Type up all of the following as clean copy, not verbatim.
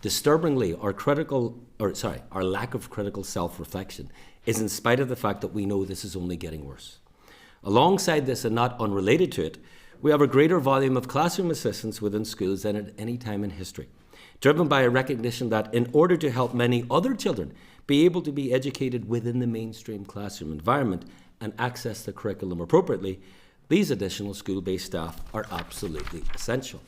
Disturbingly, our lack of critical self-reflection is in spite of the fact that we know this is only getting worse. Alongside this, and not unrelated to it, we have a greater volume of classroom assistants within schools than at any time in history, driven by a recognition that in order to help many other children be able to be educated within the mainstream classroom environment and access the curriculum appropriately, these additional school-based staff are absolutely essential.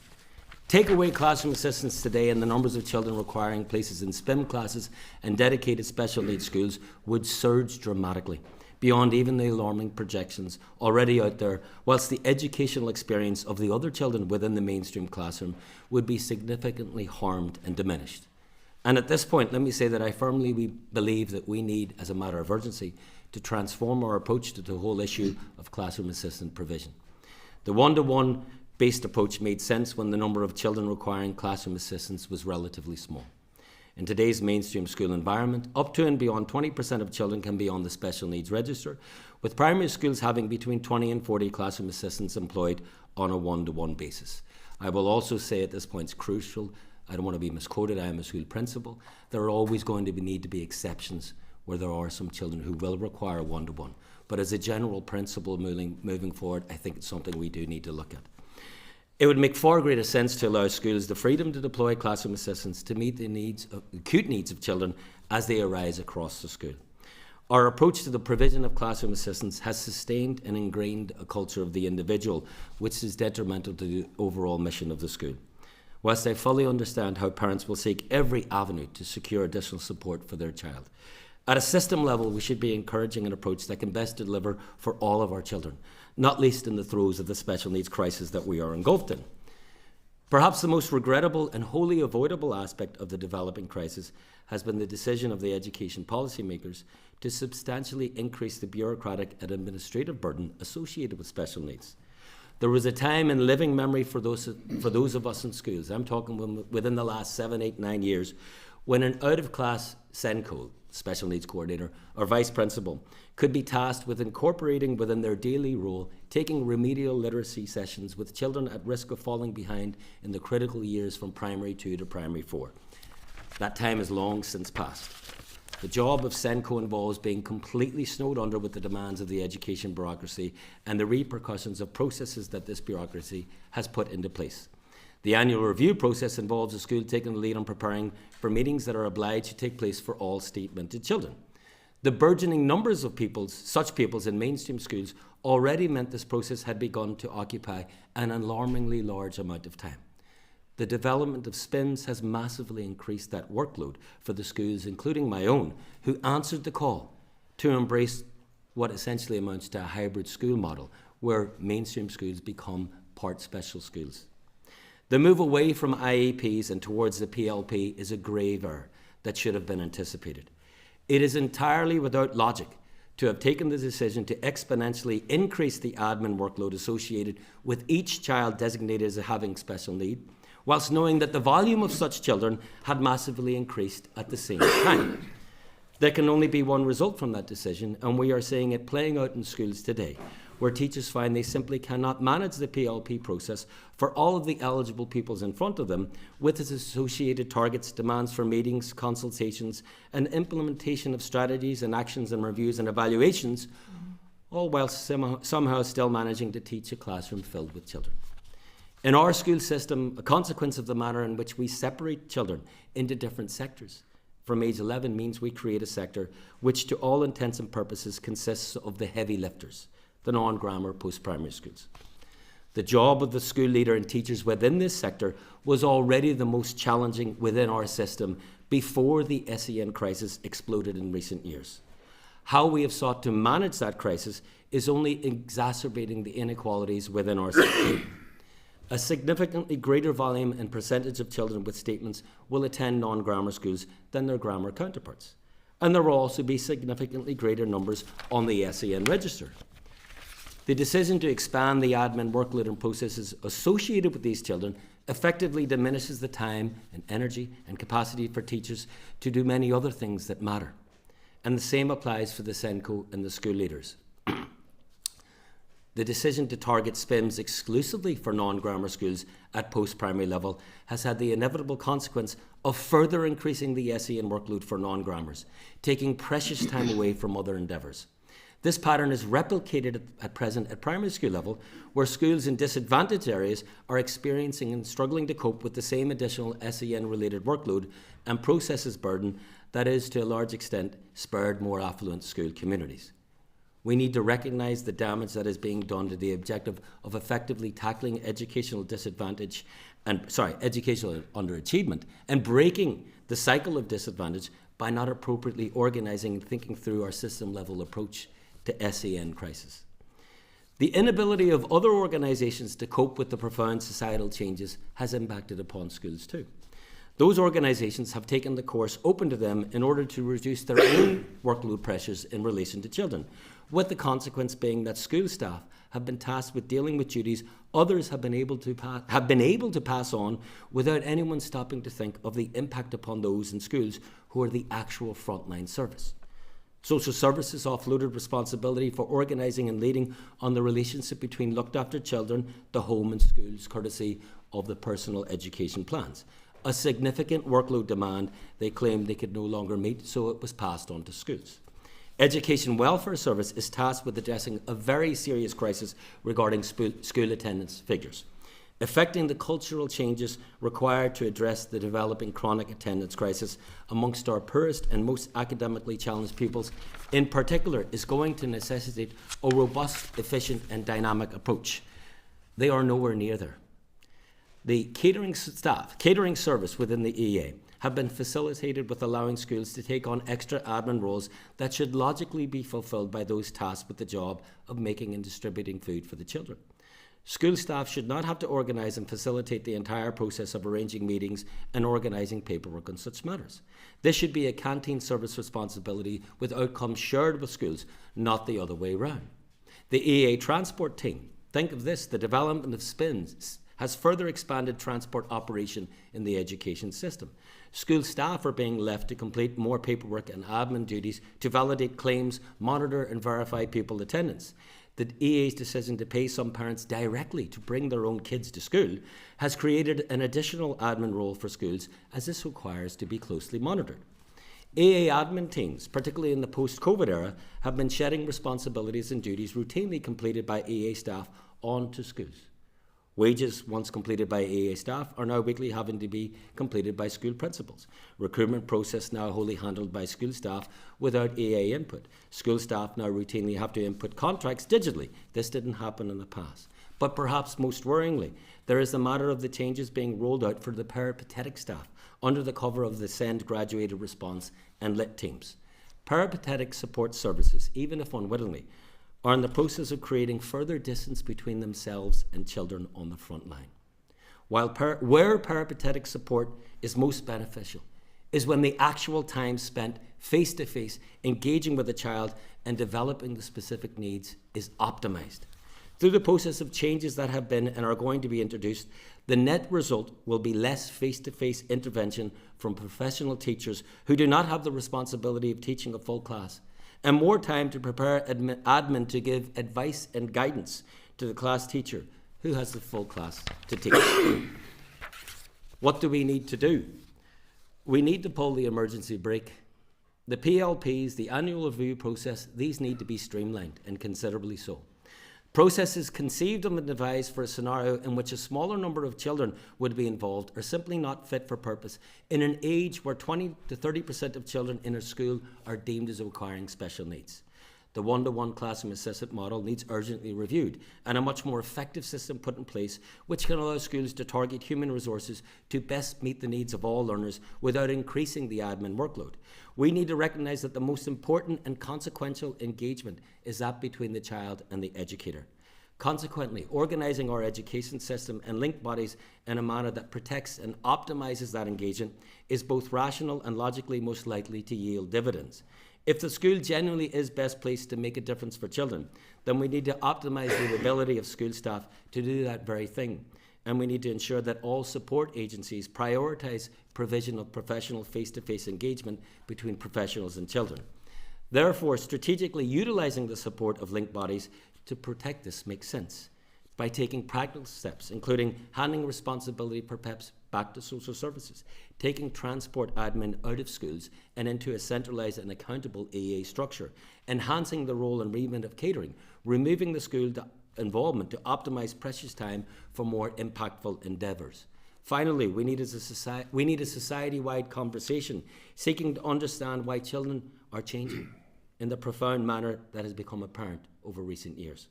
Take away classroom assistants today and the numbers of children requiring places in SPIM classes and dedicated special needs schools would surge dramatically, beyond even the alarming projections already out there, whilst the educational experience of the other children within the mainstream classroom would be significantly harmed and diminished. And at this point, let me say that I firmly believe that we need, as a matter of urgency, to transform our approach to the whole issue of classroom assistant provision. The one-to-one based approach made sense when the number of children requiring classroom assistance was relatively small. In today's mainstream school environment, up to and beyond 20% of children can be on the special needs register, with primary schools having between 20 and 40 classroom assistants employed on a one-to-one basis. I will also say at this point it's crucial, I don't want to be misquoted, I am a school principal, there are always going to need to be exceptions where there are some children who will require one-to-one. But as a general principle moving forward, I think it's something we do need to look at. It would make far greater sense to allow schools the freedom to deploy classroom assistants to meet the acute needs of children as they arise across the school. Our approach to the provision of classroom assistants has sustained and ingrained a culture of the individual, which is detrimental to the overall mission of the school. Whilst I fully understand how parents will seek every avenue to secure additional support for their child, at a system level, we should be encouraging an approach that can best deliver for all of our children, not least in the throes of the special needs crisis that we are engulfed in. Perhaps the most regrettable and wholly avoidable aspect of the developing crisis has been the decision of the education policymakers to substantially increase the bureaucratic and administrative burden associated with special needs. There was a time in living memory for those of us in schools, I'm talking within the last 7, 8, 9 years, when an out-of-class SENCO, special needs coordinator, or vice principal, could be tasked with incorporating within their daily role taking remedial literacy sessions with children at risk of falling behind in the critical years from primary 2 to primary 4. That time is long since past. The job of SENCO involves being completely snowed under with the demands of the education bureaucracy and the repercussions of processes that this bureaucracy has put into place. The annual review process involves a school taking the lead on preparing for meetings that are obliged to take place for all state-minted children. The burgeoning numbers of such pupils in mainstream schools already meant this process had begun to occupy an alarmingly large amount of time. The development of SPIMS has massively increased that workload for the schools, including my own, who answered the call to embrace what essentially amounts to a hybrid school model, where mainstream schools become part special schools. The move away from IEPs and towards the PLP is a grave error that should have been anticipated. It is entirely without logic to have taken the decision to exponentially increase the admin workload associated with each child designated as having special need, whilst knowing that the volume of such children had massively increased at the same time. There can only be one result from that decision, and we are seeing it playing out in schools today, where teachers find they simply cannot manage the PLP process for all of the eligible pupils in front of them with its associated targets, demands for meetings, consultations, and implementation of strategies and actions and reviews and evaluations, all whilst somehow still managing to teach a classroom filled with children. In our school system, a consequence of the manner in which we separate children into different sectors from age 11 means we create a sector which to all intents and purposes consists of the heavy lifters, the non-grammar post-primary schools. The job of the school leader and teachers within this sector was already the most challenging within our system before the SEN crisis exploded in recent years. How we have sought to manage that crisis is only exacerbating the inequalities within our system. A significantly greater volume and percentage of children with statements will attend non-grammar schools than their grammar counterparts. And there will also be significantly greater numbers on the SEN register. The decision to expand the admin workload and processes associated with these children effectively diminishes the time and energy and capacity for teachers to do many other things that matter. And the same applies for the SENCO and the school leaders. The decision to target SPIMS exclusively for non-grammar schools at post-primary level has had the inevitable consequence of further increasing the SEN workload for non-grammars, taking precious time away from other endeavours. This pattern is replicated at present at primary school level, where schools in disadvantaged areas are experiencing and struggling to cope with the same additional SEN-related workload and processes burden that is, to a large extent, spared more affluent school communities. We need to recognise the damage that is being done to the objective of effectively tackling educational disadvantage educational underachievement and breaking the cycle of disadvantage by not appropriately organising and thinking through our system-level approach to SEN crisis. The inability of other organisations to cope with the profound societal changes has impacted upon schools too. Those organisations have taken the course open to them in order to reduce their own workload pressures in relation to children, with the consequence being that school staff have been tasked with dealing with duties others have been able to pass on without anyone stopping to think of the impact upon those in schools who are the actual frontline service. Social services offloaded responsibility for organising and leading on the relationship between looked after children, the home and schools, courtesy of the personal education plans. A significant workload demand they claimed they could no longer meet, so it was passed on to schools. Education Welfare Service is tasked with addressing a very serious crisis regarding school attendance figures, affecting the cultural changes required to address the developing chronic attendance crisis amongst our poorest and most academically challenged pupils. In particular, is going to necessitate a robust, efficient and dynamic approach. They are nowhere near there. The catering service within the EA have been facilitated with allowing schools to take on extra admin roles that should logically be fulfilled by those tasked with the job of making and distributing food for the children. School staff should not have to organise and facilitate the entire process of arranging meetings and organising paperwork on such matters. This should be a canteen service responsibility with outcomes shared with schools, not the other way round. The EA transport team, think of this, the development of SPINs has further expanded transport operation in the education system. School staff are being left to complete more paperwork and admin duties to validate claims, monitor and verify pupil attendance. The EA's decision to pay some parents directly to bring their own kids to school has created an additional admin role for schools, as this requires to be closely monitored. EA admin teams, particularly in the post-COVID era, have been shedding responsibilities and duties routinely completed by EA staff onto schools. Wages, once completed by EA staff, are now weekly having to be completed by school principals. Recruitment process now wholly handled by school staff without EA input. School staff now routinely have to input contracts digitally. This didn't happen in the past. But perhaps most worryingly, there is the matter of the changes being rolled out for the peripatetic staff under the cover of the SEND graduated response and LIT teams. Peripatetic support services, even if unwittingly, are in the process of creating further distance between themselves and children on the front line. Where peripatetic support is most beneficial is when the actual time spent face-to-face engaging with a child and developing the specific needs is optimised. Through the process of changes that have been and are going to be introduced, the net result will be less face-to-face intervention from professional teachers who do not have the responsibility of teaching a full class, and more time to prepare admin to give advice and guidance to the class teacher who has the full class to teach. What do we need to do? We need to pull the emergency brake. The PLPs, the annual review process, these need to be streamlined, and considerably so. Processes conceived and devised for a scenario in which a smaller number of children would be involved are simply not fit for purpose in an age where 20 to 30% of children in a school are deemed as requiring special needs. The one-to-one classroom assistant model needs urgently reviewed and a much more effective system put in place which can allow schools to target human resources to best meet the needs of all learners without increasing the admin workload. We need to recognise that the most important and consequential engagement is that between the child and the educator. Consequently, organising our education system and linked bodies in a manner that protects and optimises that engagement is both rational and logically most likely to yield dividends. If the school genuinely is best placed to make a difference for children, then we need to optimise the ability of school staff to do that very thing. And we need to ensure that all support agencies prioritise provision of professional face-to-face engagement between professionals and children. Therefore, strategically utilising the support of linked bodies, to protect this makes sense by taking practical steps, including handing responsibility perhaps back to social services, taking transport admin out of schools and into a centralised and accountable EA structure, enhancing the role and remit of catering, removing the school involvement to optimise precious time for more impactful endeavours. Finally, we need a society-wide conversation seeking to understand why children are changing in the profound manner that has become apparent over recent years.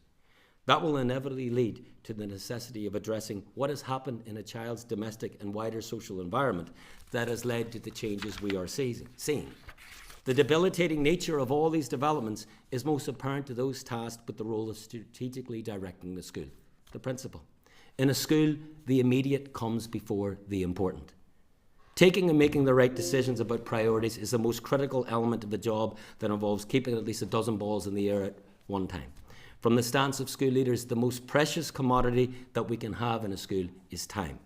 That will inevitably lead to the necessity of addressing what has happened in a child's domestic and wider social environment that has led to the changes we are seeing. The debilitating nature of all these developments is most apparent to those tasked with the role of strategically directing the school, the principal. In a school, the immediate comes before the important. Taking and making the right decisions about priorities is the most critical element of the job that involves keeping at least a dozen balls in the air at one time. From the stance of school leaders, the most precious commodity that we can have in a school is time.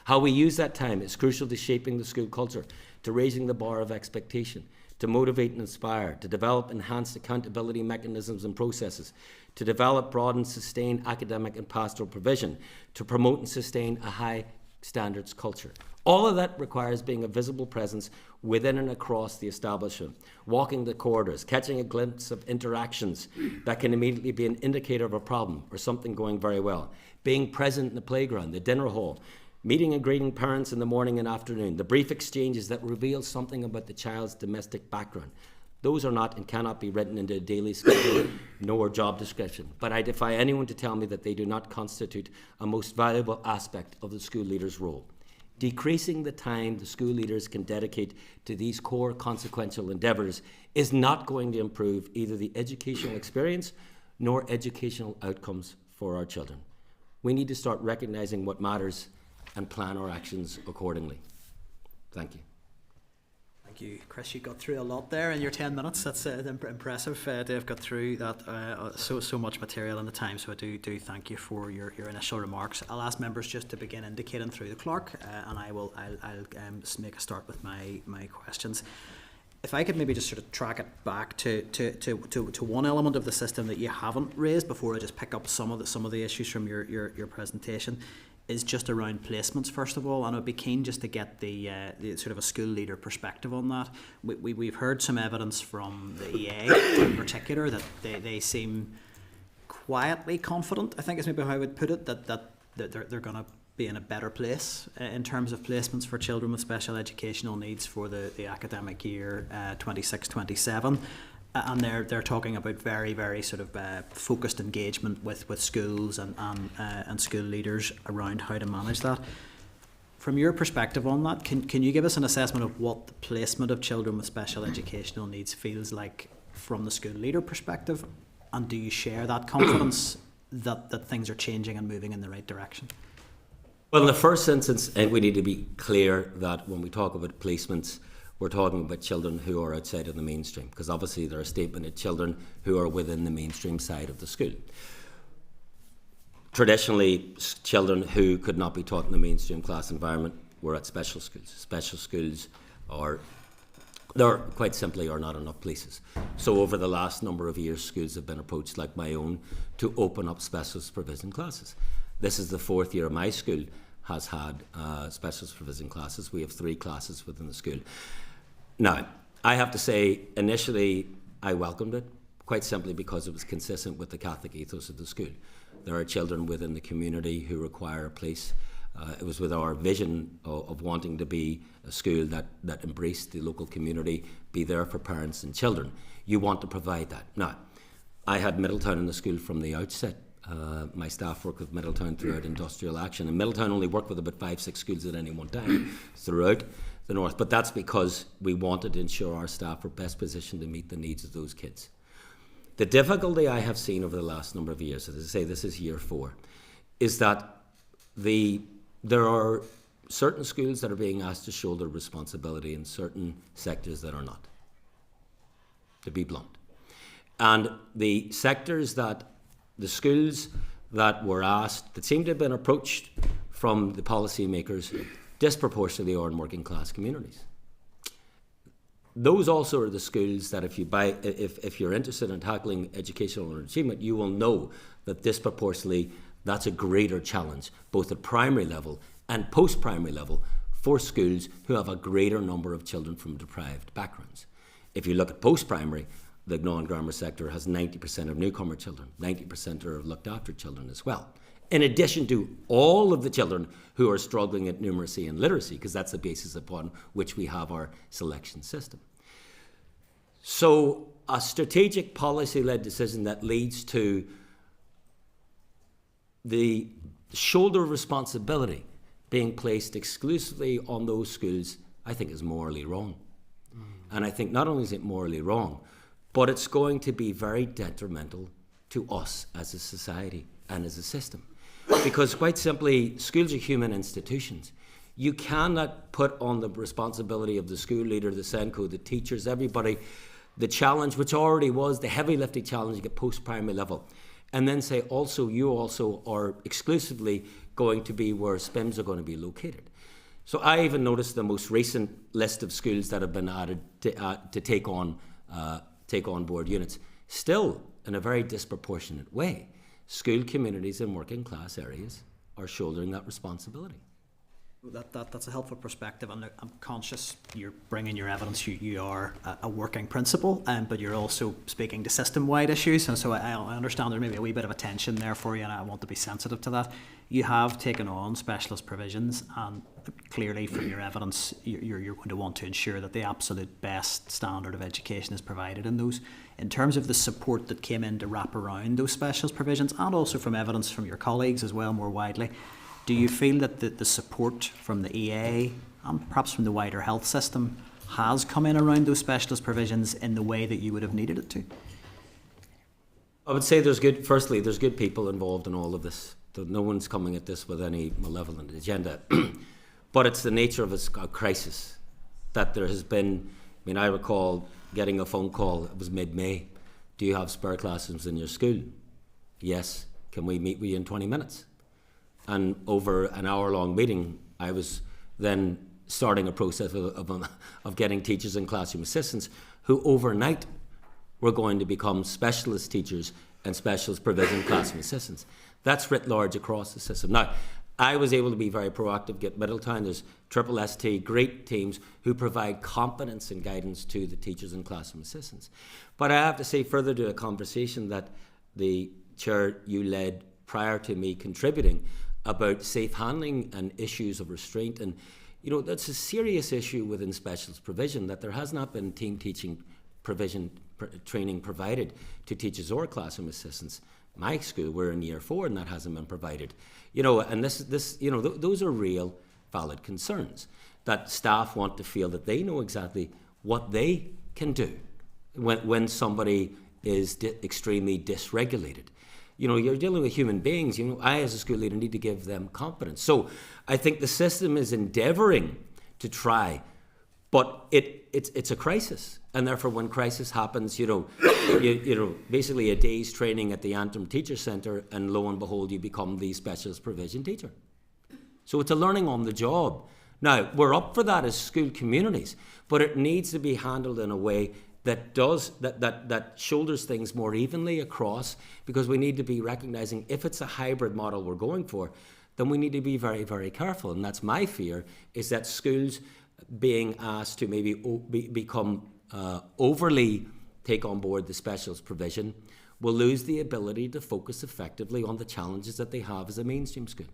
How we use that time is crucial to shaping the school culture, to raising the bar of expectation, to motivate and inspire, to develop enhanced accountability mechanisms and processes, to develop, broaden, sustain academic and pastoral provision, to promote and sustain a high standards culture. All of that requires being a visible presence within and across the establishment, walking the corridors, catching a glimpse of interactions that can immediately be an indicator of a problem or something going very well, being present in the playground, the dinner hall, meeting and greeting parents in the morning and afternoon, the brief exchanges that reveal something about the child's domestic background. Those are not and cannot be written into a daily schedule nor job description, but I defy anyone to tell me that they do not constitute a most valuable aspect of the school leader's role. Decreasing the time the school leaders can dedicate to these core consequential endeavours is not going to improve either the educational experience nor educational outcomes for our children. We need to start recognising what matters and plan our actions accordingly. Thank you. Thank you, Chris. You got through a lot there in your 10 minutes. That's impressive to have got through that so much material in the time. So I do thank you for your initial remarks. I'll ask members just to begin indicating through the clerk, and I'll make a start with my questions. If I could maybe just sort of track it back to one element of the system that you haven't raised before I just pick up some of the issues from your presentation, is just around placements first of all, and I'd be keen just to get the sort of a school leader perspective on that. We've heard some evidence from the EA in particular that they seem quietly confident, I think is maybe how I would put it, that they're going to be in a better place in terms of placements for children with special educational needs for the academic year 26-27. And they're talking about very, very sort of focused engagement with schools and school leaders around how to manage that. From your perspective on that, can you give us an assessment of what the placement of children with special educational needs feels like from the school leader perspective? And do you share that confidence that things are changing and moving in the right direction? Well, in the first instance, we need to be clear that when we talk about placements, we're talking about children who are outside of the mainstream, because obviously there are a statement of children who are within the mainstream side of the school. Traditionally, children who could not be taught in the mainstream class environment were at special schools. Special schools there quite simply are not enough places. So over the last number of years, schools have been approached like my own to open up specialist provision classes. This is the fourth year my school has had specialist provision classes. We have 3 classes within the school. Now, I have to say, initially, I welcomed it, quite simply because it was consistent with the Catholic ethos of the school. There are children within the community who require a place. It was with our vision of wanting to be a school that embraced the local community, be there for parents and children. You want to provide that. Now, I had Middletown in the school from the outset. My staff worked with Middletown throughout industrial action, and Middletown only worked with about 5-6 schools at any one time throughout the north, but that's because we wanted to ensure our staff were best positioned to meet the needs of those kids. The difficulty I have seen over the last number of years, as I say, this is year 4, is that there are certain schools that are being asked to shoulder responsibility in certain sectors that are not, to be blunt. And the sectors that the schools that were asked, that seem to have been approached from the policymakers, disproportionately are in working class communities. those also are the schools that if you're interested in tackling educational achievement, you will know that disproportionately that's a greater challenge, both at primary level and post-primary level, for schools who have a greater number of children from deprived backgrounds. If you look at post-primary, the non-grammar sector has 90% of newcomer children, 90% are looked after children as well. In addition to all of the children who are struggling at numeracy and literacy, because that's the basis upon which we have our selection system. So a strategic policy-led decision that leads to the shoulder of responsibility being placed exclusively on those schools, I think is morally wrong. And I think not only is it morally wrong, but it's going to be very detrimental to us as a society and as a system. Because quite simply, schools are human institutions. You cannot put on the responsibility of the school leader, the SENCO, the teachers, everybody, the challenge, which already was the heavy lifting challenge at post-primary level, and then say you also are exclusively going to be where SPIMs are going to be located. So I even noticed the most recent list of schools that have been added to take on board units, still in a very disproportionate way. School communities in working class areas are shouldering that responsibility. That's a helpful perspective, and I'm conscious you're bringing your evidence. You are a working principle, but you're also speaking to system-wide issues, and so I understand there may be a wee bit of a tension there for you, and I want to be sensitive to that. You have taken on specialist provisions, and clearly from your evidence you're going to want to ensure that the absolute best standard of education is provided in those. In terms of the support that came in to wrap around those specialist provisions, and also from evidence from your colleagues as well more widely, do you feel that the support from the EA and perhaps from the wider health system has come in around those specialist provisions in the way that you would have needed it to? I would say there's good people involved in all of this. No one's coming at this with any malevolent agenda. But it's the nature of a crisis that there has been. I mean, I recall getting a phone call, it was mid-May. Do you have spare classrooms in your school? Yes. Can we meet with you in 20 minutes? And over an hour-long meeting, I was then starting a process of getting teachers and classroom assistants who overnight were going to become specialist teachers and specialist provision classroom assistants. That's writ large across the system. Now, I was able to be very proactive, get Middletown, there's Triple ST, great teams who provide competence and guidance to the teachers and classroom assistants. But I have to say, further to a conversation that the chair you led prior to me contributing about safe handling and issues of restraint, and that's a serious issue within specialist provision, that there has not been team teaching training provided to teachers or classroom assistants. My school, we're in year 4 and that hasn't been provided. And those are real valid concerns, that staff want to feel that they know exactly what they can do when somebody is extremely dysregulated. You're dealing with human beings. I as a school leader need to give them confidence. So I think the system is endeavouring to try, but it's a crisis. And therefore when crisis happens, basically a day's training at the Antrim Teacher Centre, and lo and behold, you become the specialist provision teacher. So it's a learning on the job. Now, we're up for that as school communities, but it needs to be handled in a way that shoulders things more evenly across, because we need to be recognising if it's a hybrid model we're going for, then we need to be very, very careful. And that's my fear, is that schools being asked to maybe become overly take on board the specialist provision will lose the ability to focus effectively on the challenges that they have as a mainstream school.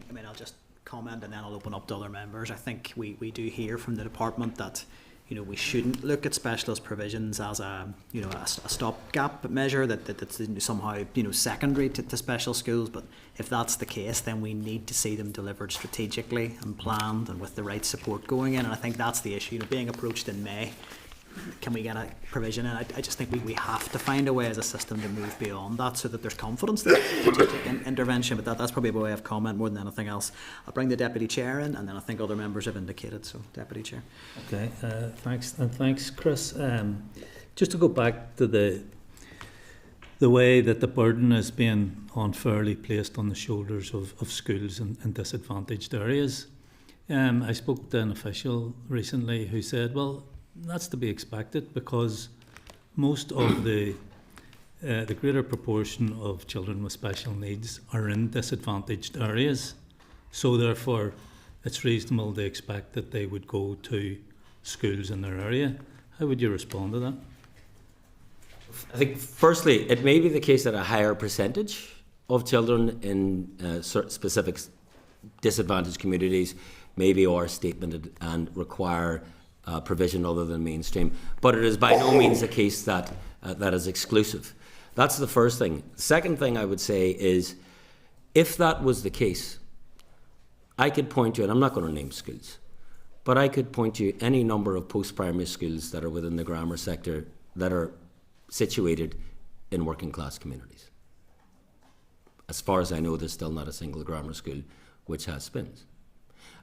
I mean, I'll just comment and then I'll open up to other members. I think we do hear from the department that we shouldn't look at specialist provisions as a stopgap measure that's somehow secondary to special schools. But if that's the case, then we need to see them delivered strategically and planned and with the right support going in. And I think that's the issue. Being approached in May, can we get a provision? And I just think we have to find a way as a system to move beyond that, so that there's confidence in strategic intervention. But that's probably a way of comment more than anything else. I'll bring the Deputy Chair in, and then I think other members have indicated. So, Deputy Chair. Okay, thanks, and thanks, Chris. Just to go back to the way that the burden is being unfairly placed on the shoulders of schools in disadvantaged areas. I spoke to an official recently who said, well, that's to be expected, because most of the greater proportion of children with special needs are in disadvantaged areas. So therefore, it's reasonable to expect that they would go to schools in their area. How would you respond to that? I think, firstly, it may be the case that a higher percentage of children in specific disadvantaged communities maybe are statemented and require provision other than mainstream. But it is by no means the case that that is exclusive. That's the first thing. The second thing I would say is, if that was the case, I could point you, and I'm not going to name schools, but I could point you any number of post-primary schools that are within the grammar sector that are situated in working class communities. As far as I know, there's still not a single grammar school which has SPINs.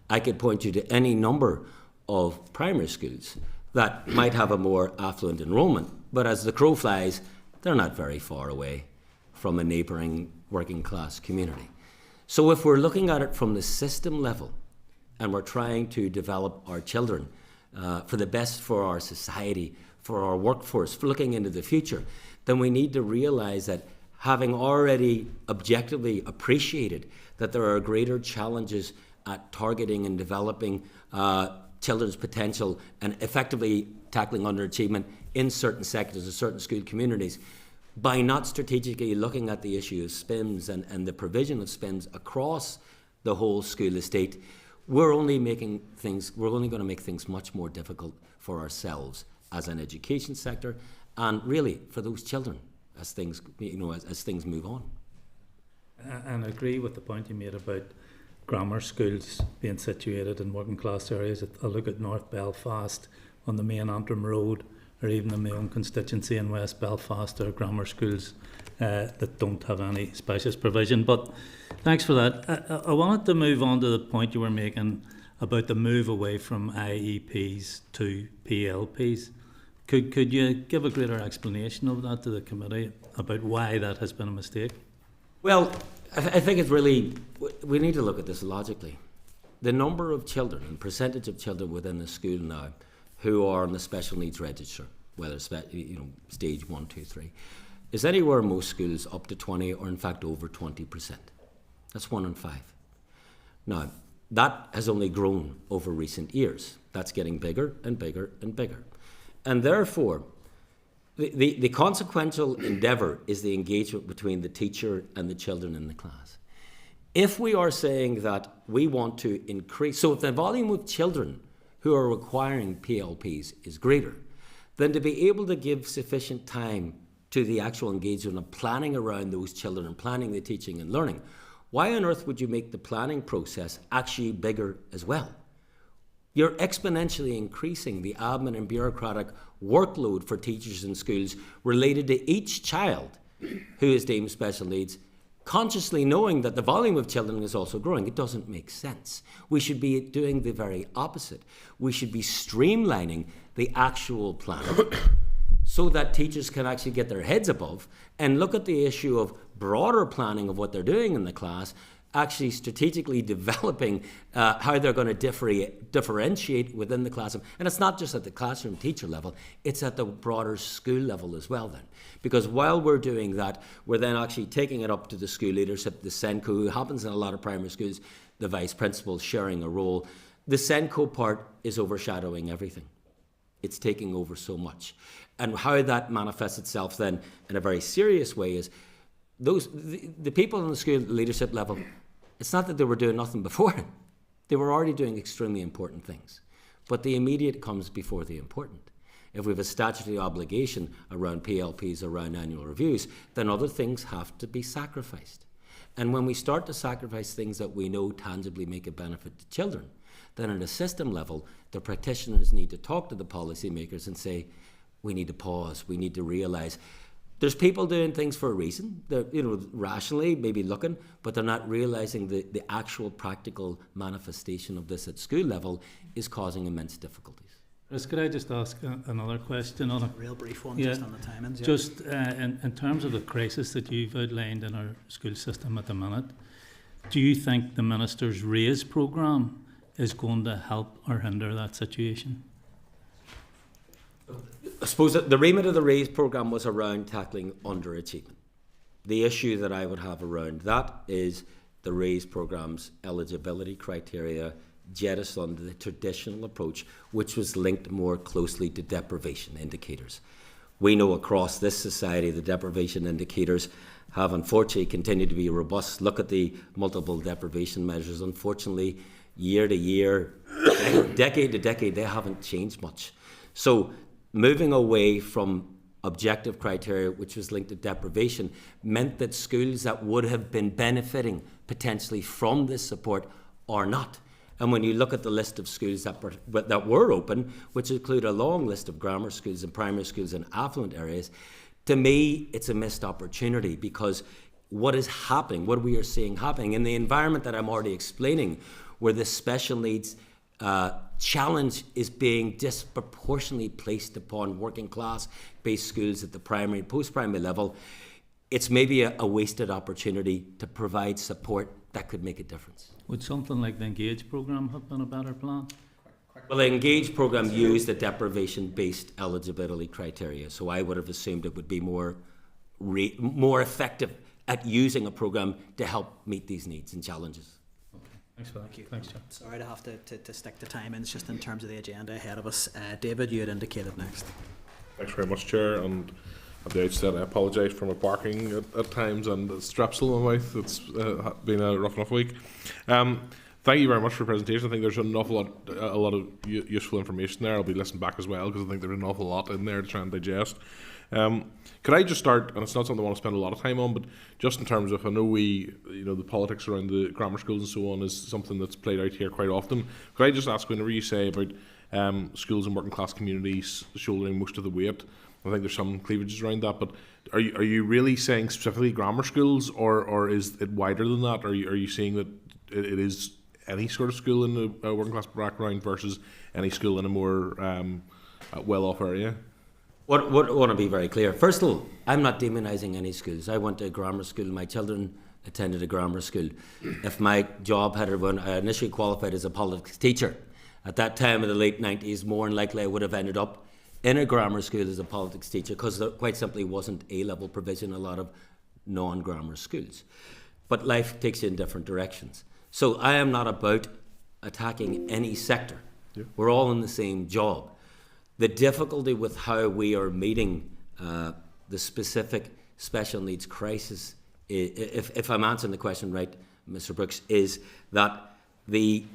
I could point you to any number of primary schools that might have a more affluent enrolment, but as the crow flies, they're not very far away from a neighbouring working class community. So if we're looking at it from the system level, and we're trying to develop our children for the best for our society, for our workforce, for looking into the future, then we need to realise that, having already objectively appreciated that there are greater challenges at targeting and developing children's potential and effectively tackling underachievement in certain sectors and certain school communities, by not strategically looking at the issue of SPIMS and the provision of SPIMS across the whole school estate, we're only going to make things much more difficult for ourselves as an education sector, and really for those children as things, as things move on. And I agree with the point you made about grammar schools being situated in working class areas. I look at North Belfast on the main Antrim Road, or even in my own constituency in West Belfast, there are grammar schools that don't have any specialist provision. But thanks for that. I wanted to move on to the point you were making about the move away from IEPs to PLPs. Could you give a greater explanation of that to the committee about why that has been a mistake? Well, I think it's really, we need to look at this logically. The number of children and percentage of children within the school now who are on the special needs register, whether stage 1, 2, 3, is anywhere in most schools up to 20, or in fact over 20%. That's 1 in 5. Now, that has only grown over recent years. That's getting bigger and bigger and bigger. And therefore, the consequential endeavour is the engagement between the teacher and the children in the class. If we are saying that we want to increase, so if the volume of children who are requiring PLPs is greater, then to be able to give sufficient time to the actual engagement of planning around those children and planning the teaching and learning, why on earth would you make the planning process actually bigger as well? You're exponentially increasing the admin and bureaucratic workload for teachers in schools related to each child who is deemed special needs, consciously knowing that the volume of children is also growing. It doesn't make sense. We should be doing the very opposite. We should be streamlining the actual planning so that teachers can actually get their heads above and look at the issue of broader planning of what they're doing in the class, actually strategically developing how they're going to differentiate within the classroom. And it's not just at the classroom teacher level, it's at the broader school level as well then. Because while we're doing that, we're then actually taking it up to the school leadership, the SENCO, who happens in a lot of primary schools, the vice principal sharing a role. The SENCO part is overshadowing everything. It's taking over so much. And how that manifests itself then in a very serious way is the people on the school leadership level, it's not that they were doing nothing before. They were already doing extremely important things. But the immediate comes before the important. If we have a statutory obligation around PLPs, around annual reviews, then other things have to be sacrificed. And when we start to sacrifice things that we know tangibly make a benefit to children, then at a system level, the practitioners need to talk to the policymakers and say, we need to pause, we need to realise there's people doing things for a reason. They're, rationally maybe looking, but they're not realising the actual practical manifestation of this at school level is causing immense difficulties. Chris, could I just ask another question on it? A real brief one, just on the timings. Yeah. Just in terms of the crisis that you've outlined in our school system at the minute, do you think the Minister's RAISE programme is going to help or hinder that situation? I suppose that the remit of the RAISE programme was around tackling underachievement. The issue that I would have around that is the RAISE programme's eligibility criteria jettisoned under the traditional approach, which was linked more closely to deprivation indicators. We know across this society the deprivation indicators have unfortunately continued to be robust. Look at the multiple deprivation measures. Unfortunately, year to year, decade to decade, they haven't changed much. So moving away from objective criteria, which was linked to deprivation, meant that schools that would have been benefiting potentially from this support are not. And when you look at the list of schools that were open, which include a long list of grammar schools and primary schools in affluent areas, to me, it's a missed opportunity, because what is happening, what we are seeing happening in the environment that I'm already explaining, where the special needs challenge is being disproportionately placed upon working class based schools at the primary and post-primary level, it's maybe a wasted opportunity to provide support that could make a difference. Would something like the Engage programme have been a better plan? Well, the Engage programme used the deprivation-based eligibility criteria, so I would have assumed it would be more effective at using a programme to help meet these needs and challenges. Thanks for that. Thank you. Thanks, Chair. Sorry to have to stick to time, and it's just in terms of the agenda ahead of us. David, you had indicated next. Thanks very much, Chair. And at the outset, I apologise for my barking at times and strepsil in my mouth. It's been a rough enough week. Thank you very much for the presentation. I think there's a lot of useful information there. I'll be listening back as well, because I think there's an awful lot in there to try and digest. Could I just start, and it's not something I want to spend a lot of time on, but just in terms of, I know the politics around the grammar schools and so on is something that's played out here quite often. Could I just ask, whenever you say about schools in working class communities shouldering most of the weight, I think there's some cleavages around that, but are you really saying specifically grammar schools, or is it wider than that? Are you seeing that it is any sort of school in a working class background versus any school in a more well-off area? What I want to be very clear. First of all, I'm not demonising any schools. I went to a grammar school. My children attended a grammar school. If my job had when I initially qualified as a politics teacher, at that time in the late 90s, more than likely I would have ended up in a grammar school as a politics teacher, because there quite simply wasn't A-level provision in a lot of non-grammar schools. But life takes you in different directions. So I am not about attacking any sector. Yeah. We're all in the same job. The difficulty with how we are meeting the specific special needs crisis, if I'm answering the question right, Mr. Brooks, is that the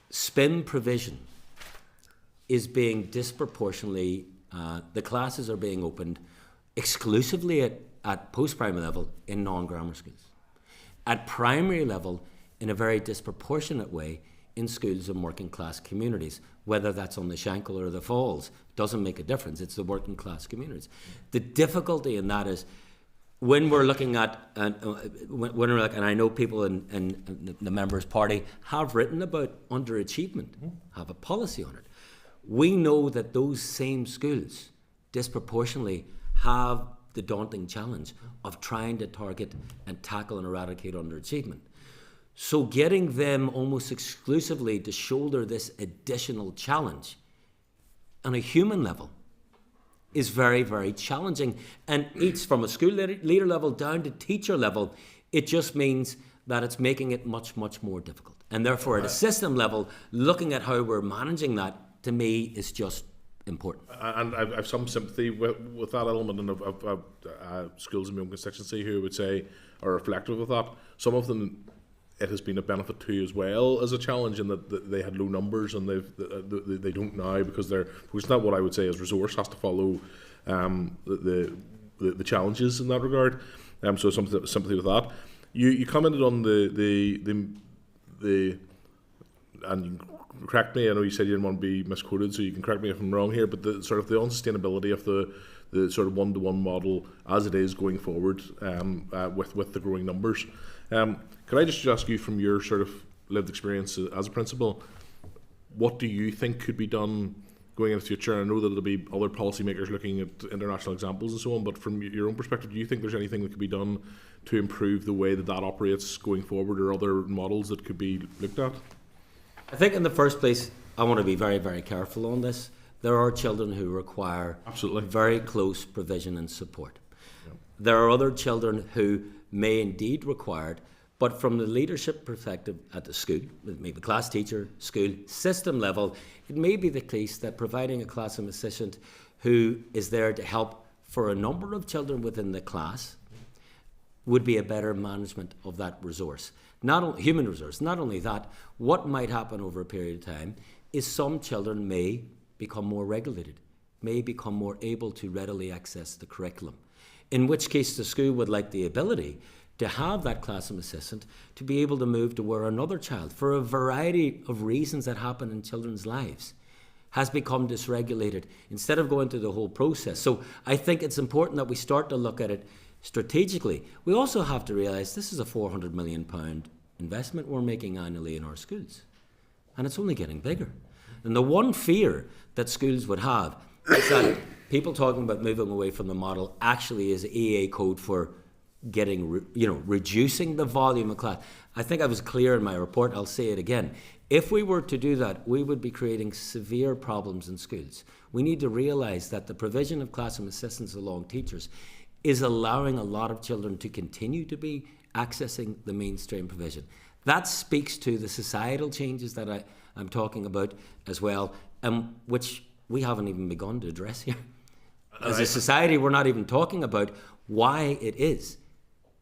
SPIN provision is being disproportionately, the classes are being opened exclusively at post-primary level in non-grammar schools. At primary level, in a very disproportionate way, in schools in working class communities, whether that's on the Shankill or the Falls, doesn't make a difference. It's the working class communities. The difficulty in that is when we're looking at, and I know people in the members' party have written about underachievement, have a policy on it. We know that those same schools disproportionately have the daunting challenge of trying to target and tackle and eradicate underachievement. So getting them almost exclusively to shoulder this additional challenge on a human level is very, very challenging. And each from a school leader level down to teacher level, it just means that it's making it much, much more difficult. And therefore at a system level, looking at how we're managing that, to me, is just important. And I have some sympathy with that element, and of schools in my own constituency who would say are reflective of that. Some of them, it has been a benefit to as well as a challenge, in that they had low numbers, and they don't now, because it's not what I would say as resource has to follow the challenges in that regard. So some sympathy with that. You commented on the and you can correct me. I know you said you didn't want to be misquoted, so you can correct me if I'm wrong here. But the sort of the unsustainability of the sort of one-to-one model as it is going forward with the growing numbers. Could I just ask you, from your sort of lived experience as a principal, what do you think could be done going into the future? I know that there'll be other policymakers looking at international examples and so on, but from your own perspective, do you think there's anything that could be done to improve the way that operates going forward, or other models that could be looked at? I think in the first place, I want to be very, very careful on this. there are children who require Absolutely. very close provision and support. There are other children who may indeed require it, but from the leadership perspective at the school, maybe class teacher, school, system level, it may be the case that providing a classroom assistant who is there to help for a number of children within the class would be a better management of that resource. Not only human resource, not only that, what might happen over a period of time is some children may become more regulated, may become more able to readily access the curriculum, in which case the school would like the ability to have that classroom assistant to be able to move to where another child, for a variety of reasons that happen in children's lives, has become dysregulated, instead of going through the whole process. So I think it's important that we start to look at it strategically. We also have to realise this is a £400 million investment we're making annually in our schools, and it's only getting bigger. And the one fear that schools would have is that people talking about moving away from the model actually is EA code for getting, reducing the volume of class. I think I was clear in my report, I'll say it again. If we were to do that, we would be creating severe problems in schools. We need to realise that the provision of classroom assistants along teachers is allowing a lot of children to continue to be accessing the mainstream provision. That speaks to the societal changes that I'm talking about as well, which we haven't even begun to address here. As a society, we're not even talking about why it is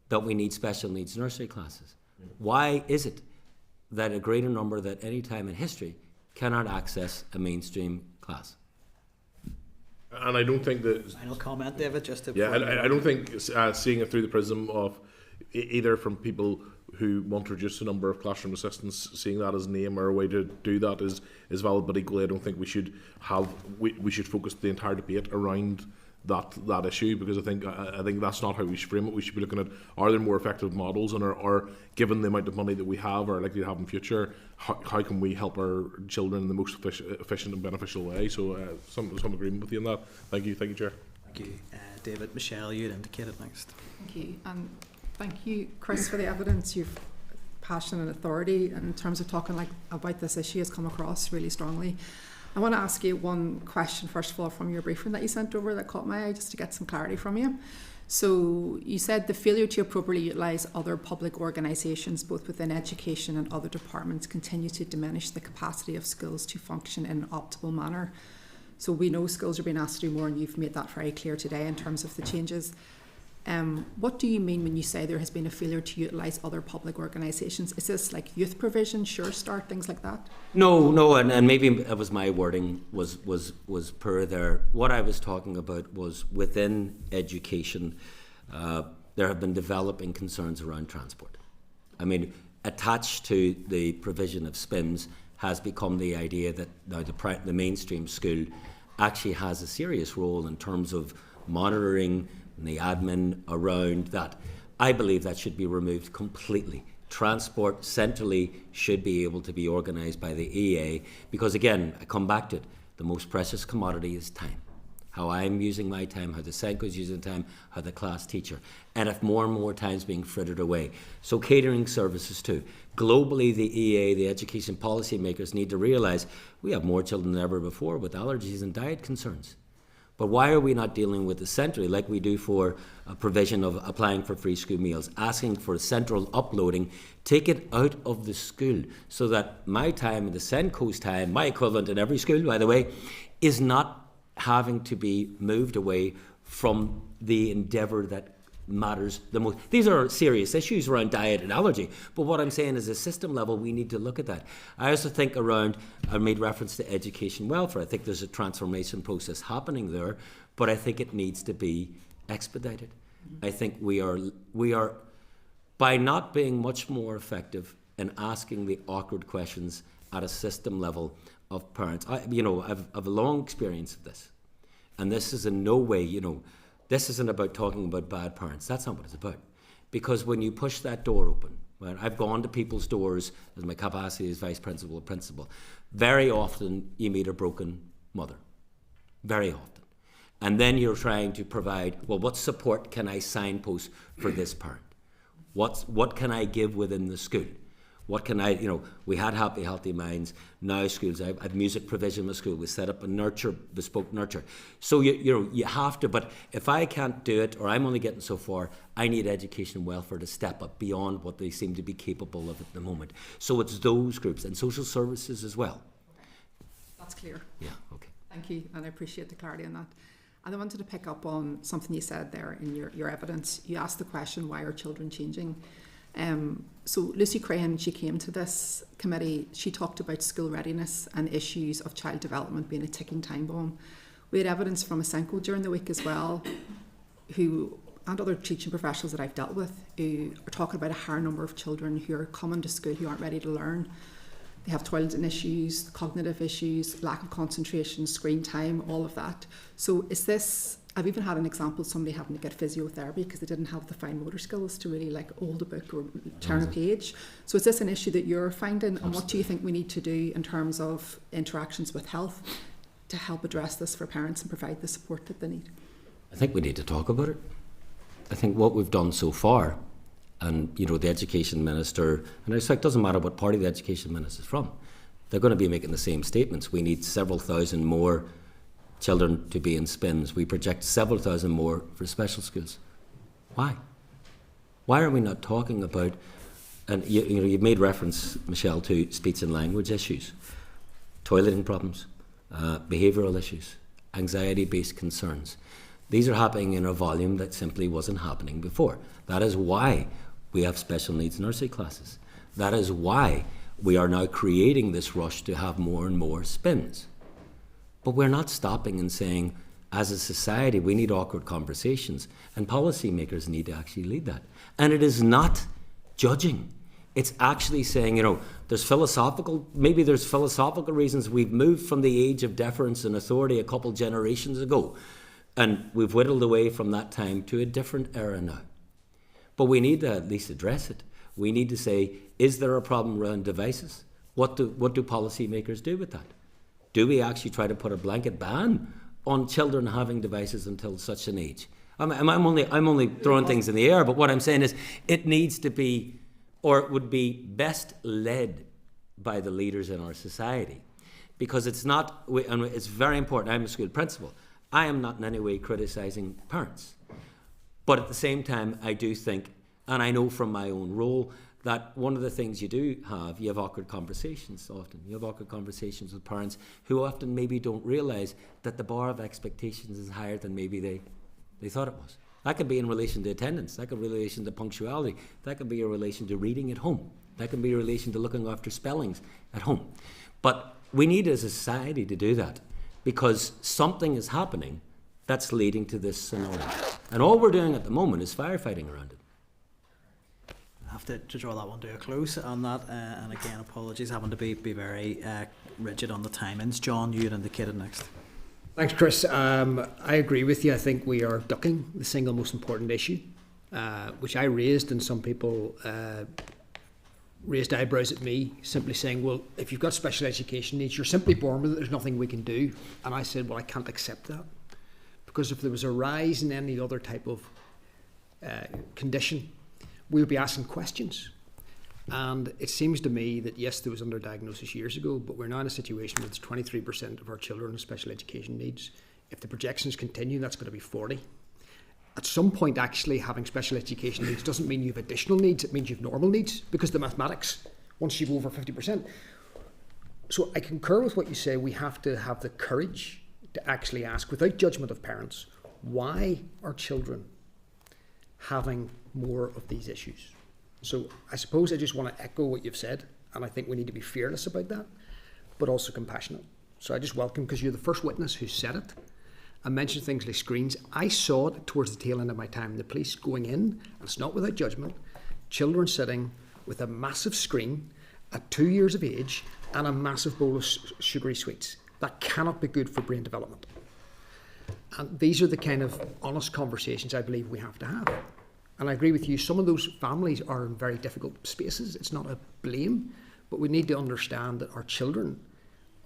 that we need special needs nursery classes. Why is it that a greater number than any time in history cannot access a mainstream class? And I don't think that... Final comment, David, just to... Yeah, I don't think seeing it through the prism of either from people who want to reduce the number of classroom assistants, seeing that as an aim or a way to do that is valid, but equally I don't think we should focus the entire debate around that issue, because I think that's not how we should frame it. We should be looking at, are there more effective models, and are given the amount of money that we have or are likely to have in future, how can we help our children in the most efficient and beneficial way? So some agreement with you on that. Thank you, Chair. Thank you, David. Michelle, you'd indicated next. Thank you, and thank you, Chris, for the evidence. You've passion and authority in terms of talking about this issue has come across really strongly. I want to ask you one question, first of all, from your briefing that you sent over that caught my eye, just to get some clarity from you. So you said the failure to appropriately utilise other public organisations, both within education and other departments, continue to diminish the capacity of schools to function in an optimal manner. So we know schools are being asked to do more, and you've made that very clear today in terms of the changes. What do you mean when you say there has been a failure to utilise other public organisations? Is this like youth provision, Sure Start, things like that? No, and maybe it was my wording was poor there. What I was talking about was within education, there have been developing concerns around transport. I mean, attached to the provision of SPIMS has become the idea that now the mainstream school actually has a serious role in terms of monitoring and the admin around that. I believe that should be removed completely. Transport centrally should be able to be organised by the EA, because again, I come back to it, the most precious commodity is time. How I'm using my time, how the SENCO's using time, how the class teacher. And if more and more time's being frittered away. So catering services too. Globally, the EA, the education policy makers, need to realise we have more children than ever before with allergies and diet concerns. But why are we not dealing with it centrally, like we do for a provision of applying for free school meals, asking for central uploading, take it out of the school so that my time and the SENCO's time, my equivalent in every school, by the way, is not having to be moved away from the endeavour that matters the most. These are serious issues around diet and allergy, but what I'm saying is at a system level we need to look at that. I also think around, I made reference to education welfare. I think there's a transformation process happening there, but I think it needs to be expedited. I think we are by not being much more effective in asking the awkward questions at a system level of parents. I've a long experience of this, and this is in no way, this isn't about talking about bad parents. That's not what it's about. Because when you push that door open, right, I've gone to people's doors as my capacity as vice principal or principal. Very often you meet a broken mother. Very often. And then you're trying to provide, well, what support can I signpost for this parent? What can I give within the school? What can I, we had Happy Healthy Minds. Now schools, I have music provision in the school. We set up a bespoke nurture. So you have to, but if I can't do it, or I'm only getting so far, I need education and welfare to step up beyond what they seem to be capable of at the moment. So it's those groups and social services as well. That's clear. Yeah, okay. Thank you, and I appreciate the clarity on that. And I wanted to pick up on something you said there in your evidence. You asked the question, why are children changing? So Lucy Crahan, she came to this committee, she talked about school readiness and issues of child development being a ticking time bomb. We had evidence from Asenko during the week as well, and other teaching professionals that I've dealt with, who are talking about a higher number of children who are coming to school who aren't ready to learn. They have toileting issues, cognitive issues, lack of concentration, screen time, all of that. So is this, I've even had an example of somebody having to get physiotherapy because they didn't have the fine motor skills to really hold a book or turn a page. So is this an issue that you're finding, and what do you think we need to do in terms of interactions with health to help address this for parents and provide the support that they need? I think we need to talk about it. I think what we've done so far, and the education minister, and it's like, doesn't matter what party the education minister is from, they're going to be making the same statements. We need several thousand more children to be in SPINs. We project several thousand more for special schools. Why? Why are we not talking about, and you've made reference, Michelle, to speech and language issues, toileting problems, behavioural issues, anxiety-based concerns. These are happening in a volume that simply wasn't happening before. That is why we have special needs nursery classes. That is why we are now creating this rush to have more and more SPINs. But we're not stopping and saying, as a society, we need awkward conversations, and policymakers need to actually lead that. And it is not judging. It's actually saying, there's philosophical reasons. We've moved from the age of deference and authority a couple generations ago, and we've whittled away from that time to a different era now. But we need to at least address it. We need to say, is there a problem around devices? What do policymakers do with that? Do we actually try to put a blanket ban on children having devices until such an age? I'm only throwing things in the air, but what I'm saying is it needs to be, or it would be best led by the leaders in our society, because it's not, and it's very important. I'm a school principal. I am not in any way criticising parents. But at the same time, I do think, and I know from my own role, that one of the things you have awkward conversations often. You have awkward conversations with parents who often maybe don't realise that the bar of expectations is higher than maybe they thought it was. That could be in relation to attendance. That could be in relation to punctuality. That could be in relation to reading at home. That could be in relation to looking after spellings at home. But we need as a society to do that, because something is happening that's leading to this scenario. And all we're doing at the moment is firefighting around it. I have to draw that one to a close on that, and again, apologies having to be very rigid on the timings. John, you had indicated next. Thanks, Chris. I agree with you. I think we are ducking the single most important issue, which I raised, and some people raised eyebrows at me, simply saying, well, if you've got special education needs, you're simply born with it, there's nothing we can do. And I said, well, I can't accept that. Because if there was a rise in any other type of condition, we would be asking questions. And it seems to me that, yes, there was underdiagnosis years ago, but we're now in a situation where it's 23% of our children with special education needs. If the projections continue, that's going to be 40. At some point, actually, having special education needs doesn't mean you have additional needs, it means you have normal needs, because the mathematics, once you go over 50%. So I concur with what you say. We have to have the courage to actually ask, without judgment of parents, why are children having more of these issues? So I suppose I just want to echo what you've said, and I think we need to be fearless about that, but also compassionate. So I just welcome, because you're the first witness who said it, and mentioned things like screens. I saw it towards the tail end of my time in the police, going in, and it's not without judgment, children sitting with a massive screen at 2 years of age and a massive bowl of sugary sweets. That cannot be good for brain development. And these are the kind of honest conversations I believe we have to have. And I agree with you, some of those families are in very difficult spaces. It's not a blame, but we need to understand that our children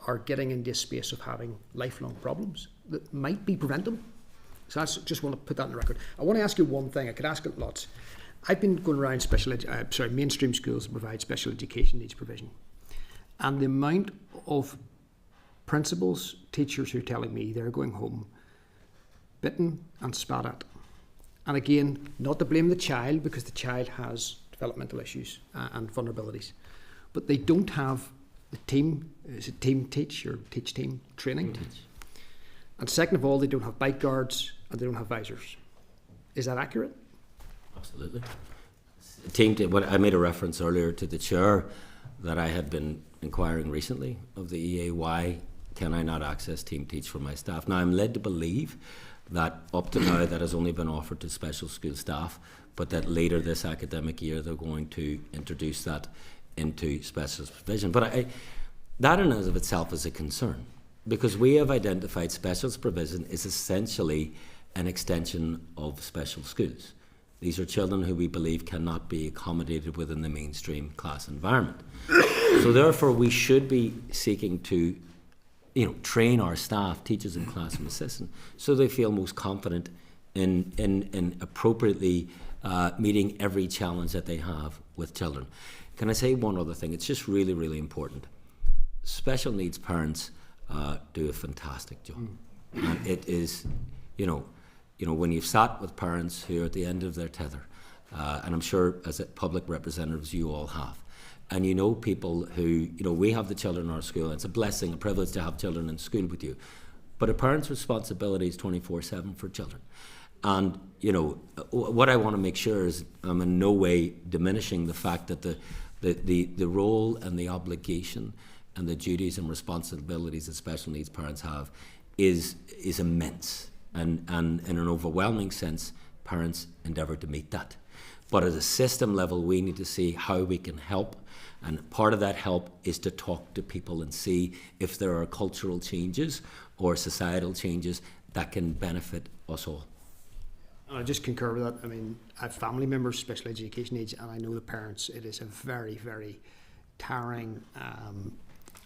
are getting into a space of having lifelong problems that might be preventable. So I just want to put that on the record. I want to ask you one thing. I could ask it lots. I've been going around mainstream schools that provide special education needs provision, and the amount of principals, teachers who are telling me they're going home bitten and spat at. And again, not to blame the child, because the child has developmental issues and vulnerabilities, but they don't have the team teach or teach team training. And second of all, they don't have bike guards and they don't have visors. Is that accurate? Absolutely. What I made a reference earlier to the chair that I had been inquiring recently of the EA, why can I not access team teach for my staff? Now, I'm led to believe that up to now that has only been offered to special school staff, but that later this academic year they're going to introduce that into special provision. But that in and of itself is a concern, because we have identified specialist provision is essentially an extension of special schools. These are children who we believe cannot be accommodated within the mainstream class environment. So therefore we should be seeking to train our staff, teachers and classroom assistants, so they feel most confident in appropriately meeting every challenge that they have with children. Can I say one other thing? It's just really, really important. Special needs parents do a fantastic job. And it is, when you've sat with parents who are at the end of their tether, and I'm sure as public representatives you all have, and people who, we have the children in our school, and it's a blessing, a privilege to have children in school with you, but a parent's responsibility is 24/7 for children. And, what I want to make sure is I'm in no way diminishing the fact that the role and the obligation and the duties and responsibilities that special needs parents have is immense. And in an overwhelming sense, parents endeavour to meet that. But at a system level, we need to see how we can help. And part of that help is to talk to people and see if there are cultural changes or societal changes that can benefit us all. And I just concur with that. I mean, I have family members with special education needs, and I know the parents, it is a very, very tiring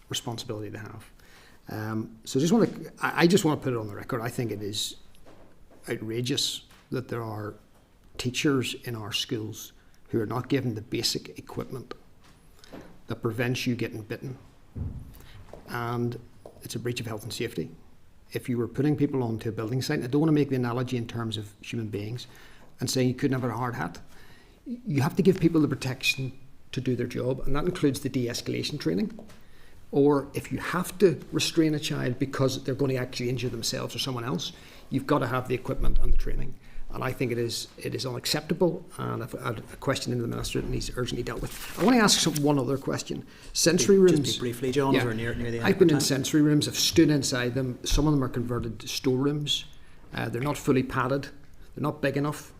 responsibility to have. So I just want to put it on the record. I think it is outrageous that there are teachers in our schools who are not given the basic equipment that prevents you getting bitten. And it's a breach of health and safety. If you were putting people onto a building site, and I don't want to make the analogy in terms of human beings and saying you couldn't have a hard hat, you have to give people the protection to do their job, and that includes the de-escalation training. Or if you have to restrain a child because they're going to actually injure themselves or someone else, you've got to have the equipment and the training. And I think it is unacceptable, and I've had a question into the Minister that needs urgently dealt with. I want to ask one other question. Sensory rooms. Just briefly, John, we're near the end. I've been in sensory rooms, I've stood inside them. Some of them are converted to storerooms. They're not fully padded. They're not big enough.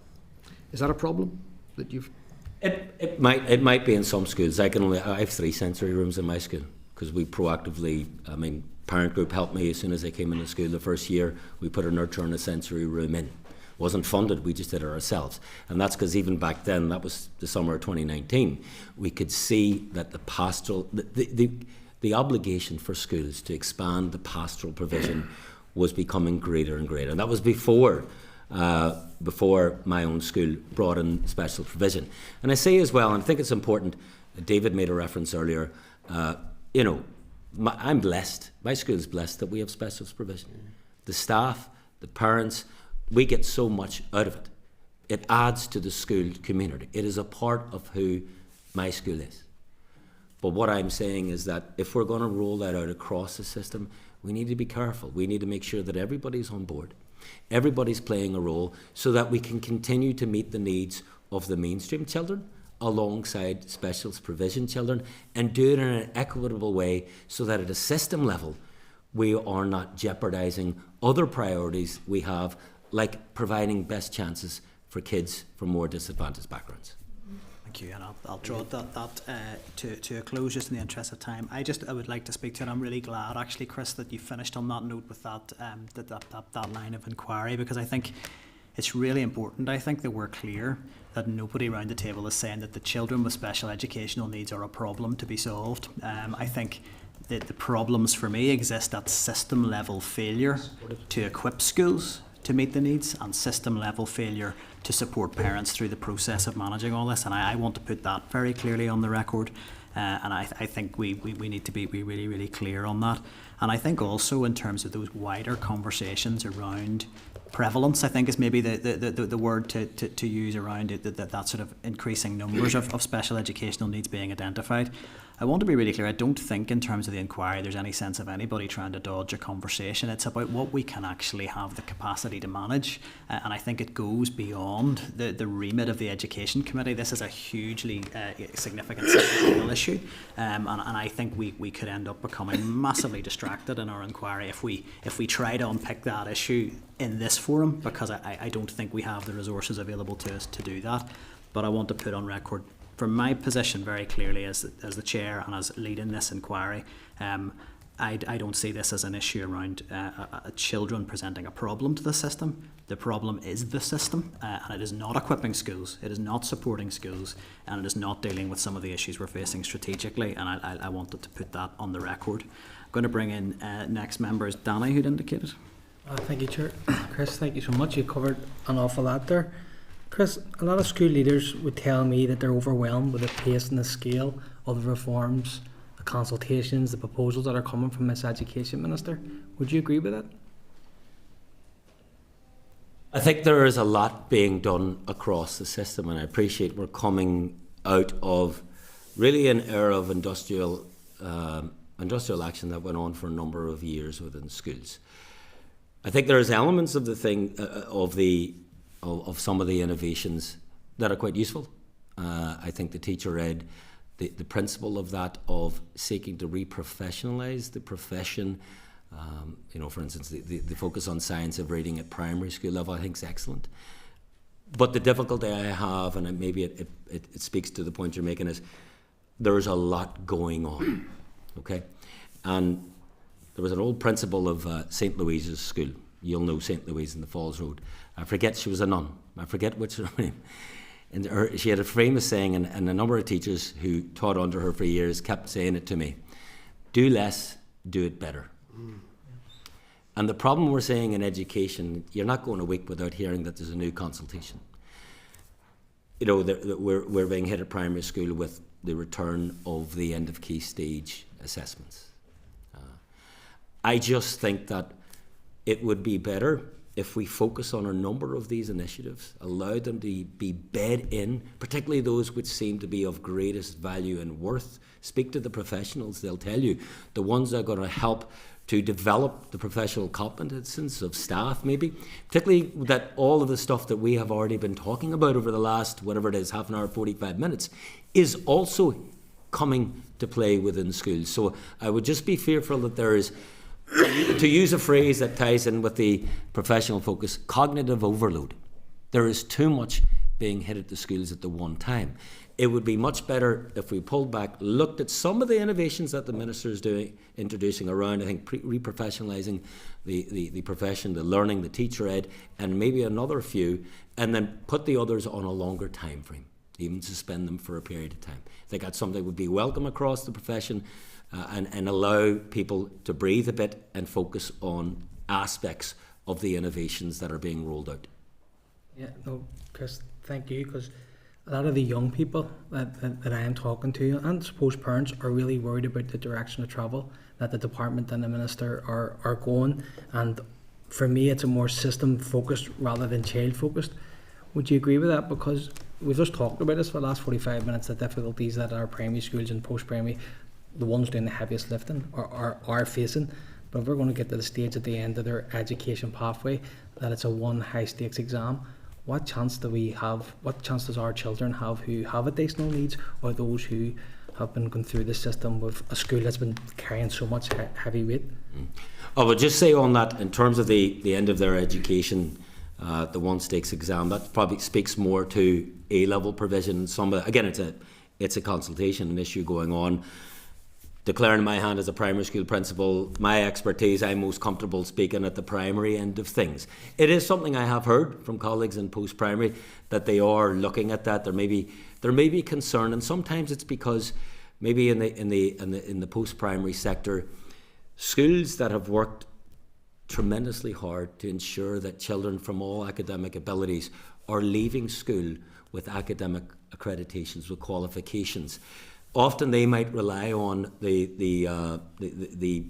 Is that a problem that you've... It might be in some schools. I have 3 sensory rooms in my school, because we proactively, parent group helped me as soon as I came into school the first year. We put a nurture and a sensory room in. Wasn't funded, we just did it ourselves. And that's because even back then, that was the summer of 2019, we could see that the pastoral, the obligation for schools to expand the pastoral provision was becoming greater and greater. And that was before my own school brought in special provision. And I say as well, and I think it's important, David made a reference earlier, I'm blessed, my school's blessed that we have specialist provision. The staff, the parents, we get so much out of it. It adds to the school community. It is a part of who my school is. But what I'm saying is that if we're going to roll that out across the system, we need to be careful. We need to make sure that everybody's on board. Everybody's playing a role so that we can continue to meet the needs of the mainstream children alongside specialist provision children, and do it in an equitable way so that at a system level we are not jeopardising other priorities we have, like providing best chances for kids from more disadvantaged backgrounds. Thank you, and I'll draw that to a close just in the interest of time. I would like to speak to, and I'm really glad actually, Chris, that you finished on that note with that line of inquiry, because I think it's really important, I think, that we're clear that nobody around the table is saying that the children with special educational needs are a problem to be solved. I think that the problems for me exist at system level failure to equip schools to meet the needs, and system level failure to support parents through the process of managing all this. And I want to put that very clearly on the record. And I think we need to be really, really clear on that. And I think also in terms of those wider conversations around prevalence, I think is maybe the word to use around it, that sort of increasing numbers of special educational needs being identified. I want to be really clear, I don't think in terms of the inquiry there's any sense of anybody trying to dodge a conversation. It's about what we can actually have the capacity to manage, and I think it goes beyond the remit of the Education Committee. This is a hugely significant societal issue, and I think we could end up becoming massively distracted in our inquiry if we try to unpick that issue in this forum, because I don't think we have the resources available to us to do that. But I want to put on record, from my position very clearly as the chair and as leading this inquiry, I don't see this as an issue around children presenting a problem to the system. The problem is the system, and it is not equipping schools, it is not supporting schools, and it is not dealing with some of the issues we're facing strategically, and I wanted to put that on the record. I'm going to bring in next member is Danny, who'd indicated. Thank you, Chair. Chris, thank you so much. You covered an awful lot there. Chris, a lot of school leaders would tell me that they're overwhelmed with the pace and the scale of the reforms, the consultations, the proposals that are coming from this Education Minister. Would you agree with that? I think there is a lot being done across the system, and I appreciate we're coming out of really an era of industrial action that went on for a number of years within schools. I think there's elements of the thing of some of the innovations that are quite useful. I think the teacher ed, the principle of that, of seeking to re-professionalise the profession, for instance, the focus on science of reading at primary school level, I think is excellent. But the difficulty I have, and maybe it speaks to the point you're making, is there's a lot going on, okay? And there was an old principal of St. Louise's school. You'll know St. Louise in the Falls Road. I forget, she was a nun. I forget which her name. And she had a famous saying, and a number of teachers who taught under her for years kept saying it to me: do less, do it better. And the problem we're seeing in education, you're not going a week without hearing that there's a new consultation. We're being hit at primary school with the return of the end of key stage assessments. I just think that it would be better if we focus on a number of these initiatives, allow them to be bed in, particularly those which seem to be of greatest value and worth. Speak to the professionals, they'll tell you, the ones that are going to help to develop the professional competences of staff, maybe, particularly that all of the stuff that we have already been talking about over the last, whatever it is, half an hour, 45 minutes, is also coming to play within schools. So I would just be fearful that there is, to use a phrase that ties in with the professional focus, cognitive overload. There is too much being hit at the schools at the one time. It would be much better if we pulled back, looked at some of the innovations that the Minister is introducing around, I think, re-professionalising the profession, the learning, the teacher ed, and maybe another few, and then put the others on a longer time frame, even suspend them for a period of time. I think that's something that would be welcome across the profession, and allow people to breathe a bit and focus on aspects of the innovations that are being rolled out. Yeah, no, Chris, thank you, because a lot of the young people that I am talking to, and I suppose parents, are really worried about the direction of travel that the department and the Minister are going, and for me it's a more system focused rather than child focused. Would you agree with that? Because we've just talked about this for the last 45 minutes, the difficulties that our primary schools and post-primary, the ones doing the heaviest lifting, are facing. But if we're going to get to the stage at the end of their education pathway that it's a one high stakes exam, what chance do we have, what chance does our children have who have additional needs, or those who have been going through the system with a school that's been carrying so much heavy weight? I would just say on that, in terms of the end of their education, the one stakes exam, that probably speaks more to A-level provision. Again, it's a consultation, an issue going on. Declaring my hand as a primary school principal, my expertise, I'm most comfortable speaking at the primary end of things. It is something I have heard from colleagues in post-primary that they are looking at that. There may be concern, and sometimes it's because maybe in the post-primary sector, schools that have worked tremendously hard to ensure that children from all academic abilities are leaving school with academic accreditations, with qualifications. Often they might rely on the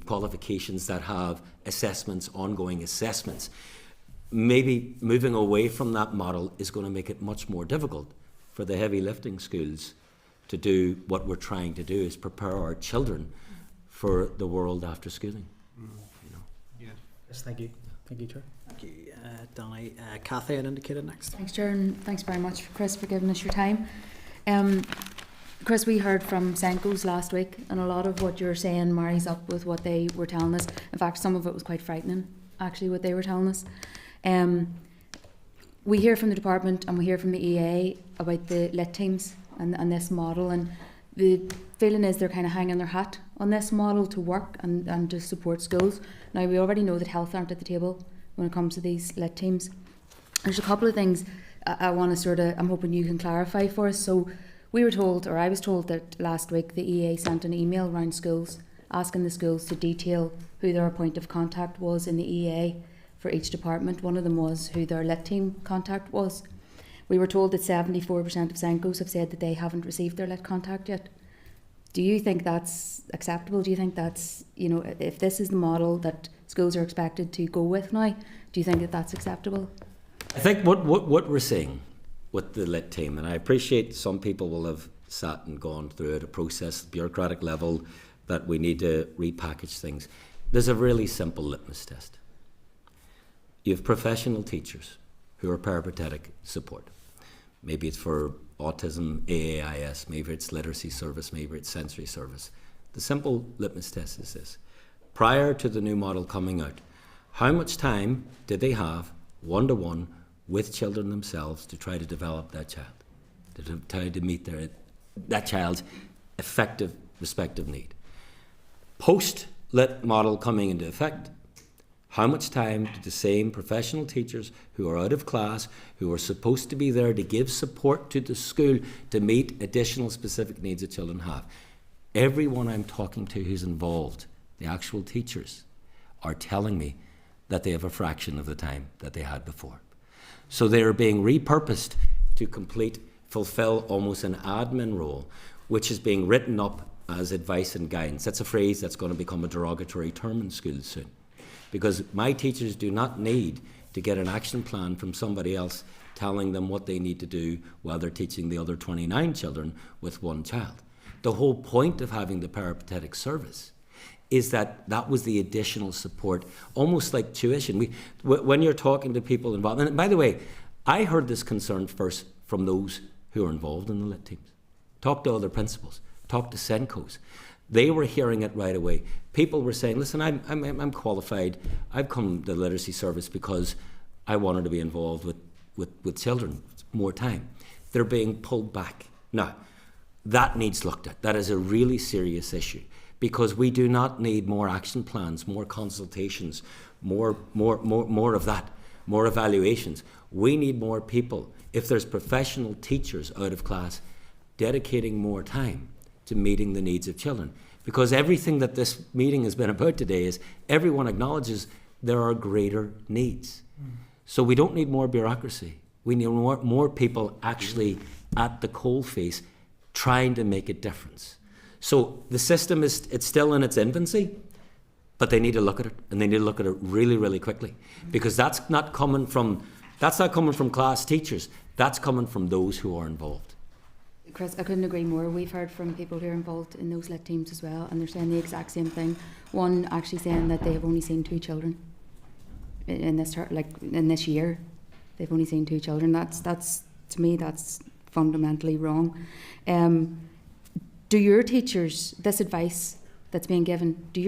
qualifications that have assessments, ongoing assessments. Maybe moving away from that model is going to make it much more difficult for the heavy lifting schools to do what we're trying to do, is prepare our children for the world after schooling. You know. Yes, thank you. Thank you, Chair. Thank you, Donnelly. Cathy had indicated next. Thanks, Chair, and thanks very much, Chris, for giving us your time. Chris, we heard from Senko's last week, and a lot of what you're saying marries up with what they were telling us. In fact, some of it was quite frightening, actually, what they were telling us. We hear from the department and we hear from the EA about the lit teams and this model, and the feeling is they're kind of hanging their hat on this model to work and to support schools. Now, we already know that health aren't at the table when it comes to these lit teams. There's a couple of things I want to I'm hoping you can clarify for us. So we were told, or I was told, that last week the EA sent an email around schools asking the schools to detail who their point of contact was in the EA for each department. One of them was who their lit team contact was. We were told that 74% of Senkos have said that they haven't received their lit contact yet. Do you think that's acceptable? Do you think that's, if this is the model that schools are expected to go with now, do you think that that's acceptable? I think what we're seeing with the lit team, and I appreciate some people will have sat and gone through it, a process, bureaucratic level, that we need to repackage things. There's a really simple litmus test. You have professional teachers who are peripatetic support. Maybe it's for autism, AAIS, maybe it's literacy service, maybe it's sensory service. The simple litmus test is this. Prior to the new model coming out, how much time did they have one-to-one with children themselves to try to develop that child, to try to meet that child's effective respective need? Post-lit model coming into effect, how much time did the same professional teachers who are out of class, who are supposed to be there to give support to the school to meet additional specific needs that children have? Everyone I'm talking to who's involved, the actual teachers, are telling me that they have a fraction of the time that they had before. So they're being repurposed to fulfill almost an admin role, which is being written up as advice and guidance. That's a phrase that's going to become a derogatory term in schools soon. Because my teachers do not need to get an action plan from somebody else telling them what they need to do while they're teaching the other 29 children with one child. The whole point of having the peripatetic service is that was the additional support, almost like tuition. When you're talking to people involved, and by the way, I heard this concern first from those who are involved in the lit teams. Talk to other principals, talk to Senkos. They were hearing it right away. People were saying, listen, I'm qualified. I've come to the literacy service because I wanted to be involved with children more time. They're being pulled back. Now, that needs looked at. That is a really serious issue, because we do not need more action plans, more consultations, more of that, more evaluations. We need more people. If there's professional teachers out of class, dedicating more time to meeting the needs of children. Because everything that this meeting has been about today is everyone acknowledges there are greater needs. So we don't need more bureaucracy. We need more people actually at the coalface trying to make a difference. So the system it's still in its infancy, but they need to look at it, and they need to look at it really, really quickly. Because that's not coming from class teachers, that's coming from those who are involved. Chris, I couldn't agree more. We've heard from people who are involved in those lit teams as well, and they're saying the exact same thing. One actually saying that they have only seen 2 children in this year. They've only seen 2 children. That's to me, that's fundamentally wrong. Do your teachers, this advice that's being given, do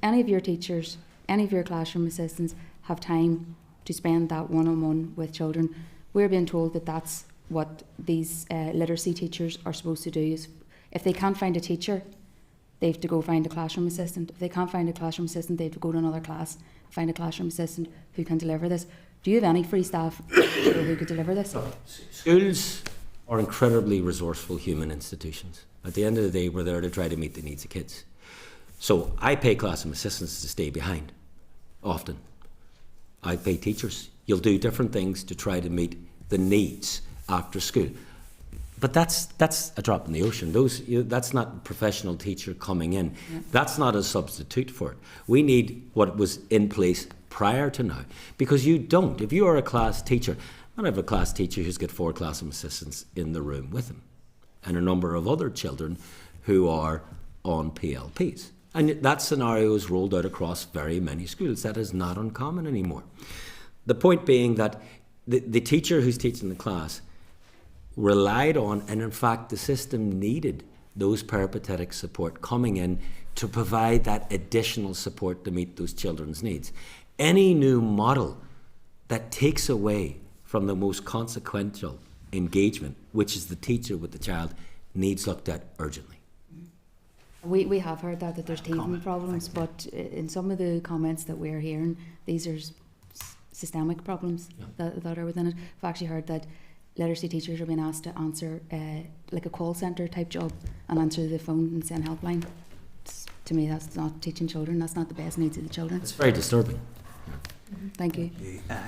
any of your teachers, any of your classroom assistants have time to spend that one-on-one with children? We're being told that that's what these literacy teachers are supposed to do. Is if they can't find a teacher, they have to go find a classroom assistant. If they can't find a classroom assistant, they have to go to another class, find a classroom assistant who can deliver this. Do you have any free staff who could deliver this? Schools are incredibly resourceful human institutions. At the end of the day, we're there to try to meet the needs of kids. So I pay classroom assistants to stay behind. often. I pay teachers. You'll do different things to try to meet the needs after school. But that's a drop in the ocean. That's not a professional teacher coming in. Yeah. That's not a substitute for it. We need what was in place prior to now. Because you don't. If you are a class teacher, I have a class teacher who's got 4 classroom assistants in the room with him, and a number of other children who are on PLPs. And that scenario is rolled out across very many schools. That is not uncommon anymore. The point being that the teacher who's teaching the class relied on, and in fact the system needed those peripatetic support coming in to provide that additional support to meet those children's needs. Any new model that takes away from the most consequential engagement, which is the teacher with the child, needs looked at urgently. We have heard that there's teething problems, but in some of the comments that we're hearing, these are systemic problems that are within it. I've actually heard that literacy teachers are being asked to answer like a call centre type job and answer the phone and send helpline. To me, that's not teaching children. That's not the best needs of the children. It's very disturbing. Thank you.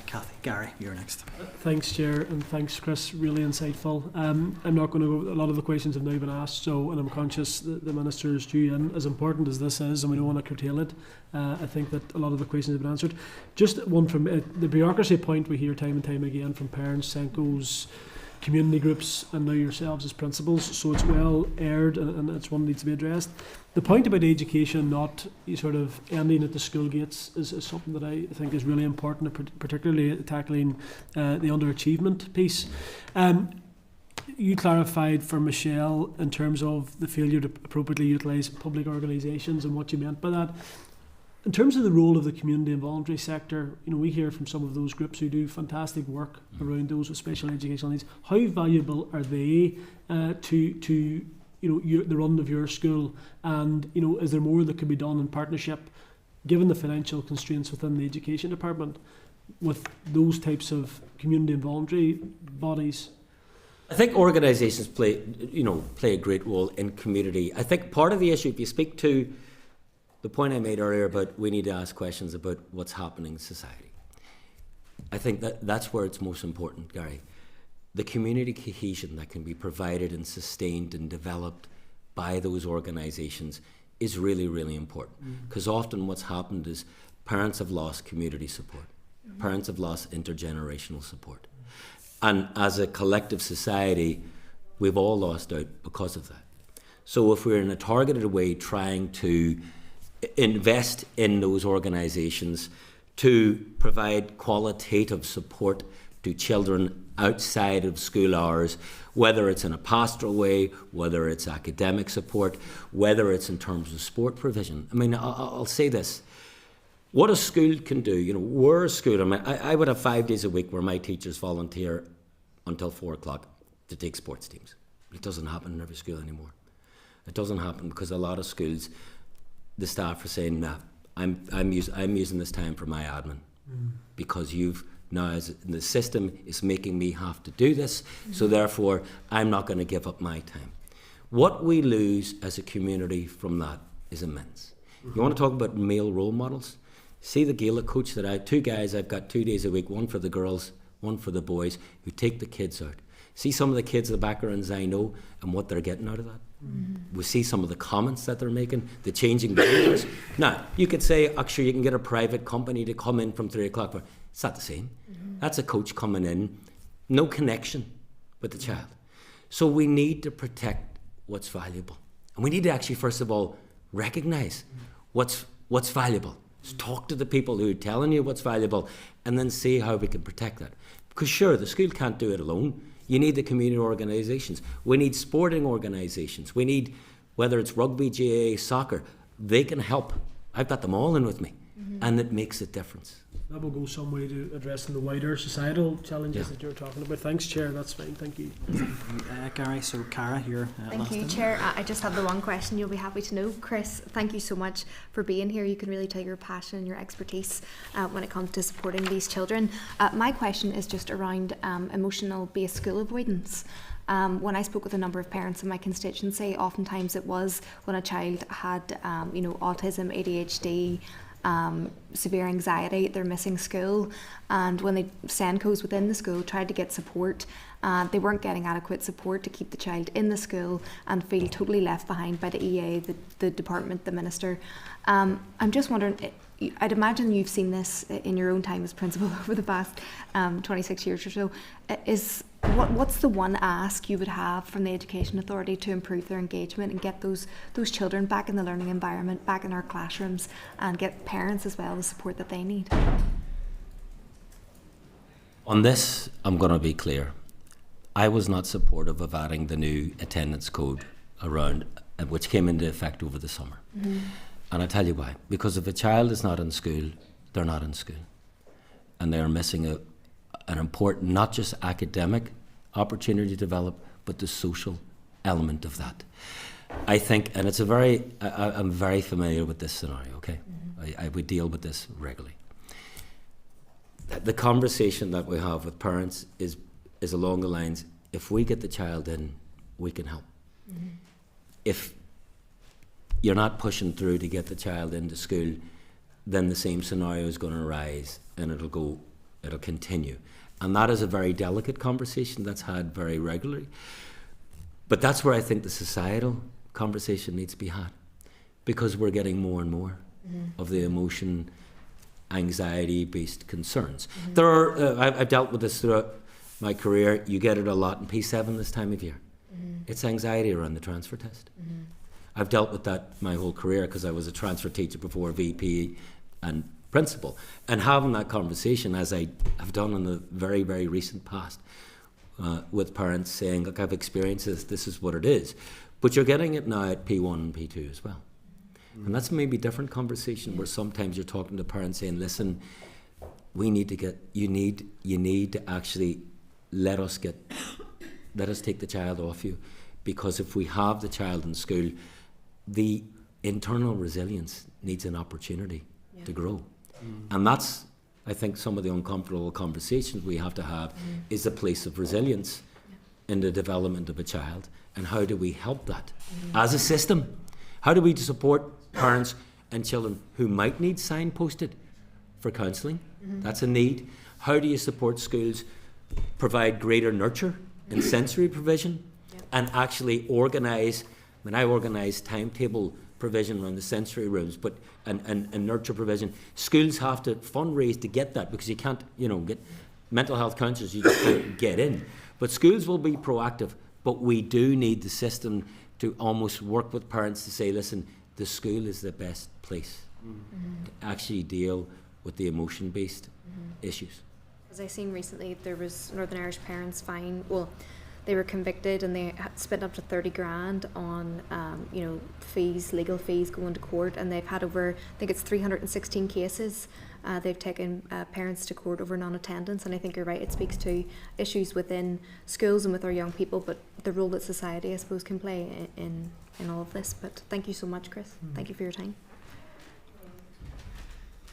Kathy, Gary, you're next. Thanks, Chair, and thanks, Chris. Really insightful. I'm not going to go. A lot of the questions have now been asked, and I'm conscious that the Minister is due in. As important as this is, and we don't want to curtail it, I think that a lot of the questions have been answered. Just one from the bureaucracy point we hear time and time again from parents, SENCOs, community groups, and now yourselves as principals, so it's well aired and it's one that needs to be addressed. The point about education not sort of ending at the school gates is something that I think is really important, particularly tackling the underachievement piece. You clarified for Michelle in terms of the failure to appropriately utilise public organisations and what you meant by that. In terms of the role of the community and voluntary sector, we hear from some of those groups who do fantastic work around those with special educational needs. How valuable are they to the run of your school? And is there more that could be done in partnership, given the financial constraints within the education department, with those types of community and voluntary bodies? I think organisations play a great role in community. I think part of the issue, if you speak to the point I made earlier about we need to ask questions about what's happening in society, I think that's where it's most important, Gary. The community cohesion that can be provided and sustained and developed by those organisations is really, really important. Because often what's happened is parents have lost community support. Parents have lost intergenerational support. And as a collective society, we've all lost out because of that. So if we're in a targeted way trying to invest in those organisations to provide qualitative support to children outside of school hours, whether it's in a pastoral way, whether it's academic support, whether it's in terms of sport provision. I mean, I'll say this. What a school can do, we're a school. I would have 5 days a week where my teachers volunteer until 4 o'clock to take sports teams. It doesn't happen in every school anymore. It doesn't happen because a lot of schools, the staff are saying, nah, I'm using this time for my admin because the system is making me have to do this, so therefore I'm not going to give up my time. What we lose as a community from that is immense. You want to talk about male role models? See the Gaelic coach that 2 guys I've got 2 days a week, one for the girls, one for the boys, who take the kids out. See some of the kids in the backgrounds I know and what they're getting out of that. We see some of the comments that they're making, the changing behaviours. Now, you could say, actually, you can get a private company to come in from 3 o'clock, but it's not the same. That's a coach coming in, no connection with the child. So we need to protect what's valuable. And we need to actually, first of all, recognise what's valuable. So talk to the people who are telling you what's valuable and then see how we can protect that. Because sure, the school can't do it alone. You need the community organisations. We need sporting organisations. We need, whether it's rugby, GAA, soccer, they can help. I've got them all in with me. And it makes a difference. That will go some way to addressing the wider societal challenges that you're talking about. Thanks, Chair. That's fine. Thank you. Gary, so Cara, you're Thank you, Chair. I just have the one question you'll be happy to know. Chris, thank you so much for being here. You can really tell your passion and your expertise when it comes to supporting these children. My question is just around emotional-based school avoidance. When I spoke with a number of parents in my constituency, oftentimes it was when a child had, autism, ADHD, severe anxiety, they're missing school, and when they SENCOs within the school tried to get support, they weren't getting adequate support to keep the child in the school and feel totally left behind by the EA, the department, the minister. I'm just wondering, I'd imagine you've seen this in your own time as principal over the past 26 years or so. What's the one ask you would have from the Education Authority to improve their engagement and get those children back in the learning environment, back in our classrooms, and get parents as well the support that they need? On this, I'm going to be clear. I was not supportive of adding the new attendance code around, which came into effect over the summer. Mm-hmm. And I tell you why. Because if a child is not in school, they're not in school. And they're missing an important, not just academic opportunity to develop, but the social element of that. I think, and it's I'm very familiar with this scenario, okay? Mm-hmm. I would deal with this regularly. The conversation that we have with parents is along the lines, if we get the child in, we can help. Mm-hmm. If you're not pushing through to get the child into school, then the same scenario is going to arise and it'll continue. And that is a very delicate conversation that's had very regularly. But that's where I think the societal conversation needs to be had, because we're getting more and more of the emotion, anxiety-based concerns. Mm-hmm. There are, I've dealt with this throughout my career. You get it a lot in P7 this time of year. Mm-hmm. It's anxiety around the transfer test. Mm-hmm. I've dealt with that my whole career because I was a transfer teacher before VP and principal. And having that conversation, as I have done in the very, very recent past, with parents saying, look, I've experienced this is what it is. But you're getting it now at P1 and P2 as well. Mm. And that's maybe a different conversation where sometimes you're talking to parents saying, listen, you need to actually let us take the child off you, because if we have the child in school, the internal resilience needs an opportunity to grow. And that's, I think, some of the uncomfortable conversations we have to have is the place of resilience in the development of a child, and how do we help that as a system? How do we support parents and children who might need signposted for counselling? That's a need. How do you support schools provide greater nurture and sensory provision and actually organise? When I organise timetable provision around the sensory rooms, but and nurture provision, schools have to fundraise to get that, because you can't, get mental health counsellors, you just can't get in. But schools will be proactive, but we do need the system to almost work with parents to say, listen, the school is the best place to actually deal with the emotion-based issues. As I seen recently, there was Northern Irish parents they were convicted and they had spent up to 30 grand on, fees, legal fees going to court, and they've had over, I think it's 316 cases. They've taken parents to court over non-attendance, and I think you're right, it speaks to issues within schools and with our young people, but the role that society, I suppose, can play in all of this. But thank you so much, Chris. Thank you for your time.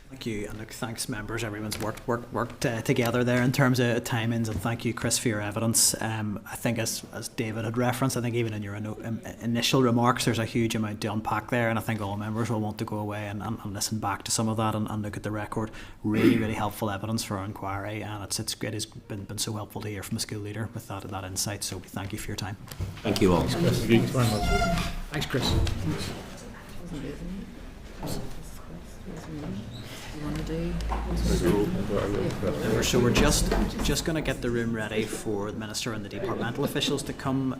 Thank you, and look, thanks members. Everyone's worked together there in terms of timings, and thank you, Chris, for your evidence. I think as David had referenced, I think even in your initial remarks, there's a huge amount to unpack there, and I think all members will want to go away and listen back to some of that and look at the record. Really, really helpful evidence for our inquiry, and it has been so helpful to hear from a school leader with that insight. So we thank you for your time. Thank you all. Thanks very much. Thanks, Chris. So we're just going to get the room ready for the Minister and the departmental officials to come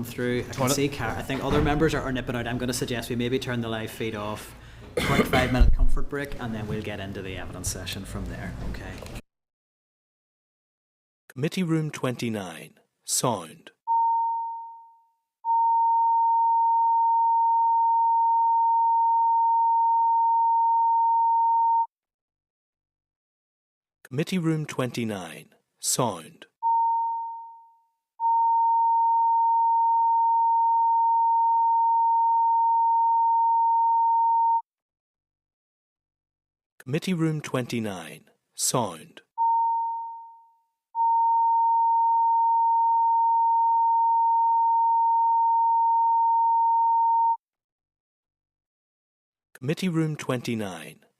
through. I can see I think other members are nipping out. I'm going to suggest we maybe turn the live feed off, 25-minute comfort break, and then we'll get into the evidence session from there. Okay. Committee Room 29. Sound. Committee Room 29. Sound. Committee Room 29. Sound. Committee Room 29.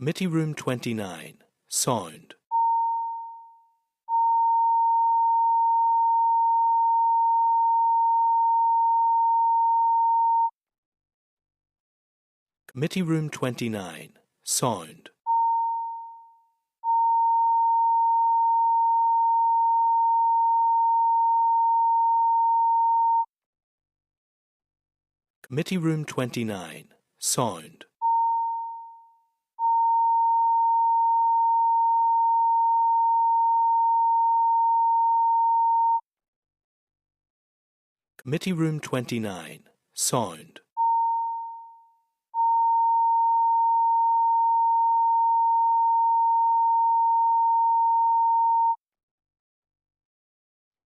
Committee Room 29, Sound. Committee Room 29, Sound. Committee Room 29, Sound. Committee Room 29, Sound.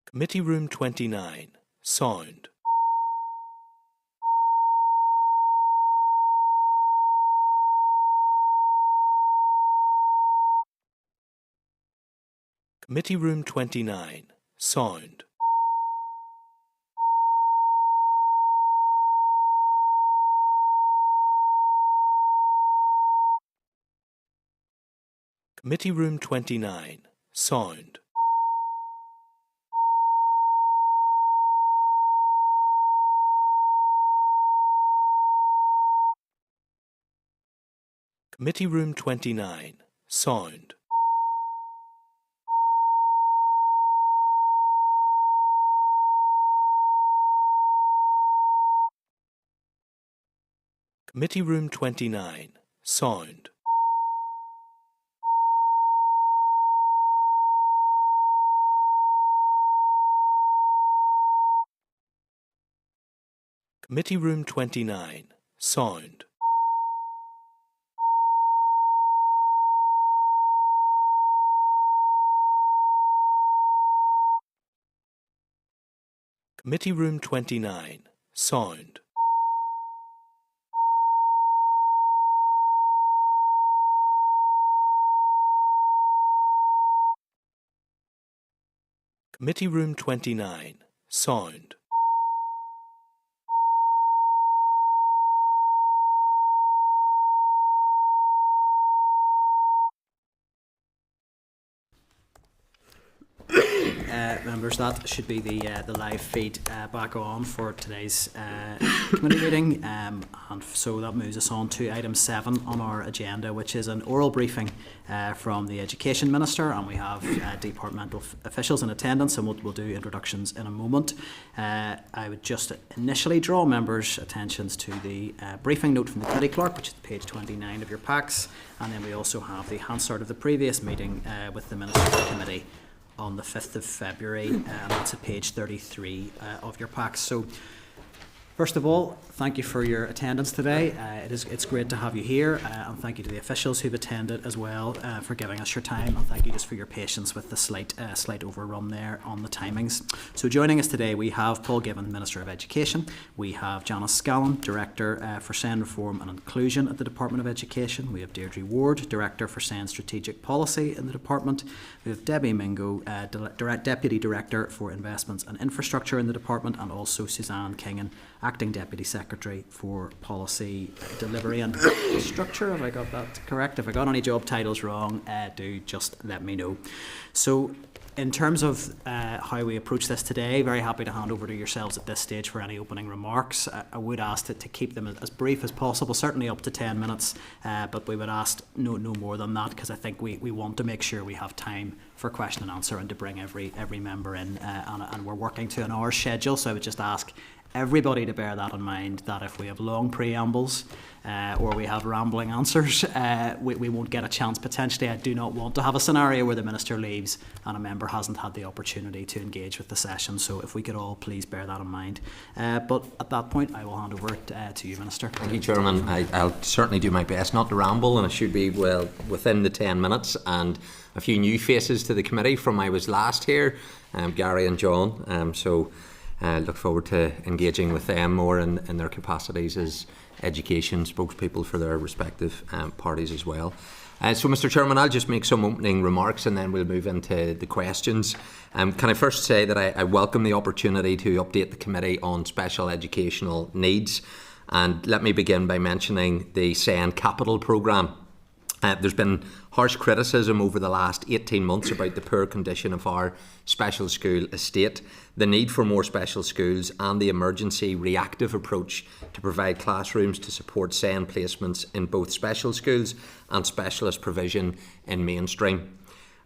Committee Room 29, Sound. Committee Room 29, Sound. Committee Room 29, Sound. Committee Room 29, Sound. Committee Room 29, Sound. Committee Room 29, Sound. Committee Room 29, Sound. Committee Room 29, Sound. Members, that should be the live feed back on for today's committee meeting, and so that moves us on to item 7 on our agenda, which is an oral briefing from the Education Minister, and we have departmental officials in attendance, and we'll do introductions in a moment. I would just initially draw members' attentions to the briefing note from the committee clerk, which is page 29 of your packs, and then we also have the Hansard of the previous meeting with the Ministerial Committee on the 5th of February, and that's at page 33 of your packs. So, first of all, thank you for your attendance today. It's great to have you here, and thank you to the officials who've attended as well for giving us your time, and thank you just for your patience with the slight overrun there on the timings. So joining us today we have Paul Givan, Minister of Education. We have Janis Scallon, Director for SEND Reform and Inclusion at the Department of Education. We have Deirdre Ward, Director for SEND Strategic Policy in the Department. We have Debbie Mingout, Deputy Director for Investments and Infrastructure in the Department, and also Suzanne Kingan, Acting Deputy Secretary for Policy Delivery and Structure. Have I got that correct? If I got any job titles wrong, do just let me know. So, in terms of how we approach this today, very happy to hand over to yourselves at this stage for any opening remarks. I would ask to keep them as brief as possible, certainly up to 10 minutes, but we would ask no more than that, because I think we want to make sure we have time for question and answer and to bring every member in, and we're working to an hour schedule, so I would just ask everybody to bear that in mind, that if we have long preambles or we have rambling answers, we won't get a chance potentially. I do not want to have a scenario where the Minister leaves and a member hasn't had the opportunity to engage with the session, so if we could all please bear that in mind. But at that point I will hand over to you, Minister. Thank you, Chairman. I'll certainly do my best not to ramble, and it should be well within the 10 minutes, and a few new faces to the committee from I was last here, Gary and John, so look forward to engaging with them more in their capacities as education spokespeople for their respective parties as well. So, Mr. Chairman, I'll just make some opening remarks and then we'll move into the questions. Can I first say that I welcome the opportunity to update the committee on special educational needs, and let me begin by mentioning the SEND Capital Programme. There's been harsh criticism over the last 18 months about the poor condition of our special school estate, the need for more special schools and the emergency reactive approach to provide classrooms to support SEN placements in both special schools and specialist provision in mainstream.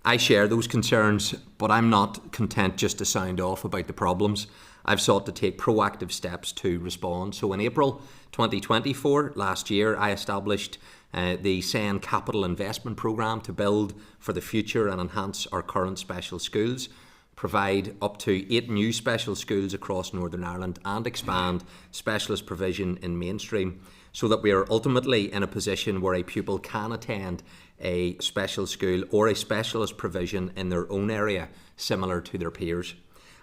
I share those concerns, but I'm not content just to sound off about the problems. I've sought to take proactive steps to respond. So in April 2024, last year, I established the SEN Capital Investment Programme to build for the future and enhance our current special schools, provide up to 8 new special schools across Northern Ireland and expand specialist provision in mainstream so that we are ultimately in a position where a pupil can attend a special school or a specialist provision in their own area similar to their peers.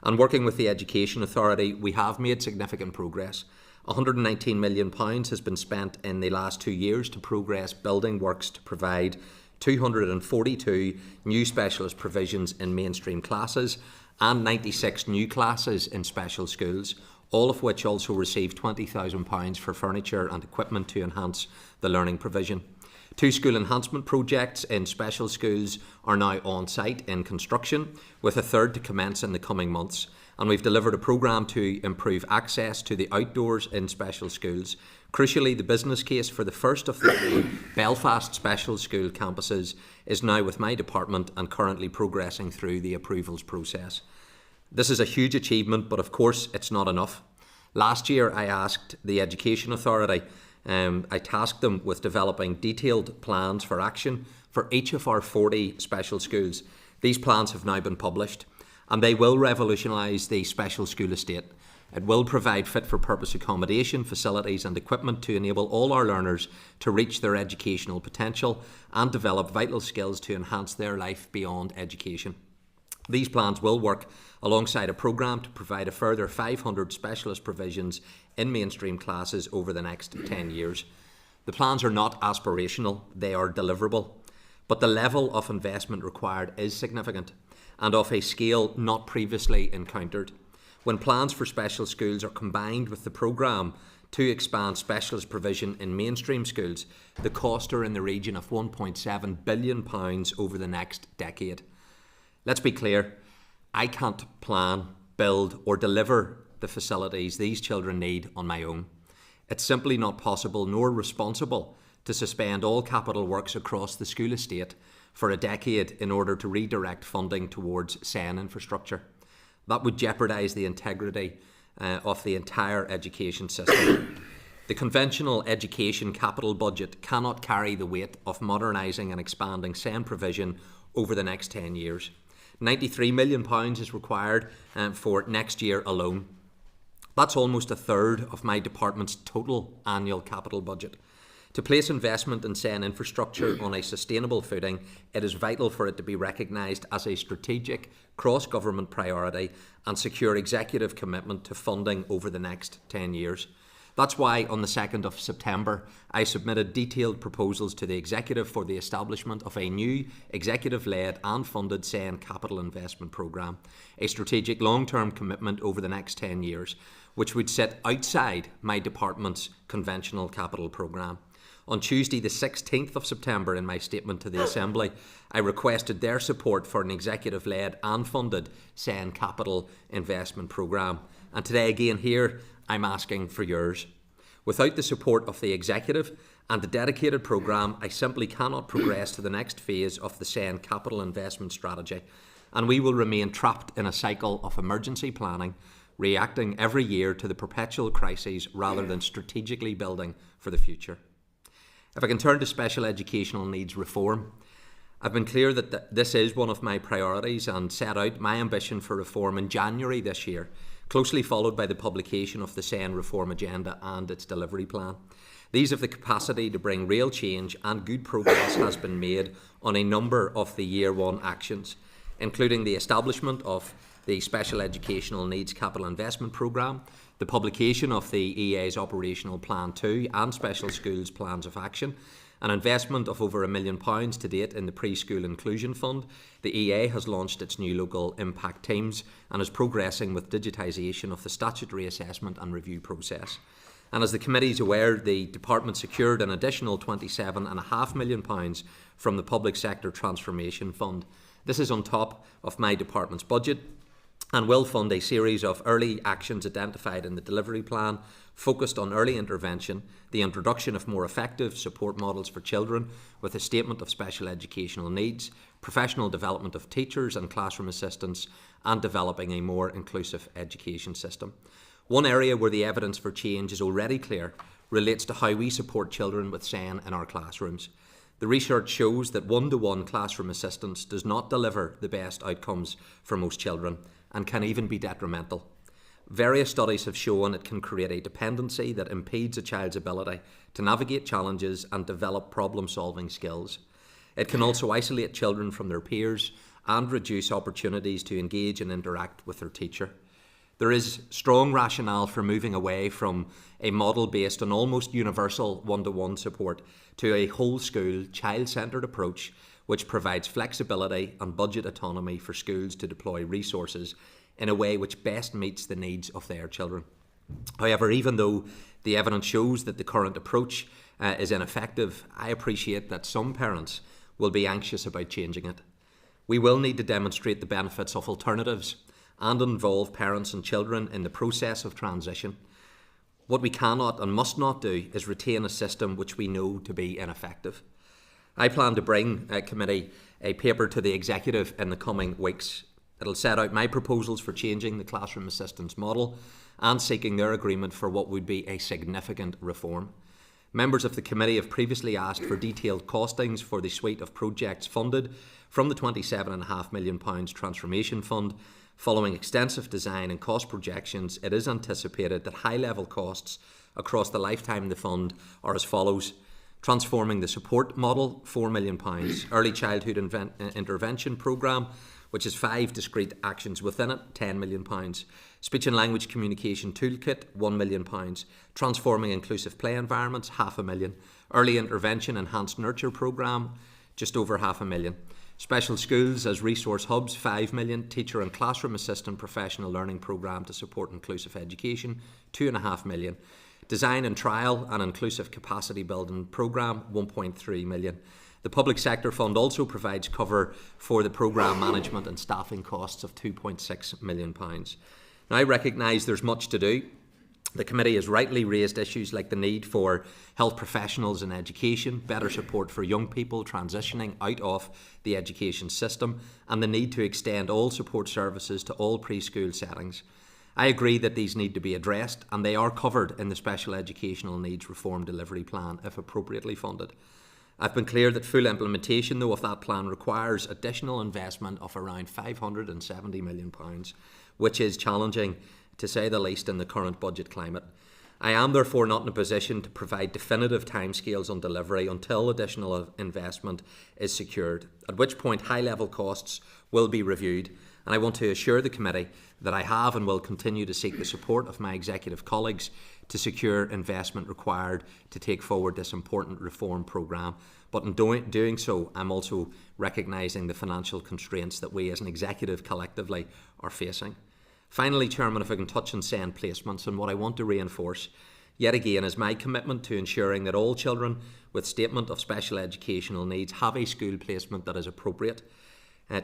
And working with the Education Authority, we have made significant progress. £119 million has been spent in the last 2 years to progress building works to provide 242 new specialist provisions in mainstream classes and 96 new classes in special schools, all of which also receive £20,000 for furniture and equipment to enhance the learning provision. 2 school enhancement projects in special schools are now on site in construction, with a third to commence in the coming months. And we've delivered a programme to improve access to the outdoors in special schools. Crucially, the business case for the first of the 3 Belfast special school campuses is now with my department and currently progressing through the approvals process. This is a huge achievement, but of course it's not enough. Last year I asked the Education Authority, I tasked them with developing detailed plans for action for each of our 40 special schools. These plans have now been published, and they will revolutionise the special school estate. It will provide fit-for-purpose accommodation, facilities and equipment to enable all our learners to reach their educational potential and develop vital skills to enhance their life beyond education. These plans will work alongside a programme to provide a further 500 specialist provisions in mainstream classes over the next 10 years. The plans are not aspirational, they are deliverable, but the level of investment required is significant and of a scale not previously encountered. When plans for special schools are combined with the programme to expand specialist provision in mainstream schools, the costs are in the region of £1.7 billion over the next decade. Let's be clear, I can't plan, build or deliver the facilities these children need on my own. It's simply not possible nor responsible to suspend all capital works across the school estate for a decade in order to redirect funding towards SEN infrastructure. That would jeopardise the integrity of the entire education system. The conventional education capital budget cannot carry the weight of modernising and expanding SEN provision over the next 10 years. £93 million is required for next year alone. That's almost a third of my department's total annual capital budget. To place investment in SEN infrastructure on a sustainable footing, it is vital for it to be recognised as a strategic cross-government priority and secure executive commitment to funding over the next 10 years. That's why on the 2nd of September, I submitted detailed proposals to the Executive for the establishment of a new executive-led and funded SEN capital investment programme, a strategic long-term commitment over the next 10 years, which would sit outside my department's conventional capital programme. On Tuesday the 16th of September, in my statement to the Assembly, I requested their support for an executive-led and funded SEN capital investment programme. And today again here, I'm asking for yours. Without the support of the Executive and the dedicated programme, I simply cannot progress to the next phase of the SEN capital investment strategy, and we will remain trapped in a cycle of emergency planning, reacting every year to the perpetual crises rather than strategically building for the future. If I can turn to special educational needs reform, I've been clear that this is one of my priorities and set out my ambition for reform in January this year, closely followed by the publication of the SEN reform agenda and its delivery plan. These have the capacity to bring real change, and good progress has been made on a number of the Year 1 actions, including the establishment of the Special Educational Needs Capital Investment Programme, the publication of the EA's Operational Plan 2 and Special Schools Plans of Action, an investment of over £1 million to date in the Preschool Inclusion Fund. The EA has launched its new local impact teams and is progressing with digitisation of the statutory assessment and review process. And as the committee is aware, the department secured an additional £27.5 million from the Public Sector Transformation Fund. This is on top of my department's budget and will fund a series of early actions identified in the delivery plan, focused on early intervention, the introduction of more effective support models for children with a statement of special educational needs, professional development of teachers and classroom assistants, and developing a more inclusive education system. One area where the evidence for change is already clear relates to how we support children with SEN in our classrooms. The research shows that one-to-one classroom assistance does not deliver the best outcomes for most children and can even be detrimental. Various studies have shown it can create a dependency that impedes a child's ability to navigate challenges and develop problem-solving skills. It can also isolate children from their peers and reduce opportunities to engage and interact with their teacher. There is strong rationale for moving away from a model based on almost universal one-to-one support to a whole-school, child-centred approach which provides flexibility and budget autonomy for schools to deploy resources in a way which best meets the needs of their children. However, even though the evidence shows that the current approach is ineffective, I appreciate that some parents will be anxious about changing it. We will need to demonstrate the benefits of alternatives and involve parents and children in the process of transition. What we cannot and must not do is retain a system which we know to be ineffective. I plan to bring committee a paper to the executive in the coming weeks. It'll set out my proposals for changing the classroom assistance model and seeking their agreement for what would be a significant reform. Members of the committee have previously asked for detailed costings for the suite of projects funded from the £27.5 million Transformation Fund. Following extensive design and cost projections, it is anticipated that high-level costs across the lifetime of the fund are as follows: transforming the support model, £4 million, early childhood intervention programme, which has 5 discrete actions within it, £10 million, speech and language communication toolkit, £1 million, transforming inclusive play environments, £500,000, early intervention enhanced nurture programme, just over £500,000, special schools as resource hubs, £5 million, teacher and classroom assistant professional learning programme to support inclusive education, £2.5 million, design and trial and inclusive capacity building programme, £1.3 million. The Public Sector Fund also provides cover for the programme management and staffing costs of £2.6 million. Now, I recognise there's much to do. The committee has rightly raised issues like the need for health professionals in education, better support for young people transitioning out of the education system, and the need to extend all support services to all preschool settings. I agree that these need to be addressed, and they are covered in the Special Educational Needs Reform Delivery Plan if appropriately funded. I've been clear that full implementation, though, of that plan requires additional investment of around £570 million, which is challenging, to say the least, in the current budget climate. I am therefore not in a position to provide definitive timescales on delivery until additional investment is secured, at which point high-level costs will be reviewed, and I want to assure the committee that I have and will continue to seek the support of my executive colleagues to secure investment required to take forward this important reform programme. But in doing so, I'm also recognising the financial constraints that we as an executive collectively are facing. Finally, Chairman, if I can touch on SEN placements, and what I want to reinforce yet again is my commitment to ensuring that all children with statement of special educational needs have a school placement that is appropriate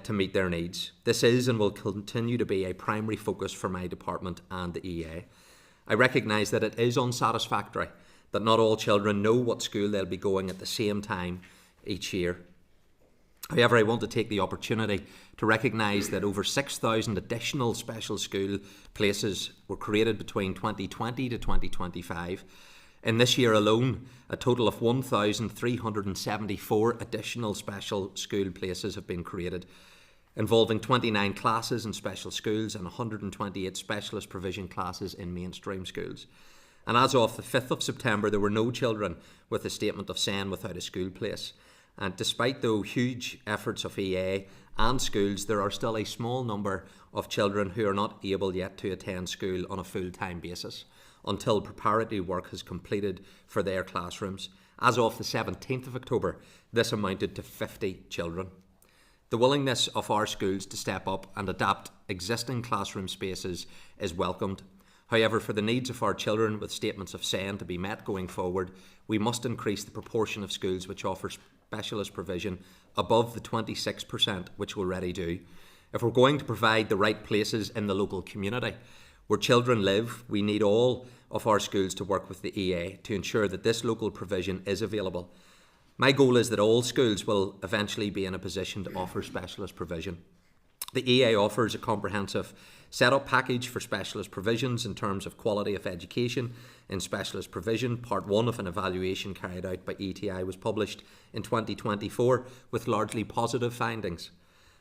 to meet their needs. This is and will continue to be a primary focus for my department and the EA. I recognise that it is unsatisfactory that not all children know what school they'll be going at the same time each year. However, I want to take the opportunity to recognise that over 6,000 additional special school places were created between 2020 to 2025. In this year alone, a total of 1,374 additional special school places have been created, involving 29 classes in special schools and 128 specialist provision classes in mainstream schools. And as of the 5th of September, there were no children with a statement of SEN without a school place. And despite the huge efforts of EA and schools, there are still a small number of children who are not able yet to attend school on a full-time basis until preparatory work is completed for their classrooms. As of the 17th of October, this amounted to 50 children. The willingness of our schools to step up and adapt existing classroom spaces is welcomed. However, for the needs of our children with statements of SEND to be met going forward, we must increase the proportion of schools which offer specialist provision above the 26% which we already do. If we're going to provide the right places in the local community where children live, we need all of our schools to work with the EA to ensure that this local provision is available. My goal is that all schools will eventually be in a position to offer specialist provision. The EA offers a comprehensive set-up package for specialist provisions in terms of quality of education in specialist provision. Part 1 of an evaluation carried out by ETI was published in 2024 with largely positive findings.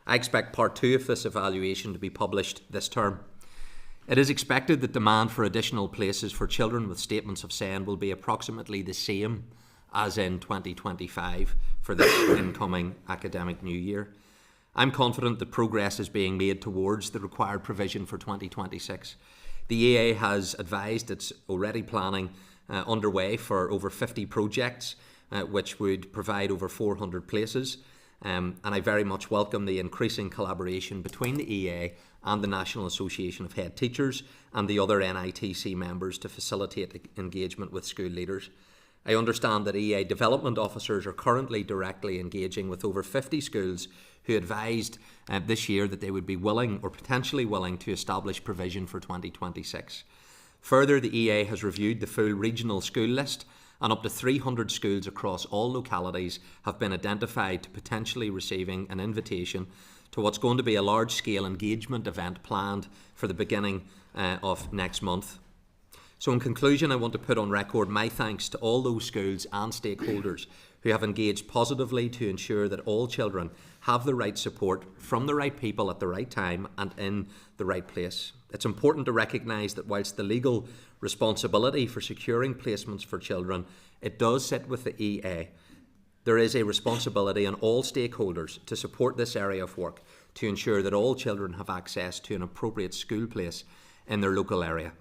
I expect Part 2 of this evaluation to be published this term. It is expected that demand for additional places for children with statements of SEND will be approximately the same as in 2025 for this incoming academic new year. I'm confident that progress is being made towards the required provision for 2026. The EA has advised it's already planning underway for over 50 projects which would provide over 400 places. And I very much welcome the increasing collaboration between the EA and the National Association of Head Teachers and the other NITC members to facilitate engagement with school leaders. I understand that EA development officers are currently directly engaging with over 50 schools who advised this year that they would be willing or potentially willing to establish provision for 2026. Further, the EA has reviewed the full regional school list, and up to 300 schools across all localities have been identified to potentially receiving an invitation to what's going to be a large-scale engagement event planned for the beginning of next month. So in conclusion, I want to put on record my thanks to all those schools and stakeholders who have engaged positively to ensure that all children have the right support from the right people at the right time and in the right place. It's important to recognise that whilst the legal responsibility for securing placements for children, it does sit with the EA, there is a responsibility on all stakeholders to support this area of work to ensure that all children have access to an appropriate school place in their local area.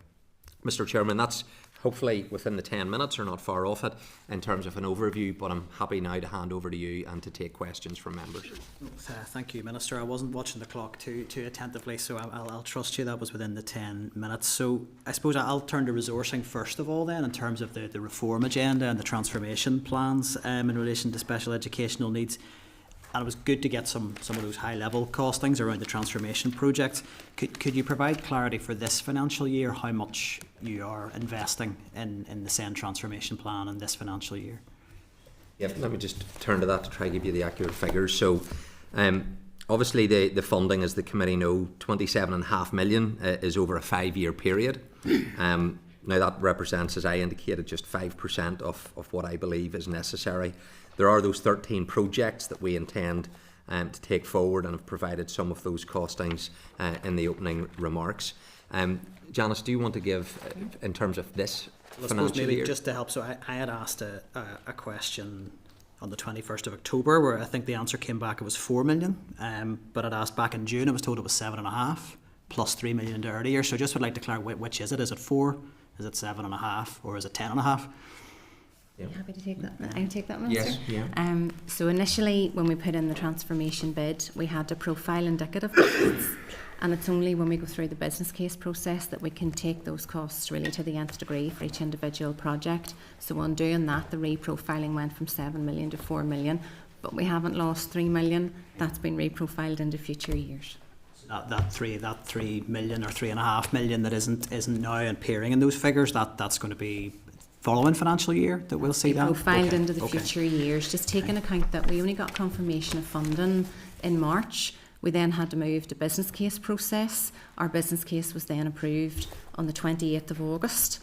Mr. Chairman, that's hopefully within the 10 minutes or not far off it in terms of an overview, but I'm happy now to hand over to you and to take questions from members. Thank you, Minister. I wasn't watching the clock too attentively, so I'll trust you that was within the 10 minutes. So I suppose I'll turn to resourcing first of all then, in terms of the reform agenda and the transformation plans in relation to special educational needs. And it was good to get some of those high-level costings around the transformation projects. Could you provide clarity for this financial year how much you are investing in the SEND transformation plan in this financial year? Yeah, let me just turn to that to try to give you the accurate figures. So obviously the funding, as the committee know, 27.5 million is over a 5-year period. Now that represents, as I indicated, just 5% of what I believe is necessary. There are those 13 projects that we intend to take forward and have provided some of those costings in the opening remarks. Janis, do you want to give, in terms of this financial maybe year? Just to help, so I had asked a question on the 21st of October where I think the answer came back, it was 4 million, but I'd asked back in June, I was told it was 7.5 plus 3 million to earlier. So just would like to clarify, which is it? Is it 4? Is it 7.5? Or is it 10.5? Yeah. Happy to take that. I can take that, Minister. Yes. Yeah. So initially, when we put in the transformation bid, we had to profile indicative costs, and it's only when we go through the business case process that we can take those costs really to the nth degree for each individual project. So on doing that, the reprofiling went from 7 million to 4 million, but we haven't lost 3 million. That's been reprofiled into future years. That 3 million or 3.5 million that isn't now appearing in those figures, that's going to be following financial year that we'll see that? Profiled into the future years, just taking account that we only got confirmation of funding in March. We then had to move to business case process. Our business case was then approved on the 28th of August.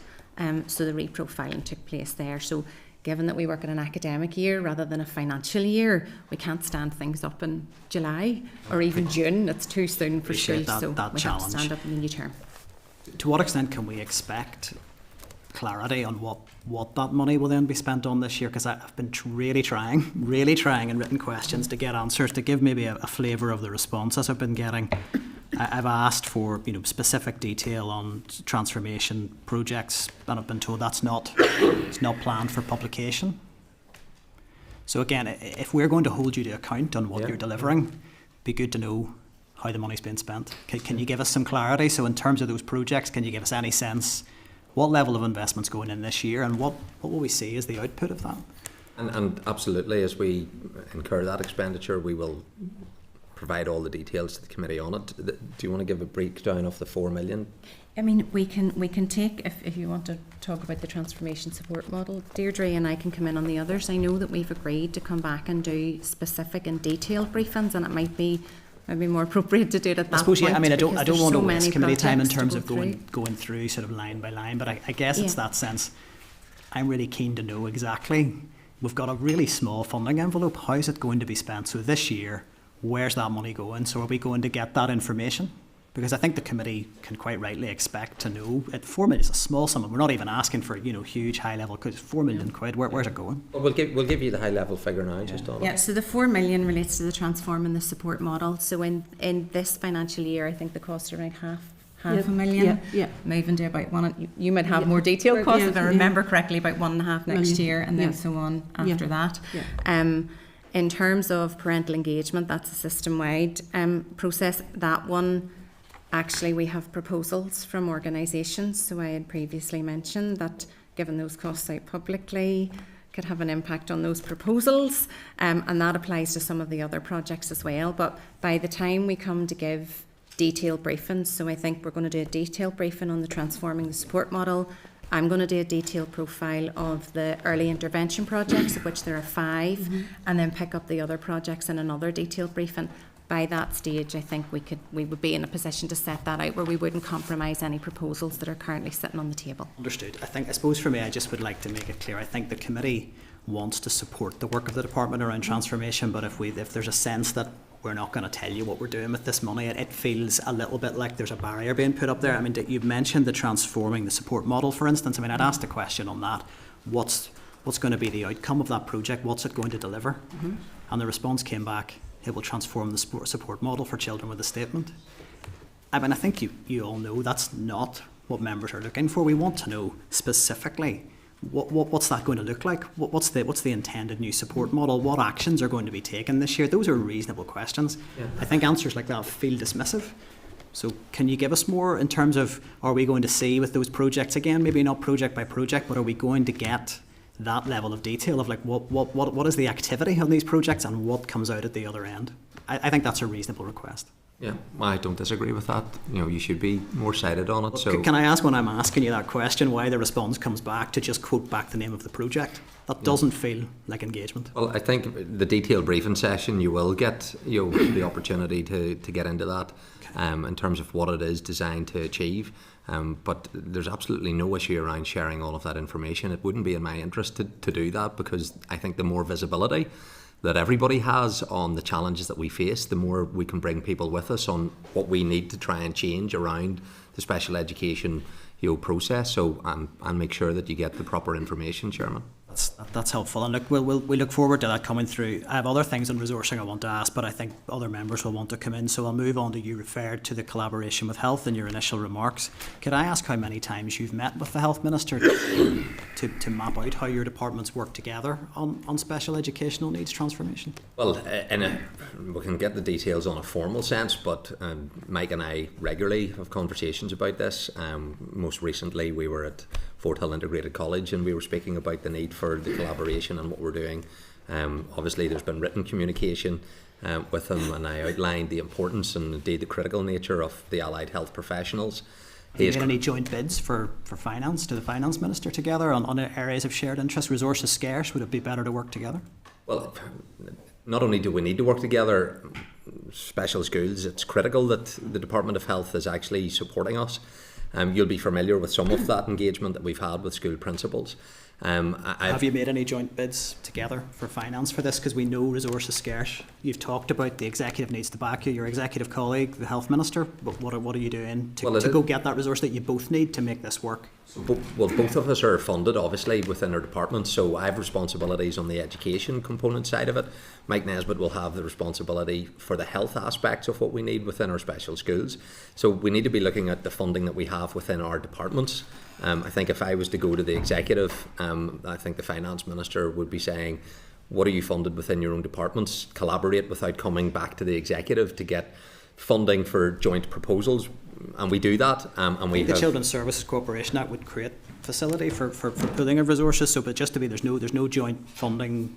So the reprofiling took place there. So given that we work in an academic year rather than a financial year, we can't stand things up in July or even June. It's too soon for schools, so we have to stand up in the new term. To what extent can we expect clarity on what that money will then be spent on this year? Because I've been really trying in written questions to get answers, to give maybe a flavour of the responses I've been getting. I've asked for specific detail on transformation projects, and I've been told it's not planned for publication. So again, if we're going to hold you to account on what you're delivering, it'd be good to know how the money's being spent. Can you give us some clarity? So in terms of those projects, can you give us any sense what level of investment's going in this year, and what will we see as the output of that? And absolutely, as we incur that expenditure, we will provide all the details to the committee on it. Do you want to give a breakdown of the 4 million? I mean, we can take, if you want to talk about the transformation support model, Deirdre and I can come in on the others. I know that we've agreed to come back and do specific and detailed briefings, and it might be maybe more appropriate to do it at that point. I mean, I don't want to waste committee time in terms of going through sort of line by line, but I guess it's that sense. I'm really keen to know exactly. We've got a really small funding envelope. How is it going to be spent? So this year, where's that money going? So are we going to get that information? Because I think the committee can quite rightly expect to know. 4 million is a small sum, and we're not even asking for huge high level. Because 4 million quid, where's it going? Well, we'll give you the high level figure now, just on it. Yeah, so the 4 million relates to the transform and the support model. So in this financial year, I think the costs are around half a million. Moving to about one. You might have more detailed costs, if I remember correctly, about 1.5 next year, and then so on after that. In terms of parental engagement, that's a system-wide process. That one, actually, we have proposals from organisations. So I had previously mentioned that given those costs out publicly could have an impact on those proposals, and that applies to some of the other projects as well. But by the time we come to give detailed briefings, so I think we're going to do a detailed briefing on the transforming the support model. I'm going to do a detailed profile of the early intervention projects, of which there are 5, and then pick up the other projects in another detailed briefing. By that stage, I think we would be in a position to set that out where we wouldn't compromise any proposals that are currently sitting on the table. Understood. I suppose for me, I just would like to make it clear. I think the committee wants to support the work of the department around transformation, but if there's a sense that we're not going to tell you what we're doing with this money, it feels a little bit like there's a barrier being put up there. I mean, you've mentioned the transforming the support model, for instance. I mean, I'd asked a question on that. What's going to be the outcome of that project? What's it going to deliver? And the response came back, it will transform the support model for children with a statement. I mean, I think you all know that's not what members are looking for. We want to know specifically what's that going to look like? What's the intended new support model? What actions are going to be taken this year? Those are reasonable questions. I think answers like that feel dismissive. So can you give us more in terms of, are we going to see with those projects again, maybe not project by project, but are we going to get that level of detail of like what is the activity on these projects and what comes out at the other end? I think that's a reasonable request. Yeah, I don't disagree with that. You should be more cited on it. So can I ask, when I'm asking you that question, why the response comes back to just quote back the name of the project? That doesn't feel like engagement. Well, I think the detailed briefing session, you will get the opportunity to get into that in terms of what it is designed to achieve. But there's absolutely no issue around sharing all of that information. It wouldn't be in my interest to do that, because I think the more visibility that everybody has on the challenges that we face, the more we can bring people with us on what we need to try and change around the special education process. So and make sure that you get the proper information, Chairman. That's helpful, and look, we look forward to that coming through. I have other things on resourcing I want to ask, but I think other members will want to come in, so I'll move on to, you referred to the collaboration with health in your initial remarks. Could I ask how many times you've met with the Health Minister to map out how your departments work together on special educational needs transformation? Well, we can get the details on a formal sense, but Mike and I regularly have conversations about this. Most recently we were at Fort Hill Integrated College and we were speaking about the need for the collaboration and what we're doing. Obviously there's been written communication with him, and I outlined the importance and indeed the critical nature of the allied health professionals. Have you made any joint bids for finance to the Finance Minister together on areas of shared interest? Resources scarce, would it be better to work together? Well, not only do we need to work together, special schools, it's critical that the Department of Health is actually supporting us. You'll be familiar with some of that engagement that we've had with school principals. Have you made any joint bids together for finance for this? Because we know resources scarce. You've talked about the executive needs to back you, your executive colleague, the Health Minister, but what are you doing to go get that resource that you both need to make this work? Well, both of us are funded, obviously, within our department, so I have responsibilities on the education component side of it. Mike Nesbitt will have the responsibility for the health aspects of what we need within our special schools. So we need to be looking at the funding that we have within our departments. I think if I was to go to the executive, I think the Finance Minister would be saying, what are you funded within your own departments? Collaborate without coming back to the executive to get funding for joint proposals, and we do that. And we the have Children's Services Corporation Act would create facility for pooling of resources. So, but just to be, there's no joint funding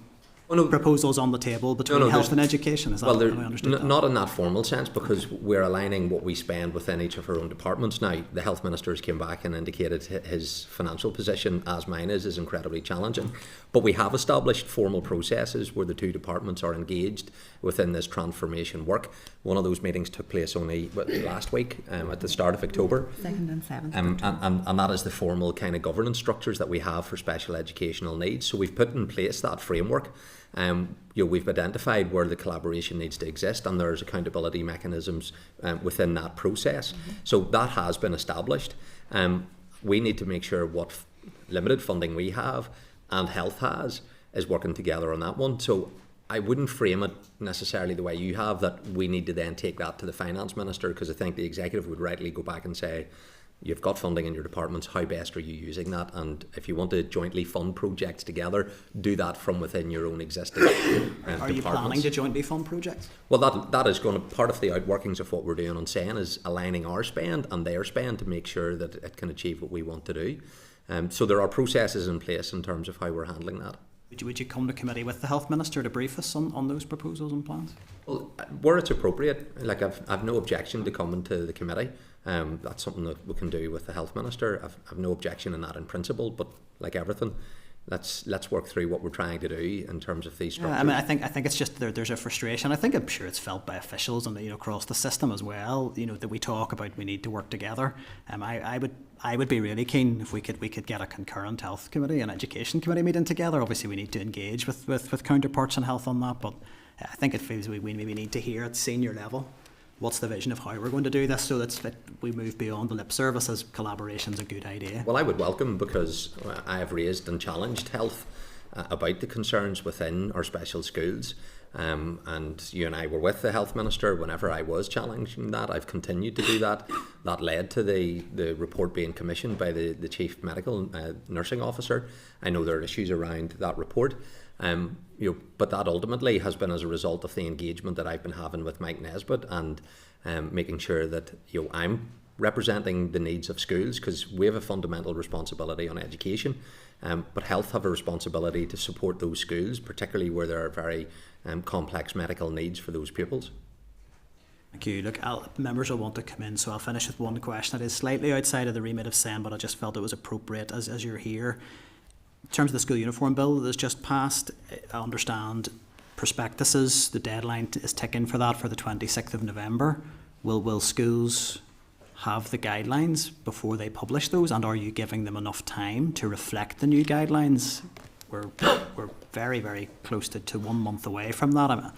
proposals on the table between health and education. Is that well, how I understood that? Not in that formal sense, because we're aligning what we spend within each of our own departments. Now, the health ministers came back and indicated his financial position, as mine is incredibly challenging. But we have established formal processes where the two departments are engaged within this transformation work. One of those meetings took place only last week, at the start of October. 2nd and 7th. And that is the formal kind of governance structures that we have for special educational needs. So we've put in place that framework. We've identified where the collaboration needs to exist, and there's accountability mechanisms within that process. So that has been established. We need to make sure what limited funding we have and health has is working together on that one. So I wouldn't frame it necessarily the way you have, that we need to then take that to the finance minister, because I think the executive would rightly go back and say, you've got funding in your departments, how best are you using that? And if you want to jointly fund projects together, do that from within your own existing departments. Are you planning to jointly fund projects? Well, that is going to, part of the outworkings of what we're doing on SEN is aligning our spend and their spend to make sure that it can achieve what we want to do. So there are processes in place in terms of how we're handling that. Would you come to committee with the health minister to brief us on those proposals and plans? Well, where it's appropriate, like I've no objection to coming to the committee. That's something that we can do with the health minister. I've no objection in that in principle, but like everything, let's work through what we're trying to do in terms of these structures. Yeah, I mean, I think it's just there's a frustration. I'm sure it's felt by officials and across the system as well. That we talk about we need to work together. I would be really keen if we could get a concurrent health committee and education committee meeting together. Obviously, we need to engage with counterparts in health on that, but I think it feels we maybe need to hear at senior level what's the vision of how we're going to do this, so that we move beyond the lip service as collaboration's a good idea. Well, I would welcome, because I have raised and challenged health about the concerns within our special schools. And you and I were with the health minister whenever I was challenging that. I've continued to do that. That led to the report being commissioned by the chief medical nursing officer. I know there are issues around that report. But that ultimately has been as a result of the engagement that I've been having with Mike Nesbitt and making sure that I'm representing the needs of schools, because we have a fundamental responsibility on education, but health have a responsibility to support those schools, particularly where there are very complex medical needs for those pupils. Thank you. Look, members will want to come in, so I'll finish with one question that is slightly outside of the remit of SEN, but I just felt it was appropriate as you're here. In terms of the school uniform bill that's just passed, I understand prospectuses, the deadline is ticking for that for the 26th of November. Will schools have the guidelines before they publish those, and are you giving them enough time to reflect the new guidelines? We're very, very close to 1 month away from that.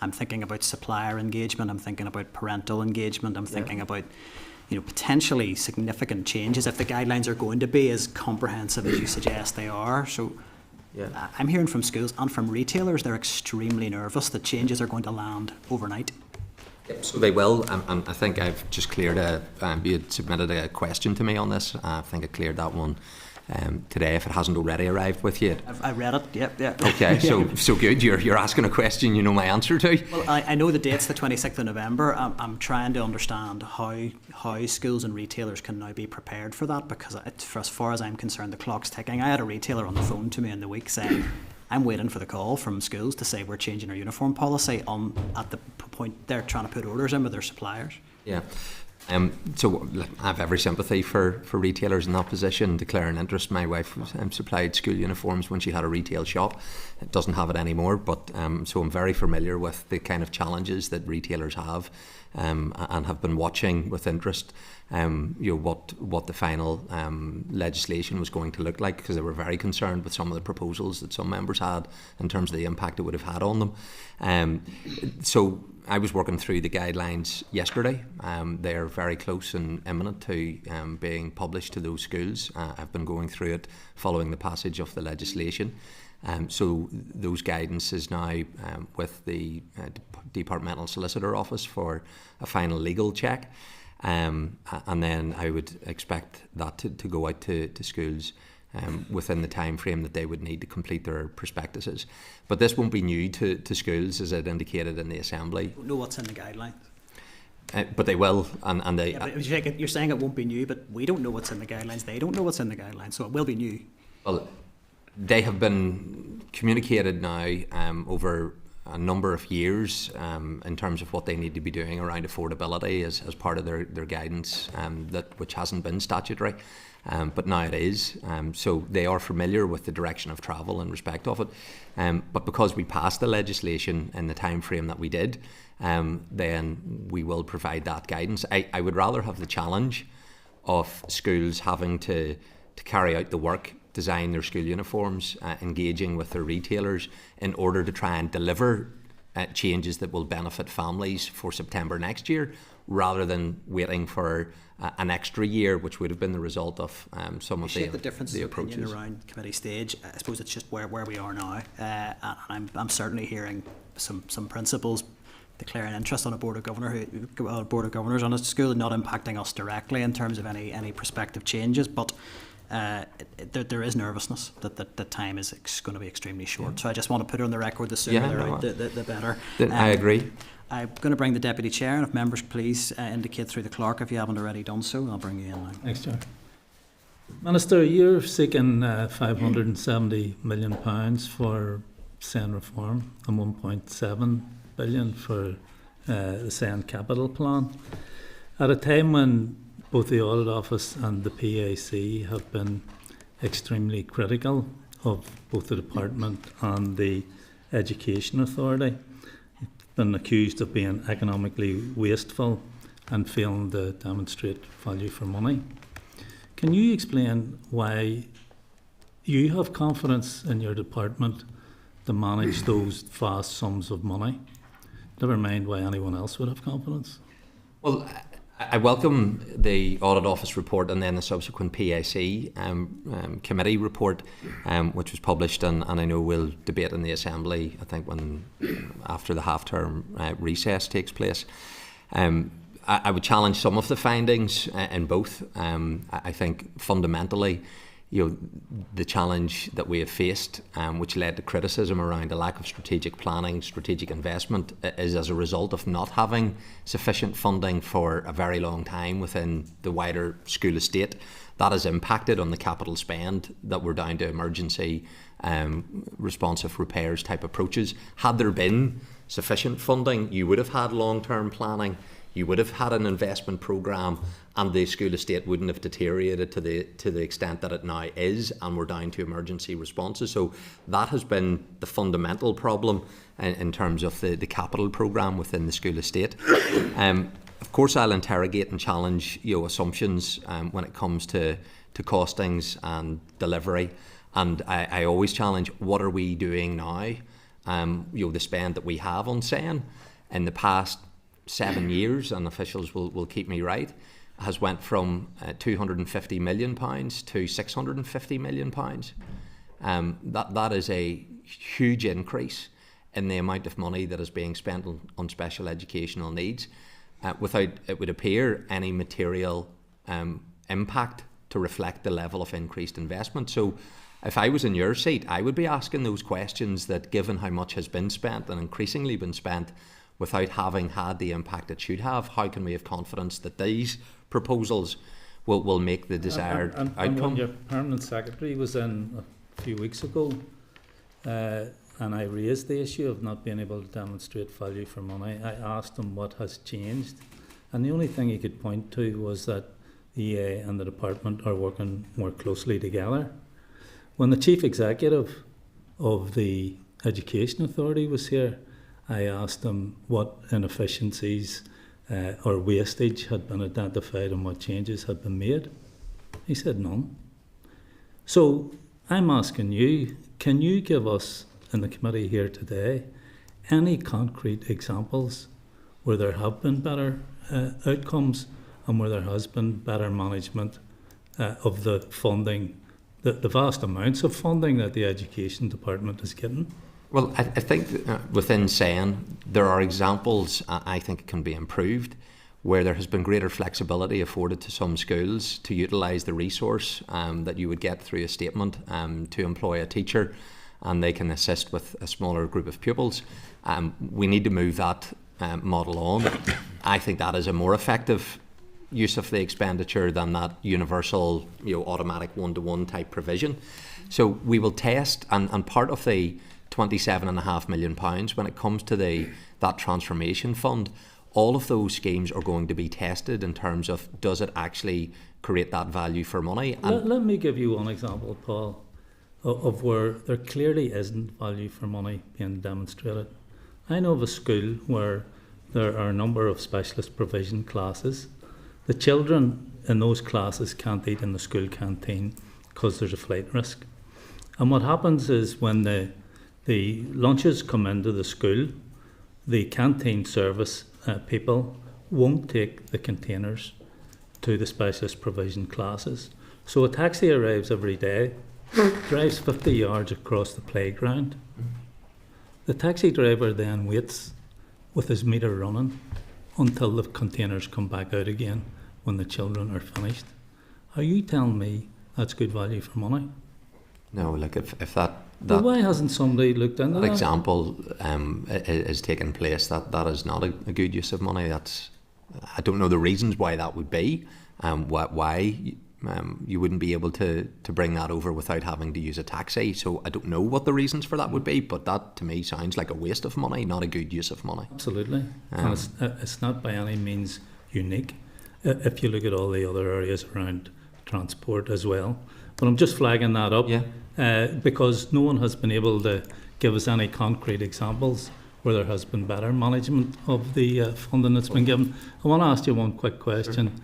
I'm thinking about supplier engagement, I'm thinking about parental engagement, I'm thinking about potentially significant changes if the guidelines are going to be as comprehensive as you suggest they are. So I'm hearing from schools and from retailers they're extremely nervous that changes are going to land overnight. So they will, and I think I've just cleared you had submitted a question to me on this. I think I cleared that one today, if it hasn't already arrived with you. I read it, yeah. Okay, so good. You're asking a question you know my answer to. Well, I know the date's the 26th of November. I'm trying to understand how schools and retailers can now be prepared for that, because for as far as I'm concerned, the clock's ticking. I had a retailer on the phone to me in the week saying, I'm waiting for the call from schools to say we're changing our uniform policy at the point they're trying to put orders in with their suppliers. Yeah. So I have every sympathy for retailers in that position, declaring interest. My wife supplied school uniforms when she had a retail shop. It doesn't have it anymore, but so I'm very familiar with the kind of challenges that retailers have, and have been watching with interest what the final legislation was going to look like, because they were very concerned with some of the proposals that some members had in terms of the impact it would have had on them. So I was working through the guidelines yesterday. They are very close and imminent to being published to those schools. I've been going through it following the passage of the legislation. So those guidance is now with the Departmental Solicitor Office for a final legal check. And then I would expect that to go out to schools within the time frame that they would need to complete their prospectuses. But this won't be new to schools, as I'd indicated in the Assembly. Don't know what's in the guidelines. but they will, and they. Yeah, but you're saying it won't be new, but we don't know what's in the guidelines. They don't know what's in the guidelines, so it will be new. Well, they have been communicated now over a number of years in terms of what they need to be doing around affordability as part of their guidance, which hasn't been statutory, but now it is. So they are familiar with the direction of travel in respect of it. But because we passed the legislation in the time frame that we did, then we will provide that guidance. I would rather have the challenge of schools having to carry out the work, design their school uniforms, engaging with their retailers in order to try and deliver changes that will benefit families for September next year, rather than waiting for an extra year, which would have been the result of some of the differences of approaches opinion around committee stage. I suppose it's just where we are now, and I'm certainly hearing some principals declaring interest on a board of governors on a school, not impacting us directly in terms of any prospective changes, but there is nervousness that time is going to be extremely short. Yeah. So I just want to put it on the record, the sooner they're out, the better. I agree. I'm going to bring the Deputy Chair, and if members please indicate through the clerk if you haven't already done so, I'll bring you in now. Thanks, Chair. Minister, you're seeking £570 million for SEN reform and £1.7 billion for the SEN capital plan. At a time when both the Audit Office and the PAC have been extremely critical of both the Department and the Education Authority, been accused of being economically wasteful and failing to demonstrate value for money. Can you explain why you have confidence in your department to manage those vast sums of money? Never mind why anyone else would have confidence. Well, I welcome the Audit Office report and then the subsequent PAC committee report, which was published, and I know we'll debate in the Assembly, I think, after the half-term recess takes place. I would challenge some of the findings in both. I think fundamentally, the challenge that we have faced, which led to criticism around a lack of strategic planning, strategic investment, is as a result of not having sufficient funding for a very long time within the wider school estate. That has impacted on the capital spend that we're down to emergency responsive repairs type approaches. Had there been sufficient funding, you would have had long-term planning, you would have had an investment programme, and the school estate wouldn't have deteriorated to the extent that it now is, and we're down to emergency responses. So that has been the fundamental problem in terms of the capital programme within the school estate. Of course, I'll interrogate and challenge assumptions when it comes to costings and delivery, and I always challenge, what are we doing now? The spend that we have on SEN in the past 7 years, and officials will keep me right, has went from £250 million to £650 million. That is a huge increase in the amount of money that is being spent on special educational needs, without, it would appear, any material impact to reflect the level of increased investment. So if I was in your seat, I would be asking those questions, that given how much has been spent and increasingly been spent without having had the impact it should have, how can we have confidence that these proposals will make the desired outcome? And when your Permanent Secretary was in a few weeks ago, and I raised the issue of not being able to demonstrate value for money, I asked him what has changed, and the only thing he could point to was that the EA and the department are working more closely together. When the Chief Executive of the Education Authority was here, I asked him what inefficiencies or wastage had been identified and what changes had been made. He said none. So I'm asking you, can you give us in the committee here today any concrete examples where there have been better outcomes and where there has been better management of the funding, the vast amounts of funding that the Education Department is getting? Well, I think within SEN, there are examples I think can be improved, where there has been greater flexibility afforded to some schools to utilise the resource that you would get through a statement to employ a teacher, and they can assist with a smaller group of pupils. We need to move that model on. I think that is a more effective use of the expenditure than that universal, automatic one-to-one type provision. So we will test, and part of the £27.5 million when it comes to that transformation fund, all of those schemes are going to be tested in terms of, does it actually create that value for money? Let me give you one example, Paul, of where there clearly isn't value for money being demonstrated. I know of a school where there are a number of specialist provision classes. The children in those classes can't eat in the school canteen because there's a flight risk. And what happens is when the lunches come into the school, the canteen service people won't take the containers to the specialist provision classes. So a taxi arrives every day, drives 50 yards across the playground. The taxi driver then waits with his meter running until the containers come back out again when the children are finished. Are you telling me that's good value for money? No, like if that well, why hasn't somebody looked into that? Example is taking place, that is not a good use of money. I don't know the reasons why that would be, why you wouldn't be able to bring that over without having to use a taxi. So I don't know what the reasons for that would be, but that to me sounds like a waste of money, not a good use of money. Absolutely. And it's not by any means unique if you look at all the other areas around transport as well. But I'm just flagging that up because no one has been able to give us any concrete examples where there has been better management of the funding that's been given. I want to ask you one quick question.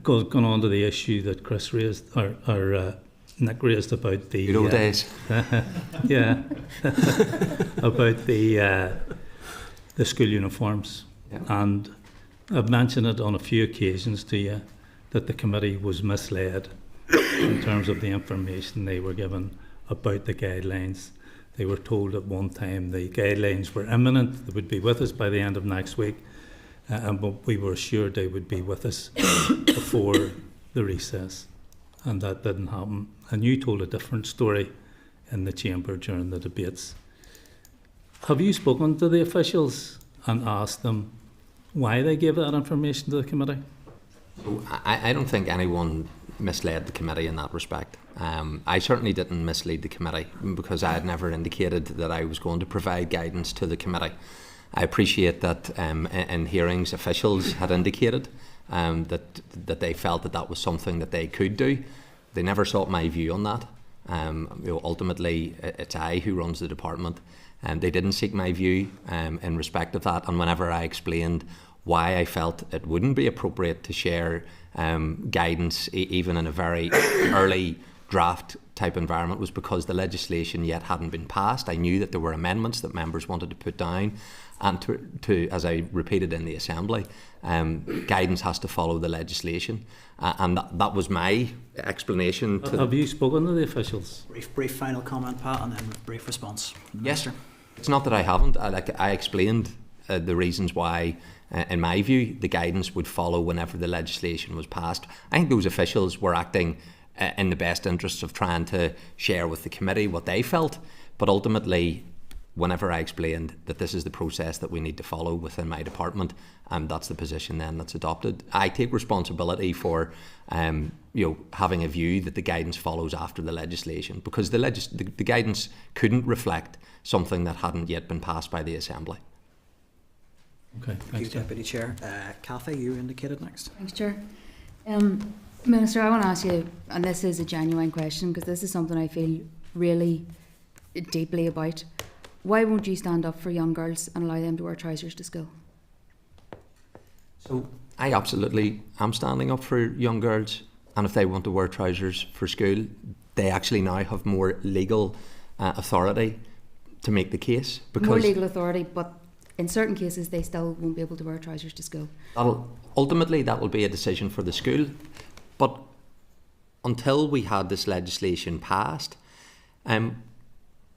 Going on to the issue that Chris raised, or Nick raised about the good old days. Yeah, about the school uniforms, and I've mentioned it on a few occasions to you that the committee was misled in terms of the information they were given about the guidelines. They were told at one time the guidelines were imminent, they would be with us by the end of next week. But we were assured they would be with us before the recess, and that didn't happen. And you told a different story in the chamber during the debates. Have you spoken to the officials and asked them why they gave that information to the committee? So I don't think anyone misled the committee in that respect. I certainly didn't mislead the committee because I had never indicated that I was going to provide guidance to the committee. I appreciate that in hearings officials had indicated that they felt that was something that they could do. They never sought my view on that. Ultimately, it's I who runs the department, and they didn't seek my view in respect of that. And whenever I explained why I felt it wouldn't be appropriate to share guidance, even in a very early draft type environment, was because the legislation yet hadn't been passed. I knew that there were amendments that members wanted to put down, and to as I repeated in the Assembly, guidance has to follow the legislation, and that was my explanation. Have you spoken to the officials? Brief final comment, Pat, and then brief response. Yes, it's not that I haven't. I explained the reasons why, in my view, the guidance would follow whenever the legislation was passed. I think those officials were acting in the best interests of trying to share with the committee what they felt, but ultimately, whenever I explained that this is the process that we need to follow within my department, and that's the position then that's adopted. I take responsibility for having a view that the guidance follows after the legislation, because the guidance couldn't reflect something that hadn't yet been passed by the Assembly. Okay, thank you, Deputy Chair. Cathy, you indicated next. Thanks, Chair. Minister, I want to ask you, and this is a genuine question because this is something I feel really deeply about. Why won't you stand up for young girls and allow them to wear trousers to school? So I absolutely am standing up for young girls, and if they want to wear trousers for school, they actually now have more legal authority to make the case. Because more legal authority, but in certain cases they still won't be able to wear trousers to school. Ultimately, that will be a decision for the school. But until we had this legislation passed,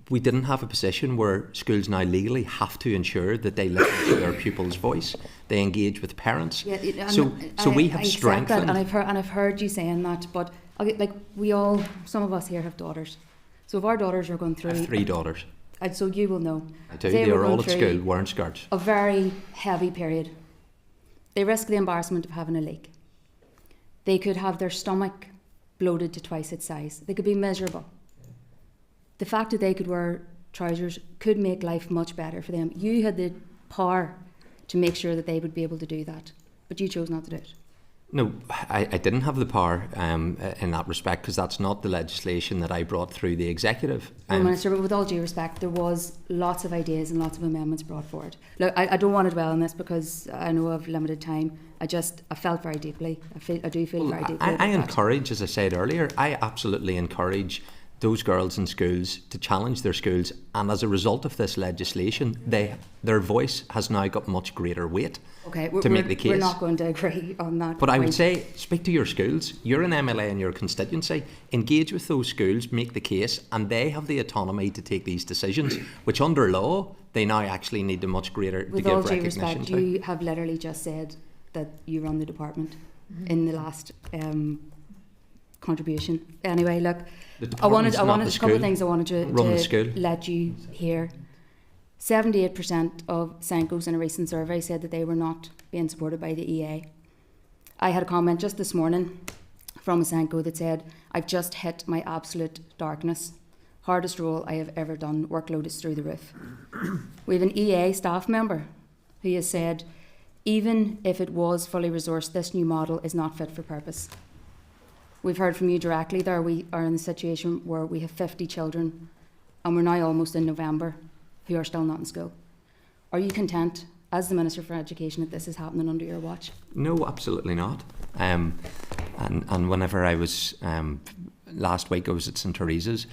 we didn't have a position where schools now legally have to ensure that they listen to their pupils' voice, they engage with parents. Yeah, so we have strengthened. That, and I've heard you saying that, but some of us here have daughters. So if our daughters are going through, I have 3 daughters. And so you will know. I do. They were all at school wearing skirts. A very heavy period. They risk the embarrassment of having a leak. They could have their stomach bloated to twice its size. They could be miserable. The fact that they could wear trousers could make life much better for them. You had the power to make sure that they would be able to do that, but you chose not to do it. No, I didn't have the power in that respect, because that's not the legislation that I brought through the executive. Well, Minister, but with all due respect, there was lots of ideas and lots of amendments brought forward. Look, I don't want to dwell on this because I know I've limited time. I felt very deeply. I do feel very deeply. I encourage, as I said earlier, I absolutely encourage those girls in schools to challenge their schools, and as a result of this legislation, their voice has now got much greater weight to make the case. We're not going to agree on that. But I would say, speak to your schools. You're an MLA in your constituency. Engage with those schools, make the case, and they have the autonomy to take these decisions, which under law, they now actually need a much greater with to give all due recognition respect, to. you have literally just said that you run the department in the last contribution. Anyway, look, I wanted a couple of things I wanted to let you hear. 78% of Senkos in a recent survey said that they were not being supported by the EA. I had a comment just this morning from a Senko that said, "I've just hit my absolute darkness. Hardest role I have ever done. Workload is through the roof." We have an EA staff member who has said, even if it was fully resourced, this new model is not fit for purpose. We've heard from you directly there. We are in a situation where we have 50 children, and we're now almost in November, who are still not in school. Are you content, as the Minister for Education, that this is happening under your watch? No, absolutely not. And whenever I was, last week I was at St Teresa's,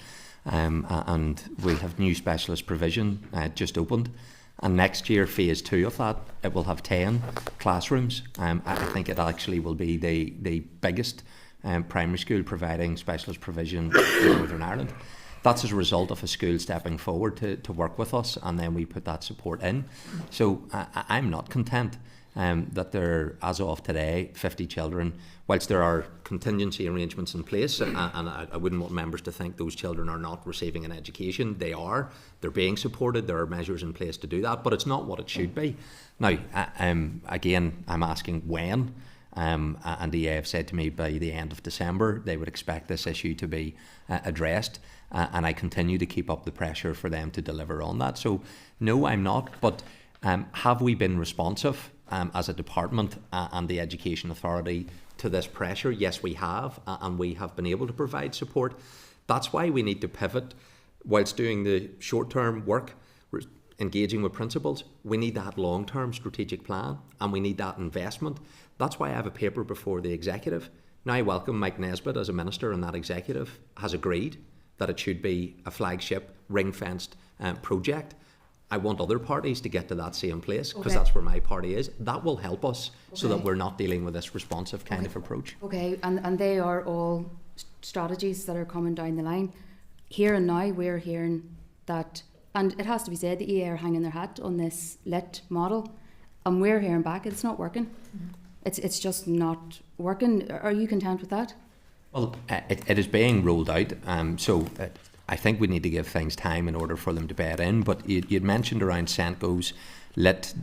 and we have new specialist provision just opened. And next year, phase 2 of that, it will have 10 classrooms. I think it actually will be the biggest primary school providing specialist provision in Northern Ireland. That's as a result of a school stepping forward to work with us, and then we put that support in. So I'm not content that there, as of today, 50 children, whilst there are contingency arrangements in place, and I wouldn't want members to think those children are not receiving an education. They are. They're being supported. There are measures in place to do that, but it's not what it should be. Now, again, I'm asking when. And the EA have said to me by the end of December they would expect this issue to be addressed, and I continue to keep up the pressure for them to deliver on that. So no, I'm not, but have we been responsive as a department and the Education Authority to this pressure? Yes, we have, and we have been able to provide support. That's why we need to pivot whilst doing the short-term work, engaging with principals. We need that long-term strategic plan, and we need that investment. That's why I have a paper before the executive. Now I welcome Mike Nesbitt as a minister, and that executive has agreed that it should be a flagship ring-fenced project. I want other parties to get to that same place, because that's where my party is. That will help us so that we're not dealing with this responsive kind of approach. Okay, and they are all strategies that are coming down the line. Here and now we're hearing that, and it has to be said, the EA are hanging their hat on this LIT model, and we're hearing back it's not working. It's just not working. Are you content with that? Well, it is being rolled out, so I think we need to give things time in order for them to bed in. But you'd mentioned around Senko's LIT.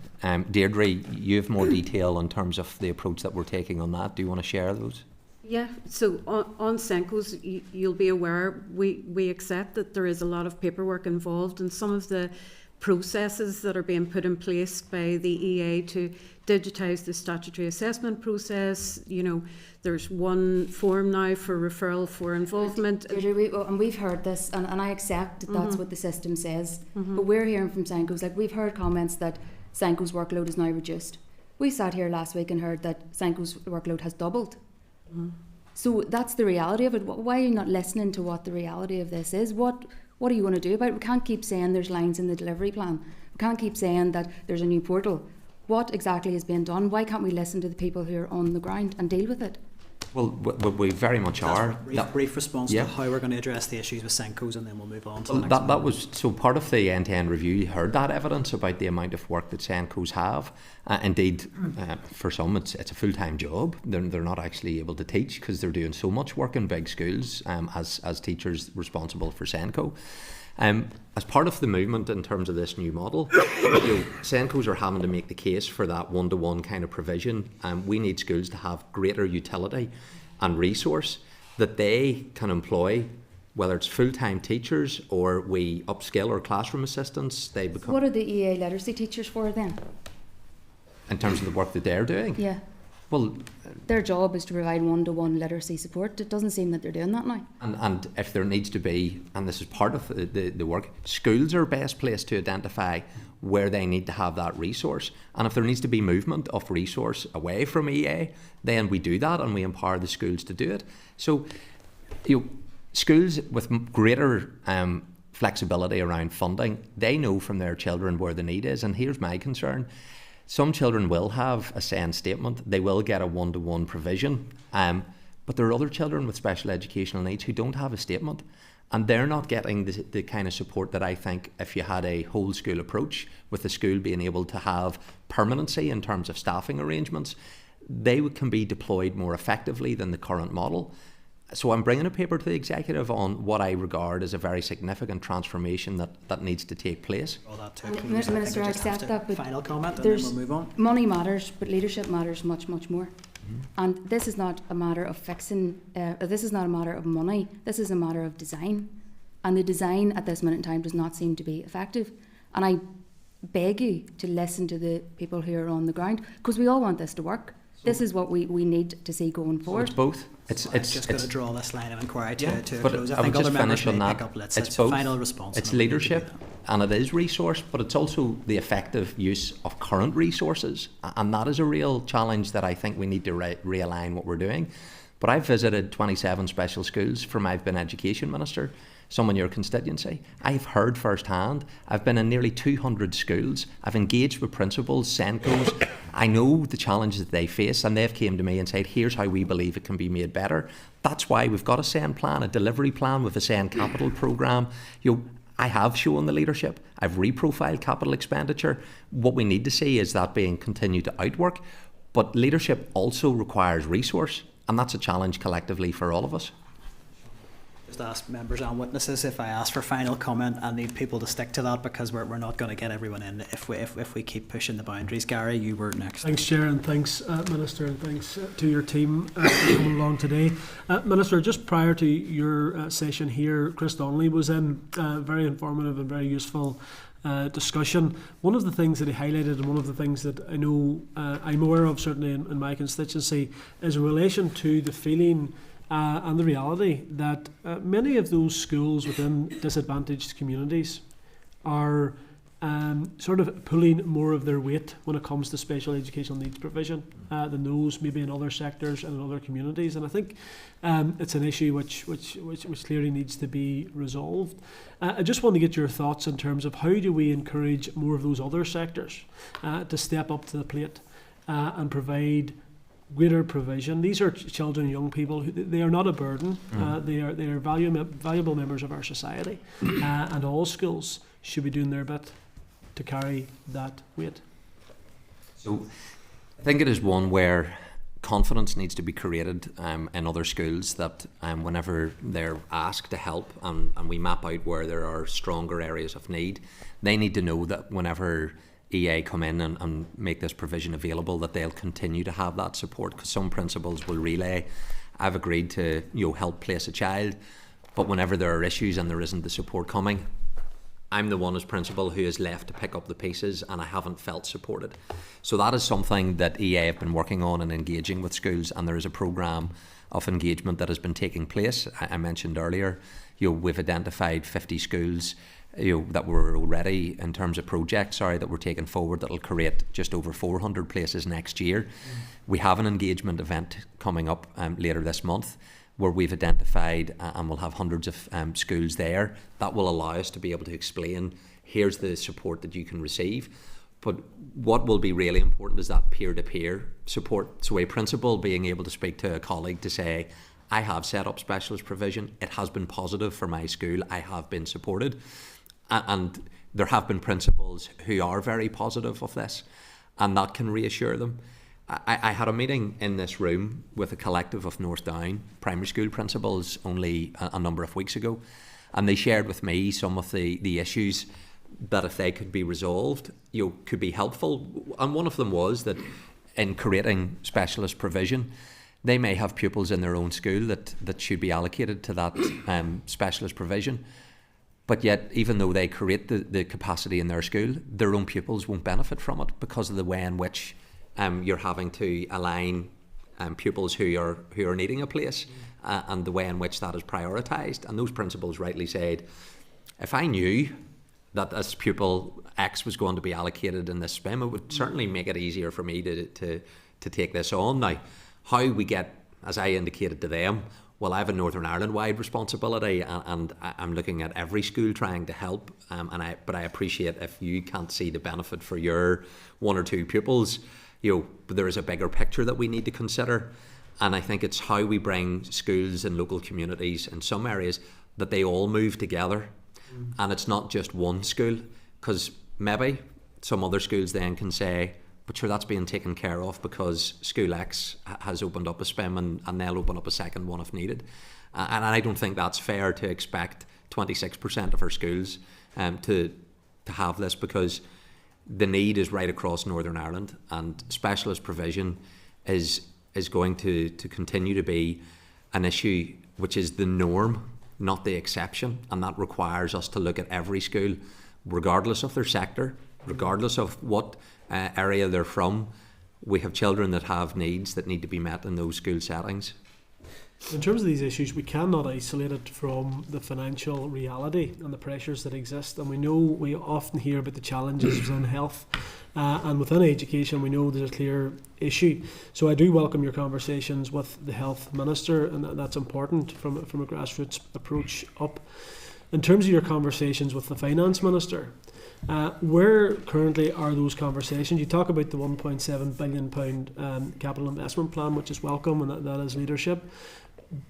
Deirdre, you have more detail in terms of the approach that we're taking on that. Do you want to share those? Yeah, so on Senko's, you'll be aware, we accept that there is a lot of paperwork involved, and some of the processes that are being put in place by the EA to digitise the statutory assessment process. You know, there's one form now for referral for involvement. And we've heard this, and I accept that that's what the system says, but we're hearing from Senko's, like we've heard comments that Senko's workload is now reduced. We sat here last week and heard that Senko's workload has doubled. So that's the reality of it. Why are you not listening to what the reality of this is? What are you going to do about it? We can't keep saying there's lines in the delivery plan. We can't keep saying that there's a new portal. What exactly is being done? Why can't we listen to the people who are on the ground and deal with it? Well, we very much are. Brief response to how we're going to address the issues with Senkos, and then we'll move on to the next that was so part of the end-to-end review. You heard that evidence about the amount of work that Senkos have. Indeed, for some, it's a full-time job. They're not actually able to teach because they're doing so much work in big schools as teachers responsible for Senko. As part of the movement in terms of this new model, Senkos are having to make the case for that one-to-one kind of provision. We need schools to have greater utility and resource that they can employ, whether it's full-time teachers or we upskill our classroom assistants. They become. What are the EA literacy teachers for then? In terms of the work that they're doing? Yeah. Well, their job is to provide one-to-one literacy support. It doesn't seem that they're doing that now. And if there needs to be, and this is part of the work, schools are best placed to identify where they need to have that resource. And if there needs to be movement of resource away from EA, then we do that and we empower the schools to do it. So, schools with greater flexibility around funding, they know from their children where the need is. And here's my concern. Some children will have a SEND statement, they will get a one-to-one provision, but there are other children with special educational needs who don't have a statement, and they're not getting the kind of support that I think if you had a whole school approach, with the school being able to have permanency in terms of staffing arrangements, they can be deployed more effectively than the current model. So I'm bringing a paper to the executive on what I regard as a very significant transformation that needs to take place. Minister, I accept that, but final comment and then we'll move on. Money matters, but leadership matters much, much more. And this is not a matter of fixing, this is not a matter of money, this is a matter of design. And the design at this minute in time does not seem to be effective. And I beg you to listen to the people who are on the ground, because we all want this to work. This is what we need to see going forward. So it's both. It's just going to draw this line of inquiry to a but close. I think other members may pick up. It's both. Final response. It's leadership and it is resource, but it's also the effective use of current resources, and that is a real challenge that I think we need to realign what we're doing. But I've visited 27 special schools from I've been Education Minister, some in your constituency. I've heard firsthand. I've been in nearly 200 schools. I've engaged with principals, Senkos. I know the challenges that they face, and they've came to me and said, here's how we believe it can be made better. That's why we've got a SEND plan, a delivery plan with a SEND capital programme. I have shown the leadership. I've reprofiled capital expenditure. What we need to see is that being continued to outwork. But leadership also requires resource, and that's a challenge collectively for all of us. Just ask members and witnesses, if I ask for final comment, I need people to stick to that, because we're not going to get everyone in if we keep pushing the boundaries. Gary, you were next. Thanks, Chair, and thanks, Minister, and thanks to your team for coming along today. Minister, just prior to your session here, Chris Donnelly was in very informative and very useful discussion. One of the things that he highlighted, and one of the things that I know I'm aware of certainly in my constituency, is in relation to the feeling and the reality that many of those schools within disadvantaged communities are sort of pulling more of their weight when it comes to special educational needs provision than those maybe in other sectors and in other communities. And I think it's an issue which clearly needs to be resolved. I just want to get your thoughts in terms of how do we encourage more of those other sectors to step up to the plate and provide greater provision. These are children and young people. They are not a burden. They are valuable members of our society, and all schools should be doing their bit to carry that weight. So I think it is one where confidence needs to be created in other schools that whenever they're asked to help and we map out where there are stronger areas of need, they need to know that whenever EA come in and make this provision available, that they'll continue to have that support, because some principals will relay, I've agreed to help place a child, but whenever there are issues and there isn't the support coming, I'm the one as principal who is left to pick up the pieces and I haven't felt supported. So that is something that EA have been working on and engaging with schools, and there is a programme of engagement that has been taking place. I mentioned earlier, we've identified 50 schools that were already, in terms of projects, that were taken forward, that'll create just over 400 places next year. We have an engagement event coming up later this month where we've identified and we'll have hundreds of schools there. That will allow us to be able to explain, here's the support that you can receive. But what will be really important is that peer-to-peer support. So a principal being able to speak to a colleague to say, I have set up specialist provision, it has been positive for my school, I have been supported. And there have been principals who are very positive of this, and that can reassure them. I had a meeting in this room with a collective of North Down primary school principals only a number of weeks ago, and they shared with me some of the issues that, if they could be resolved, could be helpful. And one of them was that in creating specialist provision, they may have pupils in their own school that should be allocated to that specialist provision. But yet, even though they create the capacity in their school, their own pupils won't benefit from it because of the way in which you're having to align pupils who are needing a place and the way in which that is prioritised. And those principals rightly said, if I knew that this pupil X was going to be allocated in this SPIM, it would certainly make it easier for me to take this on. Now, how we get, as I indicated to them, well, I have a Northern Ireland-wide responsibility, and I'm looking at every school trying to help. But I appreciate if you can't see the benefit for your one or two pupils, but there is a bigger picture that we need to consider. And I think it's how we bring schools and local communities in some areas that they all move together, and it's not just one school, because maybe some other schools then can say, but sure, that's being taken care of because School X has opened up a SPIM and they'll open up a second one if needed. And I don't think that's fair to expect 26% of our schools to have this, because the need is right across Northern Ireland, and specialist provision is going to continue to be an issue which is the norm, not the exception. And that requires us to look at every school, regardless of their sector, regardless of what area they're from. We have children that have needs that need to be met in those school settings. In terms of these issues, we cannot isolate it from the financial reality and the pressures that exist. And we often hear about the challenges within health and within education. We know there's a clear issue. So I do welcome your conversations with the Health Minister, and that's important from a grassroots approach up. In terms of your conversations with the Finance Minister, where currently are those conversations? You talk about the £1.7 billion capital investment plan, which is welcome, and that is leadership.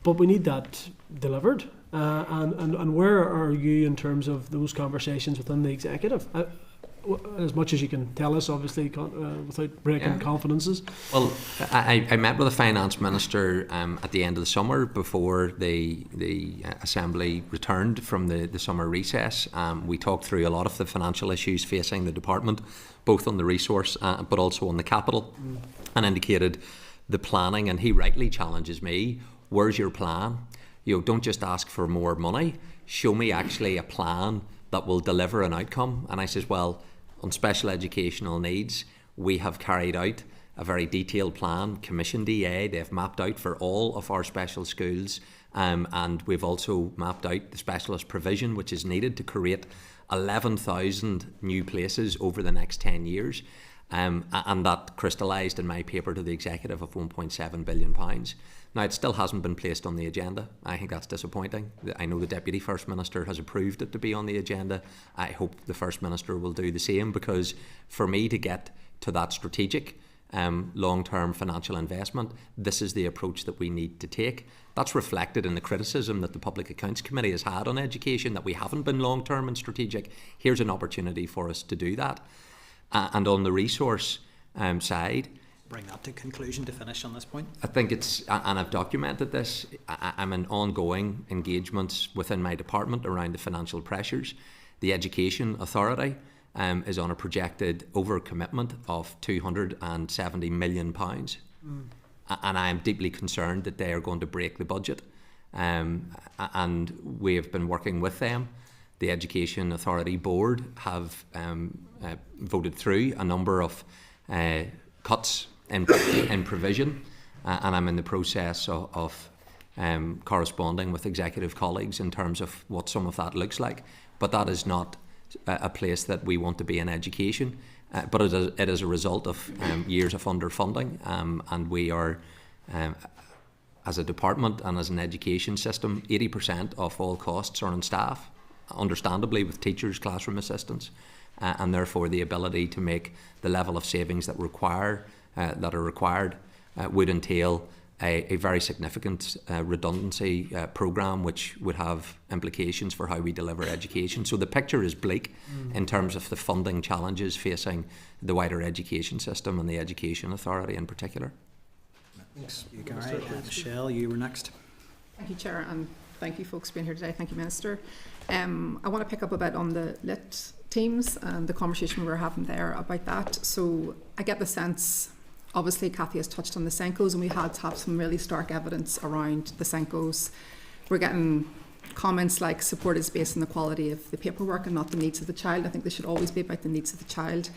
But we need that delivered. And where are you in terms of those conversations within the executive? As much as you can tell us, obviously, without breaking confidences. Well, I met with the Finance Minister at the end of the summer before the Assembly returned from the summer recess. We talked through a lot of the financial issues facing the department, both on the resource but also on the capital, and indicated the planning. And he rightly challenges me, where's your plan? Don't just ask for more money, show me actually a plan that will deliver an outcome. And I says, well, on special educational needs, we have carried out a very detailed plan, commissioned EA, they've mapped out for all of our special schools, and we've also mapped out the specialist provision which is needed to create 11,000 new places over the next 10 years. And that crystallised in my paper to the executive of £1.7 billion. Now, it still hasn't been placed on the agenda. I think that's disappointing. I know the Deputy First Minister has approved it to be on the agenda. I hope the First Minister will do the same, because for me to get to that strategic long-term financial investment, this is the approach that we need to take. That's reflected in the criticism that the Public Accounts Committee has had on education, that we haven't been long-term and strategic. Here's an opportunity for us to do that. And on the resource side, bring that to conclusion to finish on this point. I think it's, and I've documented this, I'm in ongoing engagements within my department around the financial pressures. The Education Authority is on a projected overcommitment of £270 million. And I am deeply concerned that they are going to break the budget. And we have been working with them. The Education Authority Board have voted through a number of cuts in provision, and I'm in the process of corresponding with executive colleagues in terms of what some of that looks like. But that is not a place that we want to be in education, but it is a result of years of underfunding, and we are, as a department and as an education system, 80% of all costs are on staff, understandably with teachers, classroom assistants, and therefore the ability to make the level of savings that are required would entail a very significant redundancy programme, which would have implications for how we deliver education. So the picture is bleak in terms of the funding challenges facing the wider education system and the Education Authority in particular. Thanks, you Gary. Michelle, you were next. Thank you, Chair, and Thank you folks for being here today. Thank you, Minister. I want to pick up a bit on the LIT teams and the conversation we were having there about that. So I get the sense, obviously Cathy has touched on the Senkos, and we had to have some really stark evidence around the Senkos. We're getting comments like support is based on the quality of the paperwork and not the needs of the child. I think they should always be about the needs of the child.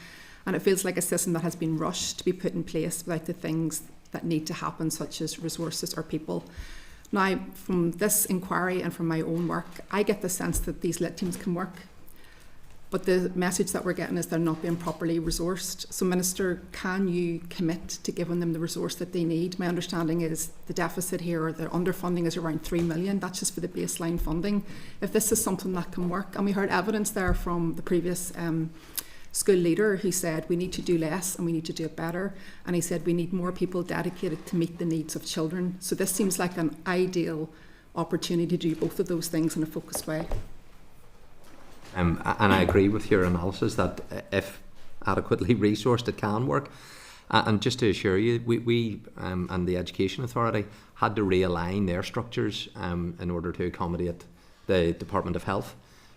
And it feels like a system that has been rushed to be put in place without the things that need to happen, such as resources or people. Now, from this inquiry and from my own work, I get the sense that these LIT teams can work, but the message that we're getting is they're not being properly resourced. So, Minister, can you commit to giving them the resource that they need? My understanding is the deficit here, or the underfunding, is around 3 million. That's just for the baseline funding. If this is something that can work, and we heard evidence there from the previous school leader who said we need to do less and we need to do it better, and he said we need more people dedicated to meet the needs of children. So this seems like an ideal opportunity to do both of those things in a focused way. And I agree with your analysis that if adequately resourced, it can work. And just to assure you, we and the Education Authority had to realign their structures in order to accommodate the Department of Health,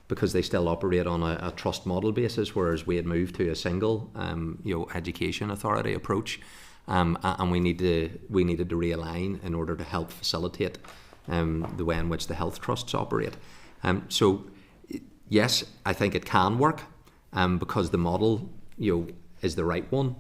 because they still operate on a trust model basis, whereas we had moved to a single Education Authority approach, and we needed to realign in order to help facilitate the way in which the health trusts operate. So yes, I think it can work because the model is the right one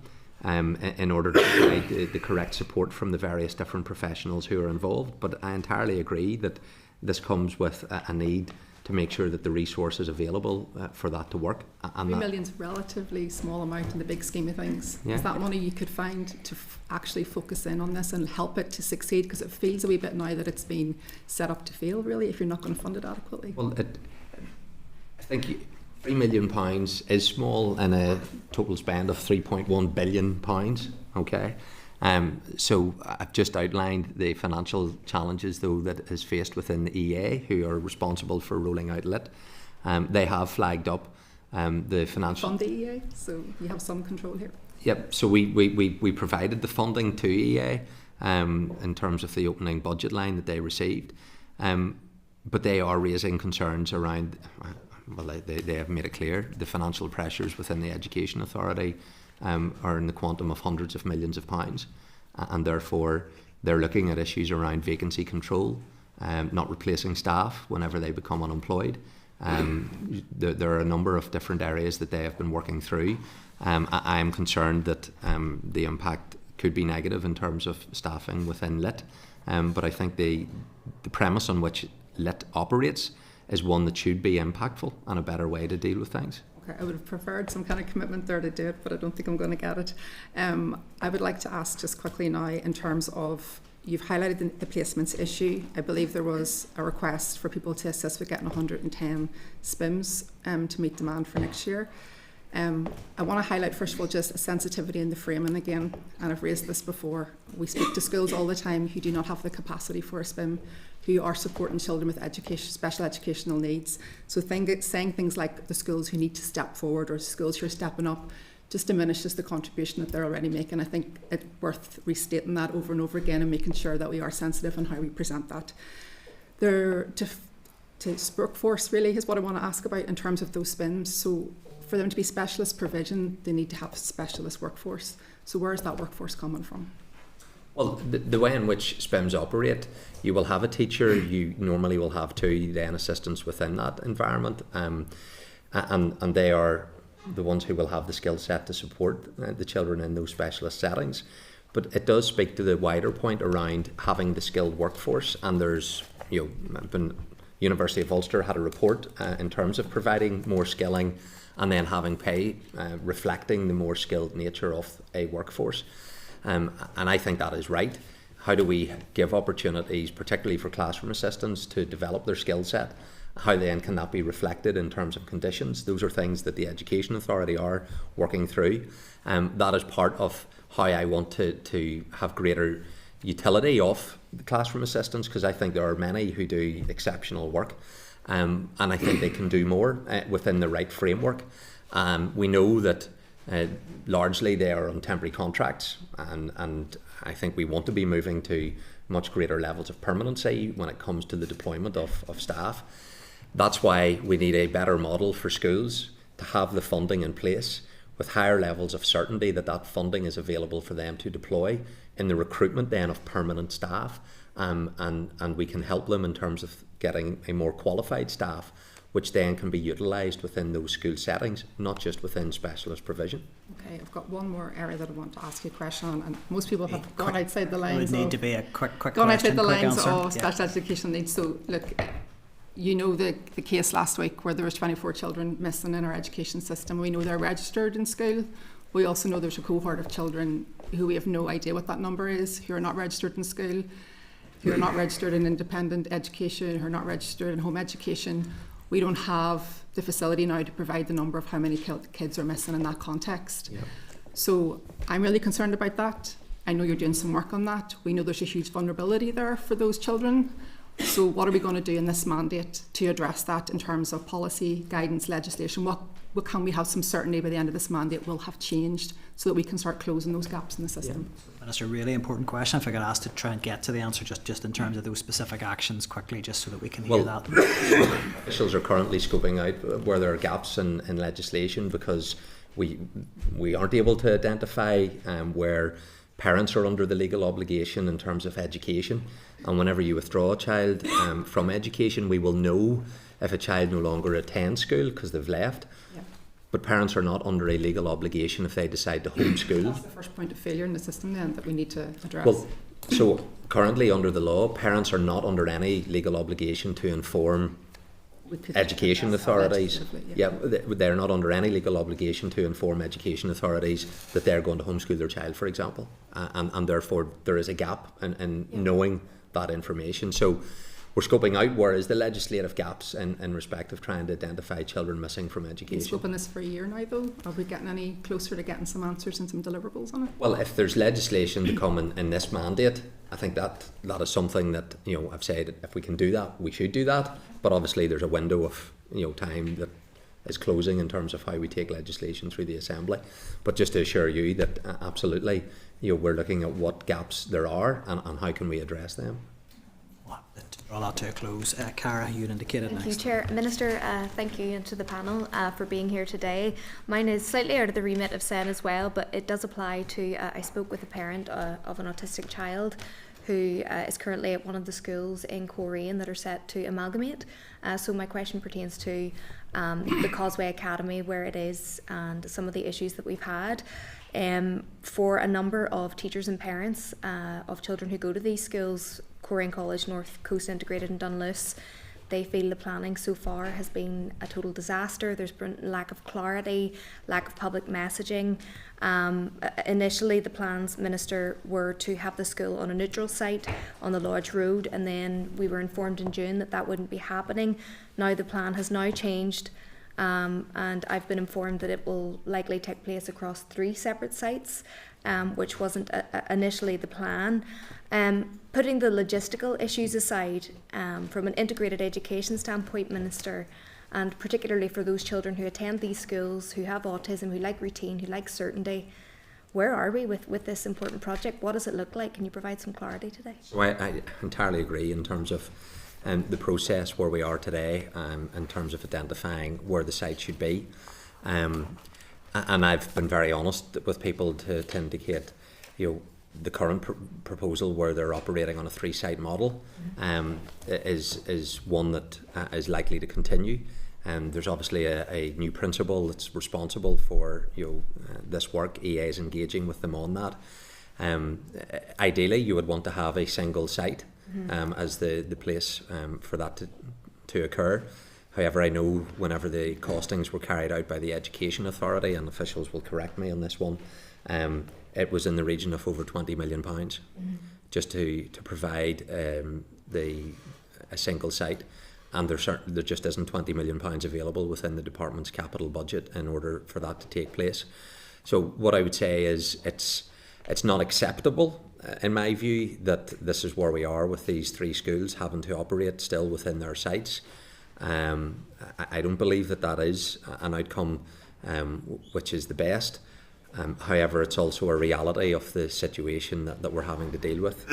in order to provide the correct support from the various different professionals who are involved. But I entirely agree that this comes with a need to make sure that the resource is available for that to work. And 3 million's a relatively small amount in the big scheme of things. Yeah. Is that money you could find to actually focus in on this and help it to succeed? Because it feels a wee bit now that it's been set up to fail, really, if you're not going to fund it adequately. Well, I think £3 million is small in a total spend of £3.1 billion, okay? So I've just outlined the financial challenges, though, that is faced within the EA, who are responsible for rolling out LIT. They have flagged up the financial... Fund the EA, so you have some control here. Yep, so we provided the funding to EA in terms of the opening budget line that they received. But they are raising concerns around... Well, they have made it clear the financial pressures within the Education Authority are in the quantum of hundreds of millions of pounds, and therefore they're looking at issues around vacancy control, not replacing staff whenever they become unemployed. There are a number of different areas that they have been working through. I am concerned that the impact could be negative in terms of staffing within LIT, but I think the premise on which LIT operates is one that should be impactful and a better way to deal with things. Okay, I would have preferred some kind of commitment there to do it, but I don't think I'm going to get it. I would like to ask just quickly now, in terms of, you've highlighted the placements issue. I believe there was a request for people to assist with getting 110 SPIMs to meet demand for next year. I want to highlight, first of all, just a sensitivity in the framing again, and I've raised this before. We speak to schools all the time who do not have the capacity for a SPIM, who are supporting children with special educational needs. So saying things like the schools who need to step forward or schools who are stepping up just diminishes the contribution that they're already making. I think it's worth restating that over and over again and making sure that we are sensitive on how we present that. To workforce really is what I want to ask about in terms of those SPIMs. So for them to be specialist provision, they need to have specialist workforce. So where is that workforce coming from? Well, the way in which SPIMs operate, you will have a teacher, you normally will have 2 then assistants within that environment, and they are the ones who will have the skill set to support the children in those specialist settings. But it does speak to the wider point around having the skilled workforce, and there's, University of Ulster had a report in terms of providing more skilling and then having pay reflecting the more skilled nature of a workforce. And I think that is right. How do we give opportunities, particularly for classroom assistants, to develop their skill set? How then can that be reflected in terms of conditions? Those are things that the Education Authority are working through. That is part of how I want to have greater utility of the classroom assistants, because I think there are many who do exceptional work, and I think they can do more within the right framework. We know that Largely they are on temporary contracts, and I think we want to be moving to much greater levels of permanency when it comes to the deployment of staff. That's why we need a better model for schools to have the funding in place with higher levels of certainty that that funding is available for them to deploy in the recruitment then of permanent staff, and we can help them in terms of getting a more qualified staff, which then can be utilised within those school settings, not just within specialist provision. Okay, I've got one more area that I want to ask you a question on, and most people have gone outside the lines. It would need to be a quick gone question, outside the quick lines answer. of special education needs. So look, you know the case last week where there was 24 children missing in our education system. We know they're registered in school. We also know there's a cohort of children who we have no idea what that number is, who are not registered in school, who are not registered in independent education, who are not registered in home education. We don't have the facility now to provide the number of how many kids are missing in that context. Yeah. So I'm really concerned about that. I know you're doing some work on that. We know there's a huge vulnerability there for those children. So what are we going to do in this mandate to address that in terms of policy, guidance, legislation? What can we have some certainty by the end of this mandate will have changed so that we can start closing those gaps in the system? And it's a really important question. If I got asked to try and get to the answer just in terms of those specific actions quickly, just so that we can hear that. Officials are currently scoping out where there are gaps in legislation, because we aren't able to identify where parents are under the legal obligation in terms of education. And whenever you withdraw a child from education, we will know if a child no longer attends school because they've left. Yeah. But parents are not under a legal obligation if they decide to homeschool. That's the first point of failure in the system then that we need to address. Well, so currently under the law, parents are not under any legal obligation to inform education authorities. They're not under any legal obligation to inform education authorities that they're going to homeschool their child, for example, and therefore there is a gap in knowing that information. So we're scoping out where is the legislative gaps in respect of trying to identify children missing from education. We've scoping this for a year now though. Are we getting any closer to getting some answers and some deliverables on it? Well, if there's legislation to come in this mandate, I think that is something that, I've said if we can do that, we should do that. But obviously there's a window of time that is closing in terms of how we take legislation through the Assembly. But just to assure you that absolutely, we're looking at what gaps there are and how can we address them. Draw that to a close. Cara, you had indicated Thank next. you, Chair. Minister, thank you, and to the panel for being here today. Mine is slightly out of the remit of SEN as well, but it does apply to, I spoke with a parent of an autistic child who is currently at one of the schools in Coleraine that are set to amalgamate. So my question pertains to the Causeway Academy, where it is, and some of the issues that we've had. For a number of teachers and parents of children who go to these schools, Coleraine College, North Coast Integrated and Dunluce, they feel the planning so far has been a total disaster. There's been lack of clarity, lack of public messaging. Initially the plans, Minister, were to have the school on a neutral site on the Lodge Road, and then we were informed in June that wouldn't be happening. Now the plan has now changed, and I've been informed that it will likely take place across 3 separate sites, which wasn't initially the plan. Putting the logistical issues aside, from an integrated education standpoint, Minister, and particularly for those children who attend these schools, who have autism, who like routine, who like certainty, where are we with this important project? What does it look like? Can you provide some clarity today? So I entirely agree in terms of the process where we are today, in terms of identifying where the site should be. And I've been very honest with people to indicate, the current proposal where they're operating on a 3-site model is one that is likely to continue. There's obviously a new principal that's responsible for this work. EA is engaging with them on that. Ideally, you would want to have a single site as the place for that to occur. However, I know whenever the costings were carried out by the Education Authority, and officials will correct me on this one, it was in the region of over £20 million just to provide a single site, and there just isn't £20 million available within the department's capital budget in order for that to take place. So what I would say is it's not acceptable, in my view, that this is where we are with these 3 schools having to operate still within their sites. I don't believe that is an outcome which is the best. However, it's also a reality of the situation that we're having to deal with.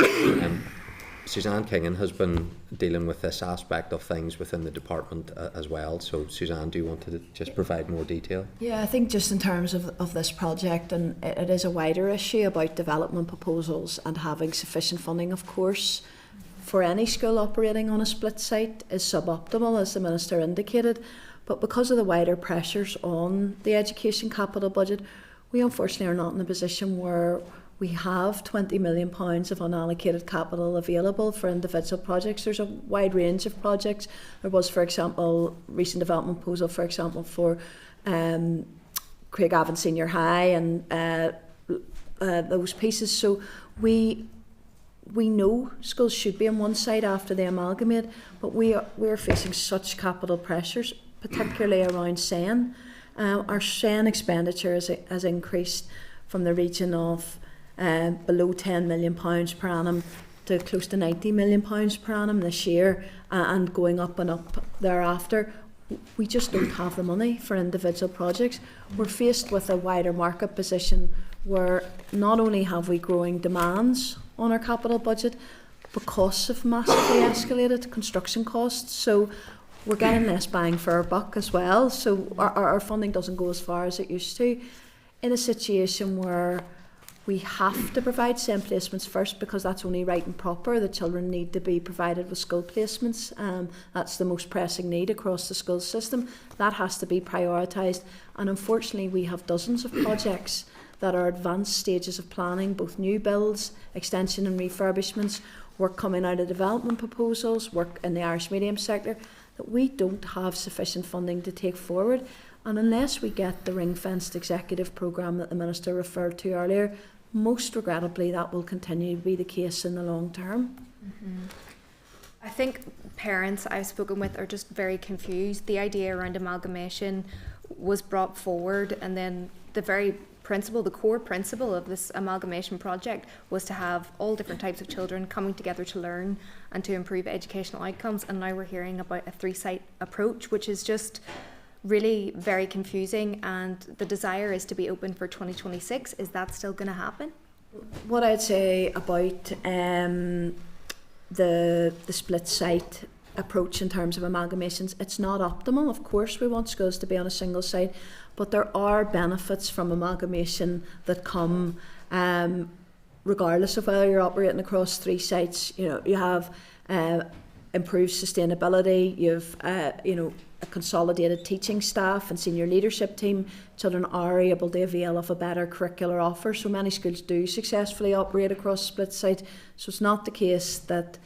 Suzanne Kingan has been dealing with this aspect of things within the department as well. So Suzanne, do you want to just provide more detail? Yeah, I think just in terms of this project, and it is a wider issue about development proposals and having sufficient funding, of course, for any school operating on a split site is suboptimal, as the Minister indicated. But because of the wider pressures on the education capital budget, we unfortunately are not in a position where we have £20 million of unallocated capital available for individual projects. There's a wide range of projects. There was, for example, recent development proposal, for example, for Craigavon Senior High and those pieces. So we know schools should be on one side after they amalgamate, but we're facing such capital pressures, particularly around SEN. Our SEN expenditure has increased from the region of below £10 million per annum to close to £90 million per annum this year, and going up and up thereafter. We just don't have the money for individual projects. We're faced with a wider market position where not only have we growing demands on our capital budget, but costs have massively escalated, construction costs. So we're getting less bang for our buck as well. So our funding doesn't go as far as it used to. In a situation where we have to provide SEN placements first, because that's only right and proper. The children need to be provided with school placements. That's the most pressing need across the school system. That has to be prioritised. And unfortunately, we have dozens of projects that are advanced stages of planning, both new builds, extension and refurbishments, work coming out of development proposals, work in the Irish medium sector, that we don't have sufficient funding to take forward. And unless we get the ring-fenced executive programme that the Minister referred to earlier, most regrettably that will continue to be the case in the long term. Mm-hmm. I think parents I've spoken with are just very confused. The idea around amalgamation was brought forward, and then the very principle, the core principle of this amalgamation project was to have all different types of children coming together to learn and to improve educational outcomes. And now we're hearing about a 3-site approach, which is just really very confusing, and the desire is to be open for 2026. Is that still going to happen? What I'd say about the split site approach in terms of amalgamations, it's not optimal. Of course we want schools to be on a single site, but there are benefits from amalgamation that come regardless of whether you're operating across 3 sites. You know, you have improved sustainability, you've a consolidated teaching staff and senior leadership team. Children are able to avail of a better curricular offer. So many schools do successfully operate across split site. So it's not the case that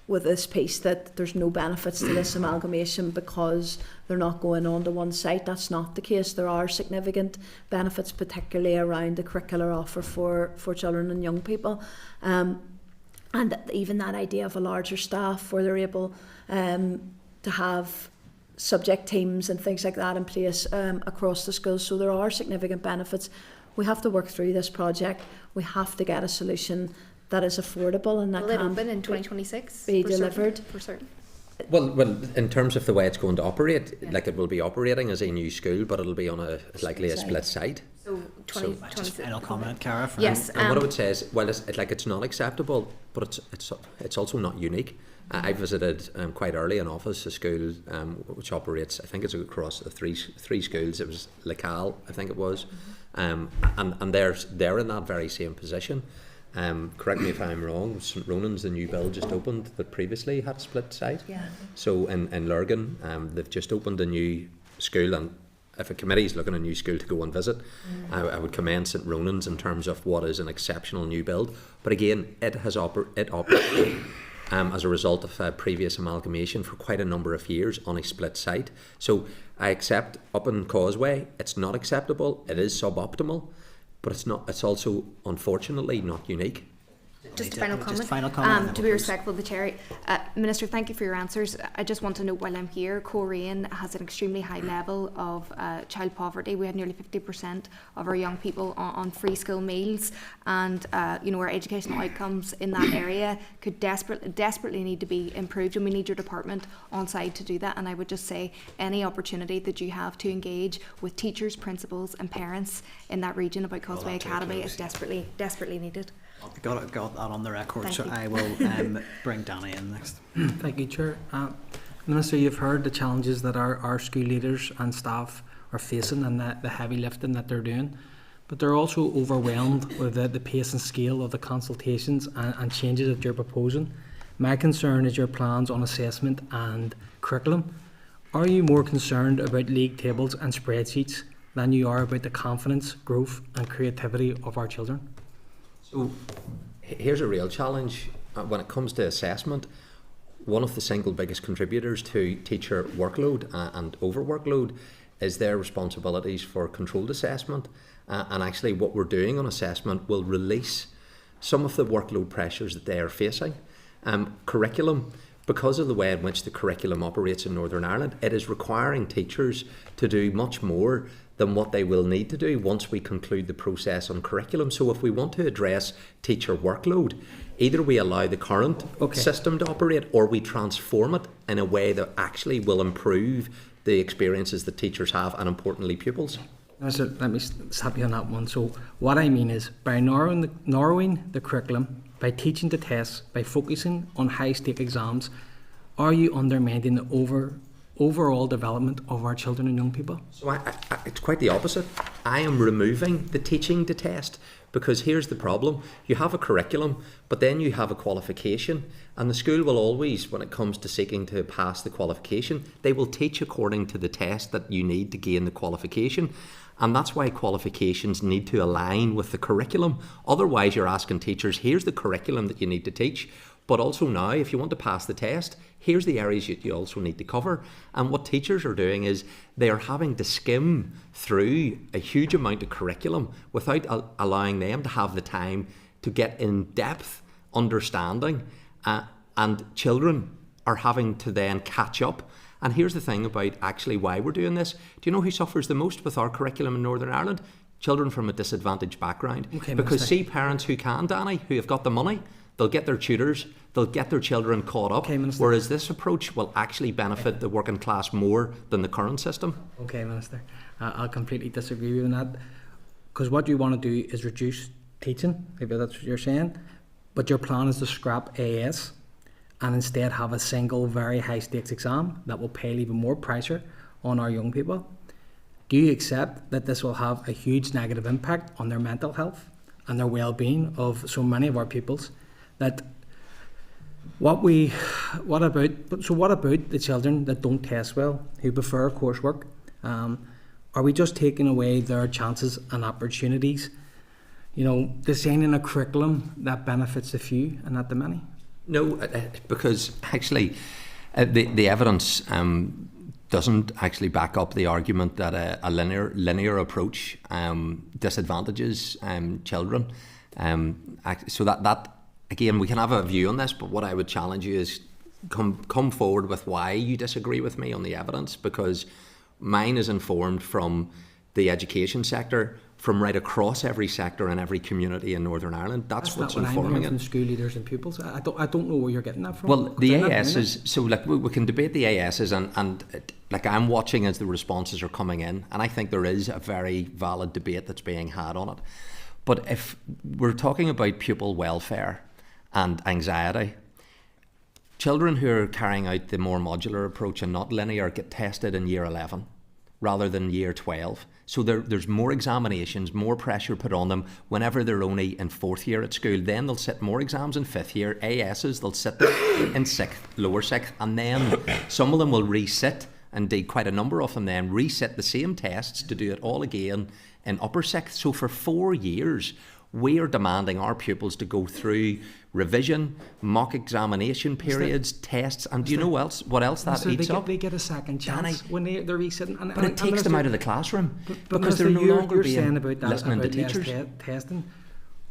with this piece that there's no benefits to this amalgamation because they're not going on to one site. That's not the case. There are significant benefits, particularly around the curricular offer for children and young people. And even that idea of a larger staff where they're able to have subject teams and things like that in place across the schools. So there are significant benefits. We have to work through this project. We have to get a solution that is affordable and that will it can open in 2026 be delivered. For certain. Well, in terms of the way it's going to operate, like it will be operating as a new school, but it'll be on a likely a split site. So 2026. Final comment, Cara. Yes. And what I would say is, well, it's not acceptable, but it's also not unique. I visited quite early in office a school which operates, I think it's across the three schools. It was Lacal, I think it was, and they're in that very same position. Correct me if I'm wrong, St Ronan's, the new build just opened that previously had a split site. Yeah. So in Lurgan, they've just opened a new school, and if a committee is looking at a new school to go and visit, I would commend St Ronan's in terms of what is an exceptional new build. But again, it operated as a result of previous amalgamation for quite a number of years on a split site. So I accept up in Causeway, it's not acceptable, it is suboptimal, but it's also unfortunately not unique. Just a final comment. Just final comment to be respectful of the chair. Minister, thank you for your answers. I just want to note while I'm here, Coleraine has an extremely high level of child poverty. We have nearly 50% of our young people on free school meals, and our educational outcomes in that area could desperately need to be improved, and we need your department on side to do that. And I would just say any opportunity that you have to engage with teachers, principals and parents in that region about Causeway Academy is desperately needed. Got that on the record. Thank so you. I will bring Danny in next. Thank you, Chair. Minister, you've heard the challenges that our school leaders and staff are facing and the heavy lifting that they're doing, but they're also overwhelmed with the pace and scale of the consultations and changes that you're proposing. My concern is your plans on assessment and curriculum. Are you more concerned about league tables and spreadsheets than you are about the confidence, growth and creativity of our children? So here's a real challenge when it comes to assessment. One of the single biggest contributors to teacher workload and overworkload is their responsibilities for controlled assessment, and actually what we're doing on assessment will release some of the workload pressures that they are facing. Curriculum, because of the way in which the curriculum operates in Northern Ireland, it is requiring teachers to do much more than what they will need to do once we conclude the process on curriculum. So if we want to address teacher workload, either we allow the current system to operate or we transform it in a way that actually will improve the experiences that teachers have and importantly pupils. So let me stop you on that one. So what I mean is by narrowing the curriculum, by teaching the tests, by focusing on high-stake exams, are you undermining the overall development of our children and young people? So it's quite the opposite. I am removing the teaching to test, because here's the problem. You have a curriculum, but then you have a qualification, and the school will always, when it comes to seeking to pass the qualification, they will teach according to the test that you need to gain the qualification. And that's why qualifications need to align with the curriculum. Otherwise, you're asking teachers, here's the curriculum that you need to teach, but also now, if you want to pass the test, here's the areas you also need to cover. And what teachers are doing is they are having to skim through a huge amount of curriculum without allowing them to have the time to get in-depth understanding. And children are having to then catch up. And here's the thing about actually why we're doing this. Do you know who suffers the most with our curriculum in Northern Ireland? Children from a disadvantaged background. Because see parents who can, Danny, who have got the money, they'll get their tutors, they'll get their children caught up, whereas this approach will actually benefit the working class more than the current system. Okay, Minister, I'll completely disagree with you on that, because what you want to do is reduce teaching, maybe that's what you're saying, but your plan is to scrap AS and instead have a single very high stakes exam that will pile even more pressure on our young people. Do you accept that this will have a huge negative impact on their mental health and their well-being of so many of our pupils? That what about the children that don't test well, who prefer coursework? Are we just taking away their chances and opportunities? Designing a curriculum that benefits the few and not the many? No, because actually the evidence doesn't actually back up the argument that a linear approach disadvantages children. So that again, we can have a view on this, but what I would challenge you is come forward with why you disagree with me on the evidence, because mine is informed from the education sector, from right across every sector and every community in Northern Ireland. That's what's informing it. From school leaders and pupils. I don't know where you're getting that from. Well, the ASs, so we can debate the ASs and I'm watching as the responses are coming in, and I think there is a very valid debate that's being had on it. But if we're talking about pupil welfare and anxiety, children who are carrying out the more modular approach and not linear get tested in year 11 rather than year 12. So there's more examinations, more pressure put on them whenever they're only in 4th year at school. Then they'll sit more exams in 5th year, ASs, they'll sit in 6th, lower 6th, and then some of them will resit, indeed quite a number of them then, resit the same tests to do it all again in upper 6th. So for 4 years, we are demanding our pupils to go through revision, mock examination periods, tests, and do you know what else that eats up? They get a second chance when they're resitting. But it takes them out of the classroom because they're no longer being listening to teachers. Testing,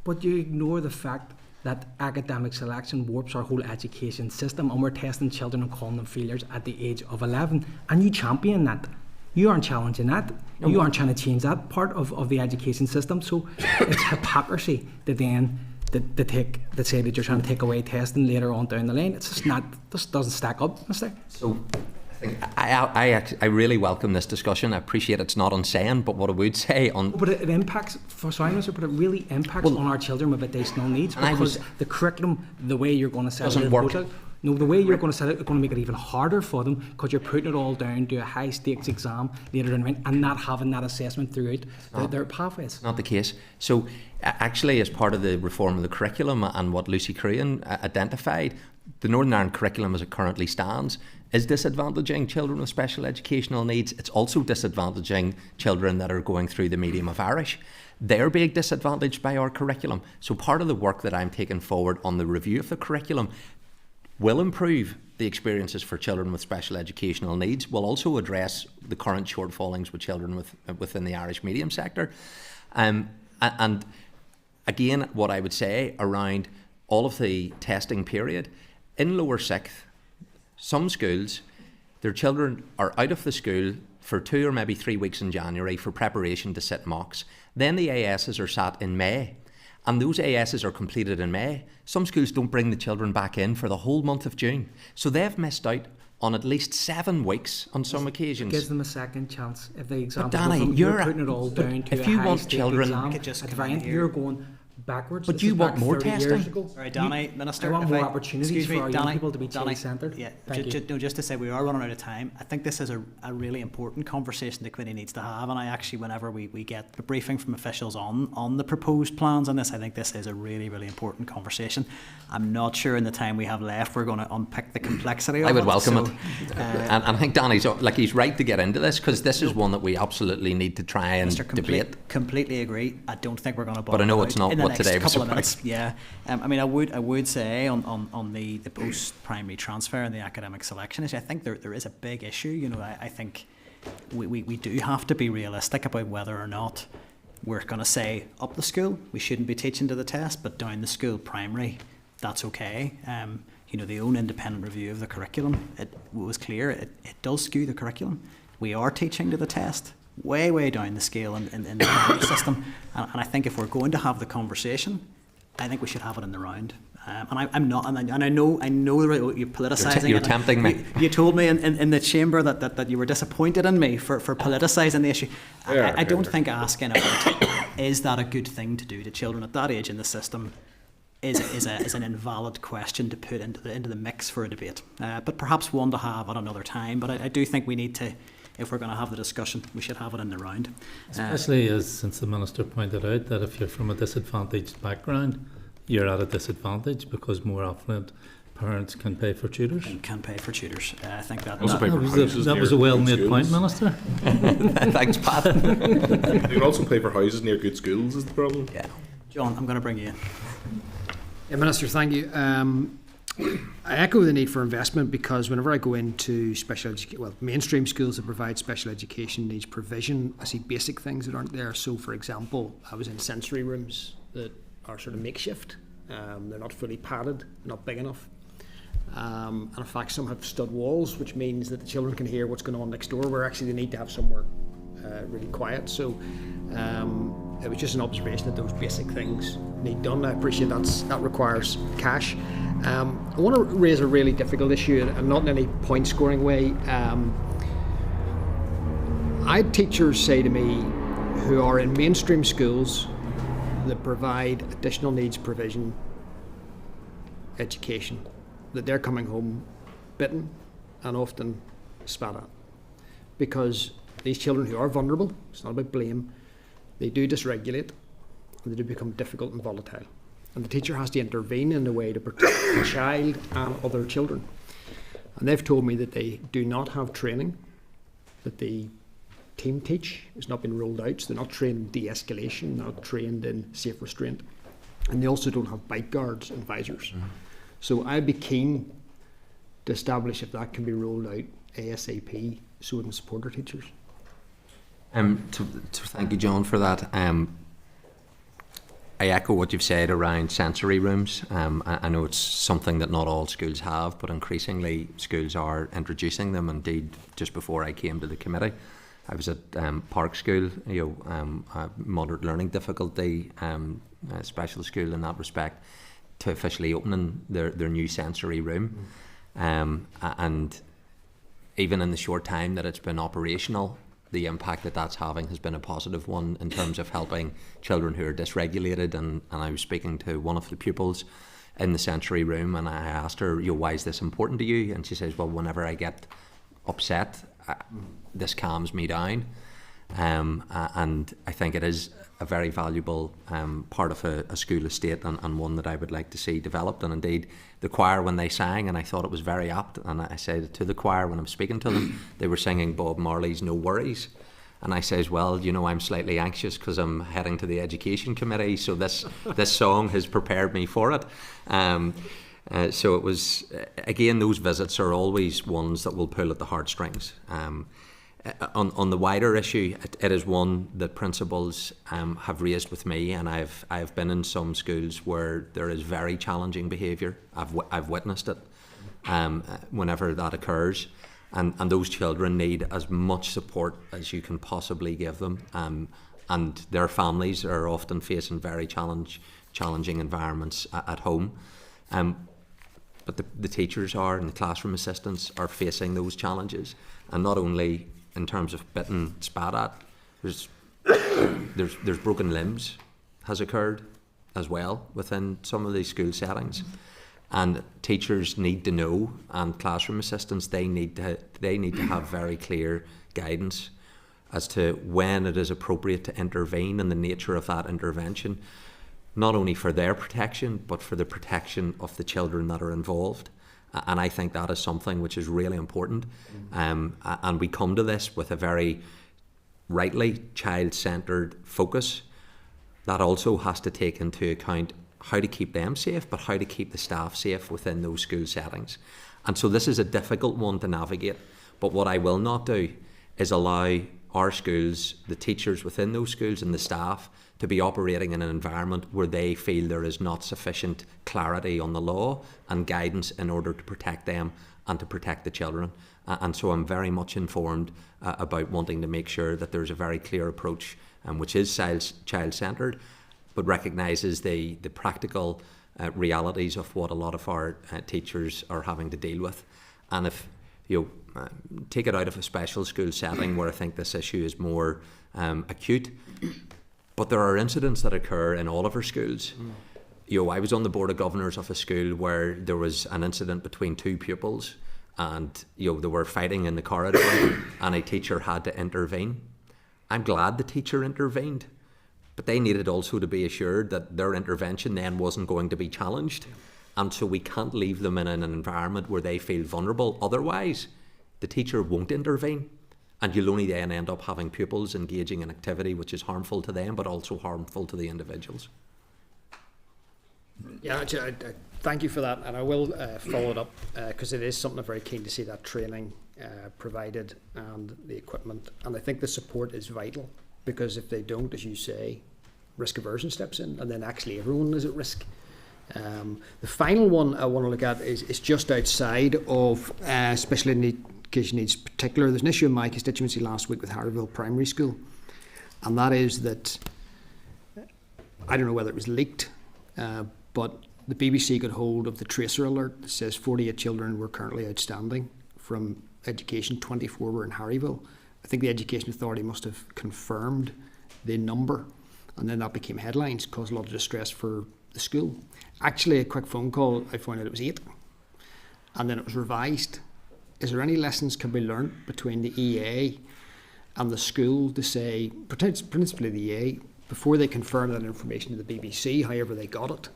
but you ignore the fact that academic selection warps our whole education system, and we're testing children and calling them failures at the age of 11. And you champion that. You aren't challenging that. You aren't trying to change that part of the education system. So it's hypocrisy that then that say that you're trying to take away testing later on down the line. It's just not. This doesn't stack up, Mister. So I really welcome this discussion. I appreciate it's not on saying, but what I would say on... But it impacts, but it really impacts on our children with additional needs, because the curriculum, the way you're going to set it up, the way you're going to set it, it's going to make it even harder for them, because you're putting it all down to a high stakes exam later in the line and not having that assessment throughout their pathways. Not the case. So actually, as part of the reform of the curriculum and what Lucy Crean identified, the Northern Ireland curriculum as it currently stands is disadvantaging children with special educational needs. It's also disadvantaging children that are going through the medium of Irish. They're being disadvantaged by our curriculum. So part of the work that I'm taking forward on the review of the curriculum will improve the experiences for children with special educational needs, will also address the current shortfallings with children within the Irish medium sector. And again, what I would say around all of the testing period, in lower sixth, some schools, their children are out of the school for 2 or maybe 3 weeks in January for preparation to sit mocks. Then the ASs are sat in May, and those ASs are completed in May. Some schools don't bring the children back in for the whole month of June. So they've missed out on at least 7 weeks on some occasions. Gives them a second chance. If the exam, but Danny, you're putting it all down to if you want children, you're going backwards. But you want more testing. Sorry, Danny, Minister. I want more opportunities for our young people to be child-centred. Yeah, just to say, we are running out of time. I think this is a really important conversation the committee needs to have, and I actually, whenever we get the briefing from officials on the proposed plans on this, I think this is a really, really important conversation. I'm not sure in the time we have left we're going to unpick the complexity of it. I would welcome it. And I think Danny's he's right to get into this, because this is one that we absolutely need to try and debate. Completely agree. I don't think we're going to but I know it's not what today was about. Yeah, I mean, I would say on the post-primary transfer and the academic selection issue, I think there is a big issue. You know, I think we do have to be realistic about whether or not we're going to say up the school we shouldn't be teaching to the test, but down the school primary that's okay. You know, the own independent review of the curriculum, it was clear it does skew the curriculum. We are teaching to the test way down the scale in the primary system, and I think if we're going to have the conversation, I think we should have it in the round. And I'm not, and I know you're politicising. You're tempting me. You told me in the chamber that you were disappointed in me for politicising the issue. I don't think asking about is that a good thing to do to children at that age in the system is an invalid question to put into the mix for a debate. But perhaps one to have at another time. But I do think we need to, if we're going to have the discussion, we should have it in the round. Especially since the Minister pointed out that if you're from a disadvantaged background, you're at a disadvantage because more affluent parents can pay for tutors. And can pay for tutors. I think that was a well-made point, Minister. Thanks, Pat. You can also pay for houses near good schools is the problem. Yeah. John, I'm going to bring you in. Yeah, Minister, thank you. I echo the need for investment, because whenever I go into mainstream schools that provide special education needs provision, I see basic things that aren't there. So, for example, I was in sensory rooms that are sort of makeshift. They're not fully padded, not big enough. And in fact, some have stud walls, which means that the children can hear what's going on next door, where actually they need to have somewhere really quiet. So it was just an observation that those basic things need done. I appreciate that requires cash. I want to raise a really difficult issue, and not in any point scoring way. I had teachers say to me who are in mainstream schools that provide additional needs provision education, that they're coming home bitten and often spat at, because these children who are vulnerable, it's not about blame, they do dysregulate and they do become difficult and volatile, and the teacher has to intervene in a way to protect the child and other children. And they've told me that they do not have training, that the team teach has not been rolled out, so they're not trained in de-escalation, not trained in safe restraint, and they also don't have bite guards and visors. So I'd be keen to establish if that can be rolled out ASAP so we can support our teachers. To thank you, John, for that. I echo what you've said around sensory rooms. I know it's something that not all schools have, but increasingly schools are introducing them. Indeed, just before I came to the committee, I was at Park School, a moderate learning difficulty special school in that respect, to officially opening their new sensory room. And even in the short time that it's been operational, the impact that that's having has been a positive one in terms of helping children who are dysregulated. And I was speaking to one of the pupils in the sensory room, and I asked her, why is this important to you? And she says, well, whenever I get upset, this calms me down. And I think it is a very valuable part of a school estate, and one that I would like to see developed. And indeed, the choir, when they sang, and I thought it was very apt, and I said to the choir when I'm speaking to them, they were singing Bob Marley's No Worries. And I says, well, I'm slightly anxious because I'm heading to the education committee, so this song has prepared me for it. So it was, again, those visits are always ones that will pull at the heartstrings. On the wider issue, it is one that principals have raised with me, and I've been in some schools where there is very challenging behaviour. I've witnessed it whenever that occurs, and those children need as much support as you can possibly give them, and their families are often facing very challenging environments at home. But the teachers and the classroom assistants are facing those challenges, and not only in terms of bitten, spat at, there's broken limbs has occurred as well within some of these school settings, and teachers need to know, and classroom assistants, they need to have very clear guidance as to when it is appropriate to intervene and the nature of that intervention, not only for their protection but for the protection of the children that are involved. And I think that is something which is really important. And we come to this with a very rightly child-centred focus that also has to take into account how to keep them safe, but how to keep the staff safe within those school settings. And so this is a difficult one to navigate. But what I will not do is allow our schools, the teachers within those schools and the staff, to be operating in an environment where they feel there is not sufficient clarity on the law and guidance in order to protect them and to protect the children. And so I'm very much informed about wanting to make sure that there's a very clear approach, which is child-centred, but recognises the practical realities of what a lot of our teachers are having to deal with. And if take it out of a special school setting where I think this issue is more acute, but there are incidents that occur in all of our schools. I was on the board of governors of a school where there was an incident between two pupils, and they were fighting in the corridor, and a teacher had to intervene. I'm glad the teacher intervened, but they needed also to be assured that their intervention then wasn't going to be challenged. And so we can't leave them in an environment where they feel vulnerable. Otherwise, the teacher won't intervene. And you'll only then end up having pupils engaging in activity which is harmful to them, but also harmful to the individuals. Yeah, I thank you for that, and I will follow it up because it is something I'm very keen to see that training provided and the equipment. And I think the support is vital, because if they don't, as you say, risk aversion steps in, and then actually everyone is at risk. The final one I want to look at is just outside of special education needs particular. There's an issue in my constituency last week with Harryville Primary School, and that is that, I don't know whether it was leaked, but the BBC got hold of the tracer alert that says 48 children were currently outstanding from education, 24 were in Harryville. I think the Education Authority must have confirmed the number, and then that became headlines, caused a lot of distress for the school. Actually, a quick phone call, I found out it was 8, and then it was revised. Is there any lessons can be learnt between the EA and the school to say, principally the EA, before they confirm that information to the BBC, however they got it,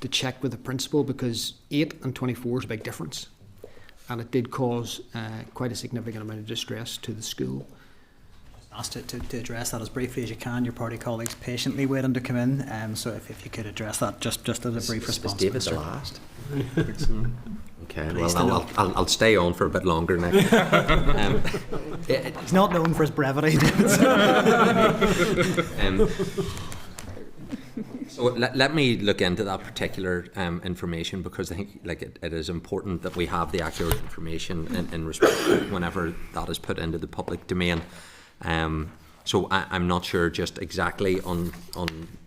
to check with the principal, because 8 and 24 is a big difference, and it did cause quite a significant amount of distress to the school. Asked to address that as briefly as you can. Your party colleagues patiently waiting to come in, so if you could address that just as a brief response. Is David the last? Okay, well I'll stay on for a bit longer now. He's not known for his brevity. So let me look into that particular information, because I think it is important that we have the accurate information in respect whenever that is put into the public domain. So I'm not sure just exactly on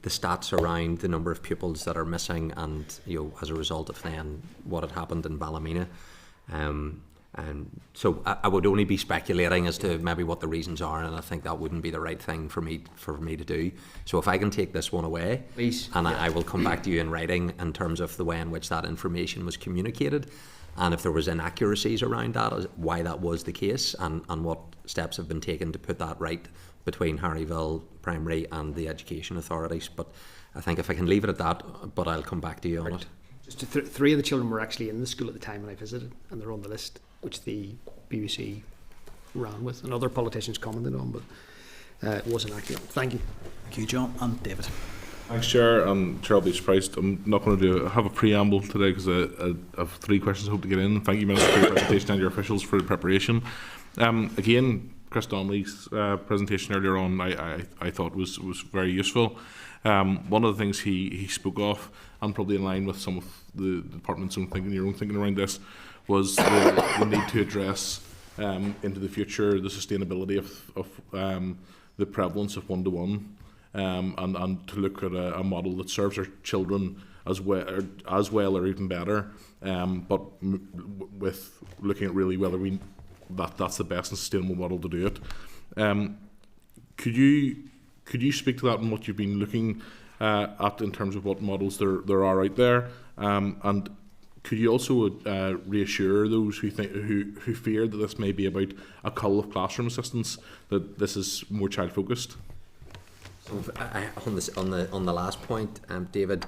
the stats around the number of pupils that are missing, and as a result of then what had happened in Ballymena. And so I would only be speculating as to maybe what the reasons are, and I think that wouldn't be the right thing for me to do. So if I can take this one away, please, and I will come back to you in writing in terms of the way in which that information was communicated, and if there was inaccuracies around that, why that was the case, and what steps have been taken to put that right between Harryville Primary and the education authorities. But I think if I can leave it at that, but I'll come back to you on it. Just three of the children were actually in the school at the time when I visited, and they're on the list, which the BBC ran with, and other politicians commented on, but it wasn't accurate. Thank you. Thank you, John and David. Thanks, Chair. Chair, I'll be surprised. I'm not going to have a preamble today because I have three questions I hope to get in. Thank you, Minister, for your presentation, and your officials for the preparation. Again, Chris Donnelly's presentation earlier on I thought was very useful. One of the things he spoke of, and probably in line with some of the department's own thinking, your own thinking around this, was the need to address into the future the sustainability of the prevalence of one-to-one, and to look at a model that serves our children as well or even better, but with looking at really whether that's the best and sustainable model to do it. Could you speak to that and what you've been looking at in terms of what models there are out there, and could you also reassure those who fear that this may be about a cull of classroom assistants, that this is more child focused? So on the last point, David,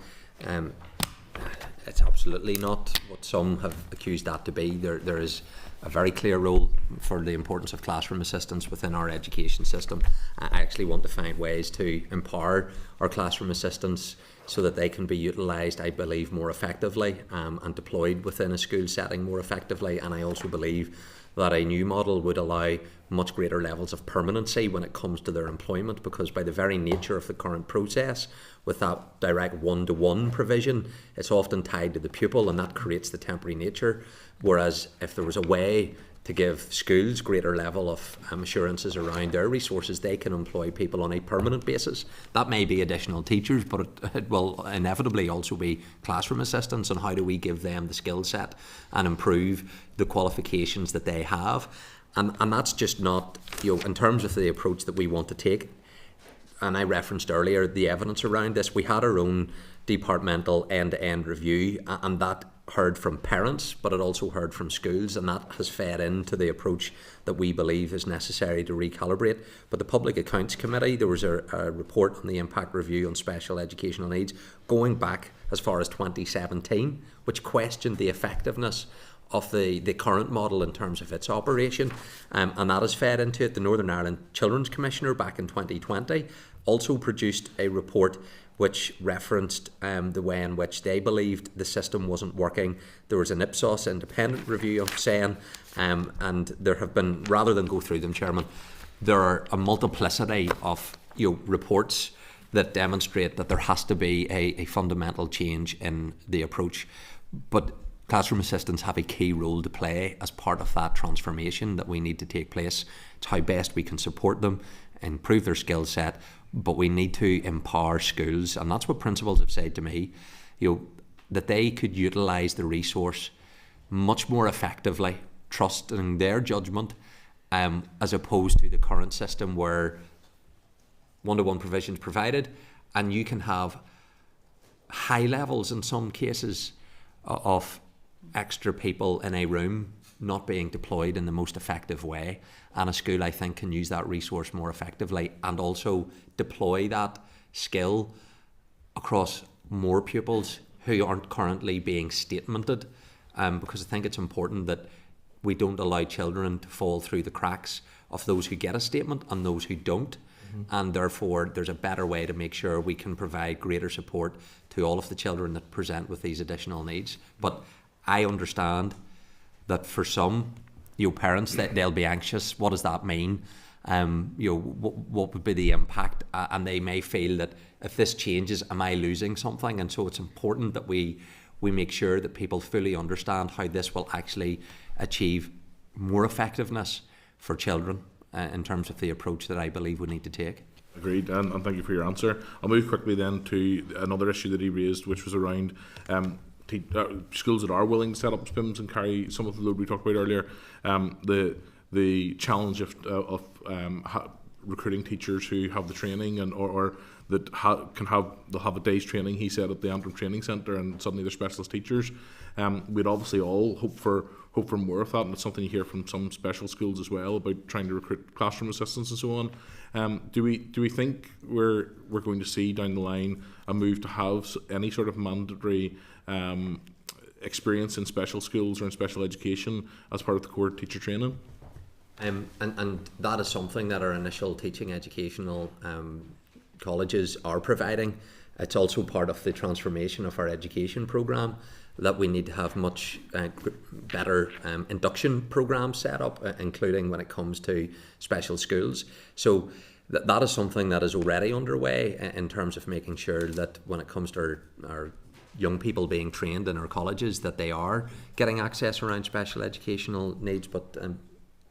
it's absolutely not what some have accused that to be. There is a very clear role for the importance of classroom assistants within our education system. I actually want to find ways to empower our classroom assistants so that they can be utilised, I believe, more effectively and deployed within a school setting more effectively. And I also believe that a new model would allow much greater levels of permanency when it comes to their employment, because by the very nature of the current process, with that direct one-to-one provision, it's often tied to the pupil, and that creates the temporary nature. Whereas if there was a way to give schools greater level of assurances around their resources, they can employ people on a permanent basis. That may be additional teachers, but it will inevitably also be classroom assistants, and how do we give them the skill set and improve the qualifications that they have. And that's just not, in terms of the approach that we want to take. And I referenced earlier the evidence around this. We had our own departmental end-to-end review, and that heard from parents, but it also heard from schools, and that has fed into the approach that we believe is necessary to recalibrate. But the Public Accounts Committee, there was a report on the impact review on special educational needs going back as far as 2017, which questioned the effectiveness of the current model in terms of its operation, and that has fed into it. The Northern Ireland Children's Commissioner back in 2020 also produced a report which referenced the way in which they believed the system wasn't working. There was an Ipsos independent review saying, and there have been, rather than go through them, Chairman, there are a multiplicity of reports that demonstrate that there has to be a fundamental change in the approach. But classroom assistants have a key role to play as part of that transformation that we need to take place. It's how best we can support them, improve their skill set, but we need to empower schools, and that's what principals have said to me, that they could utilise the resource much more effectively, trusting their judgment, as opposed to the current system where one-to-one provision is provided, and you can have high levels in some cases of extra people in a room not being deployed in the most effective way, and a school, I think, can use that resource more effectively and also deploy that skill across more pupils who aren't currently being statemented, because I think it's important that we don't allow children to fall through the cracks of those who get a statement and those who don't. And therefore there's a better way to make sure we can provide greater support to all of the children that present with these additional needs. But I understand that for some parents, that they'll be anxious. What does that mean? what would be the impact, and they may feel that if this changes, am I losing something? And so it's important that we make sure that people fully understand how this will actually achieve more effectiveness for children in terms of the approach that I believe we need to take. Agreed, and thank you for your answer. I'll move quickly then to another issue that he raised, which was around schools that are willing to set up SPIMs and carry some of the load we talked about earlier. The challenge of recruiting teachers who have the training or that they'll have a day's training, he said, at the Antrim Training Centre, and suddenly they're specialist teachers. We'd obviously all hope for more of that, and it's something you hear from some special schools as well about trying to recruit classroom assistants and so on. Do we think we're going to see down the line a move to have any sort of mandatory experience in special schools or in special education as part of the core teacher training? And that is something that our initial teaching educational colleges are providing. It's also part of the transformation of our education programme, that we need to have much better induction programmes set up, including when it comes to special schools. So that is something that is already underway in terms of making sure that when it comes to our young people being trained in our colleges, that they are getting access around special educational needs. But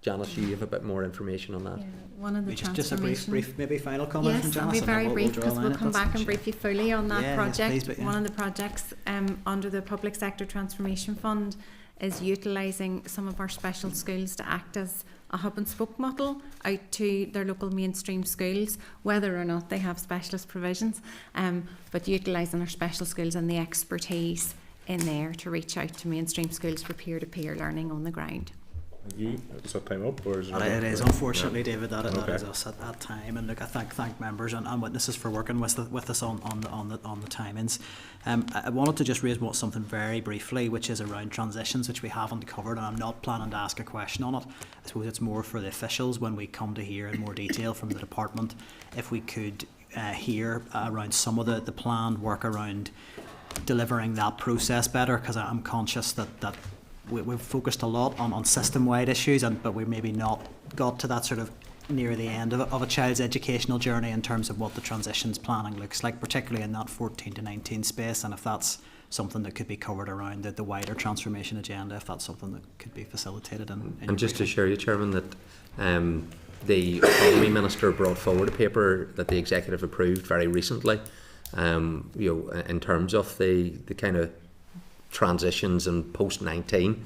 Janis, you have a bit more information on that. Yeah, one of the just a brief maybe final comment from Yes, Janis. I'll be very brief because we'll come back and brief you fully on that project. Yes, please, One of the projects under the Public Sector Transformation Fund is utilising some of our special schools to act as a hub and spoke model out to their local mainstream schools, whether or not they have specialist provisions, but utilising our special schools and the expertise in there to reach out to mainstream schools for peer-to-peer learning on the ground. Thank you. Is that time up? Or is it is, unfortunately, David. That is us at that time. And look, I thank members and witnesses for working with us on the timings. I wanted to just raise something very briefly, which is around transitions, which we haven't covered, and I'm not planning to ask a question on it. I suppose it's more for the officials when we come to hear in more detail from the department. If we could hear around some of the planned work around delivering that process better, because I'm conscious that we've focused a lot on system-wide issues, but we maybe not got to that sort of near the end of a child's educational journey in terms of what the transitions planning looks like, particularly in that 14 to 19 space, and if that's something that could be covered around the wider transformation agenda, if that's something that could be facilitated. And just to assure you, Chairman, that the Economy Minister brought forward a paper that the Executive approved very recently, in terms of the kind of transitions and post-19,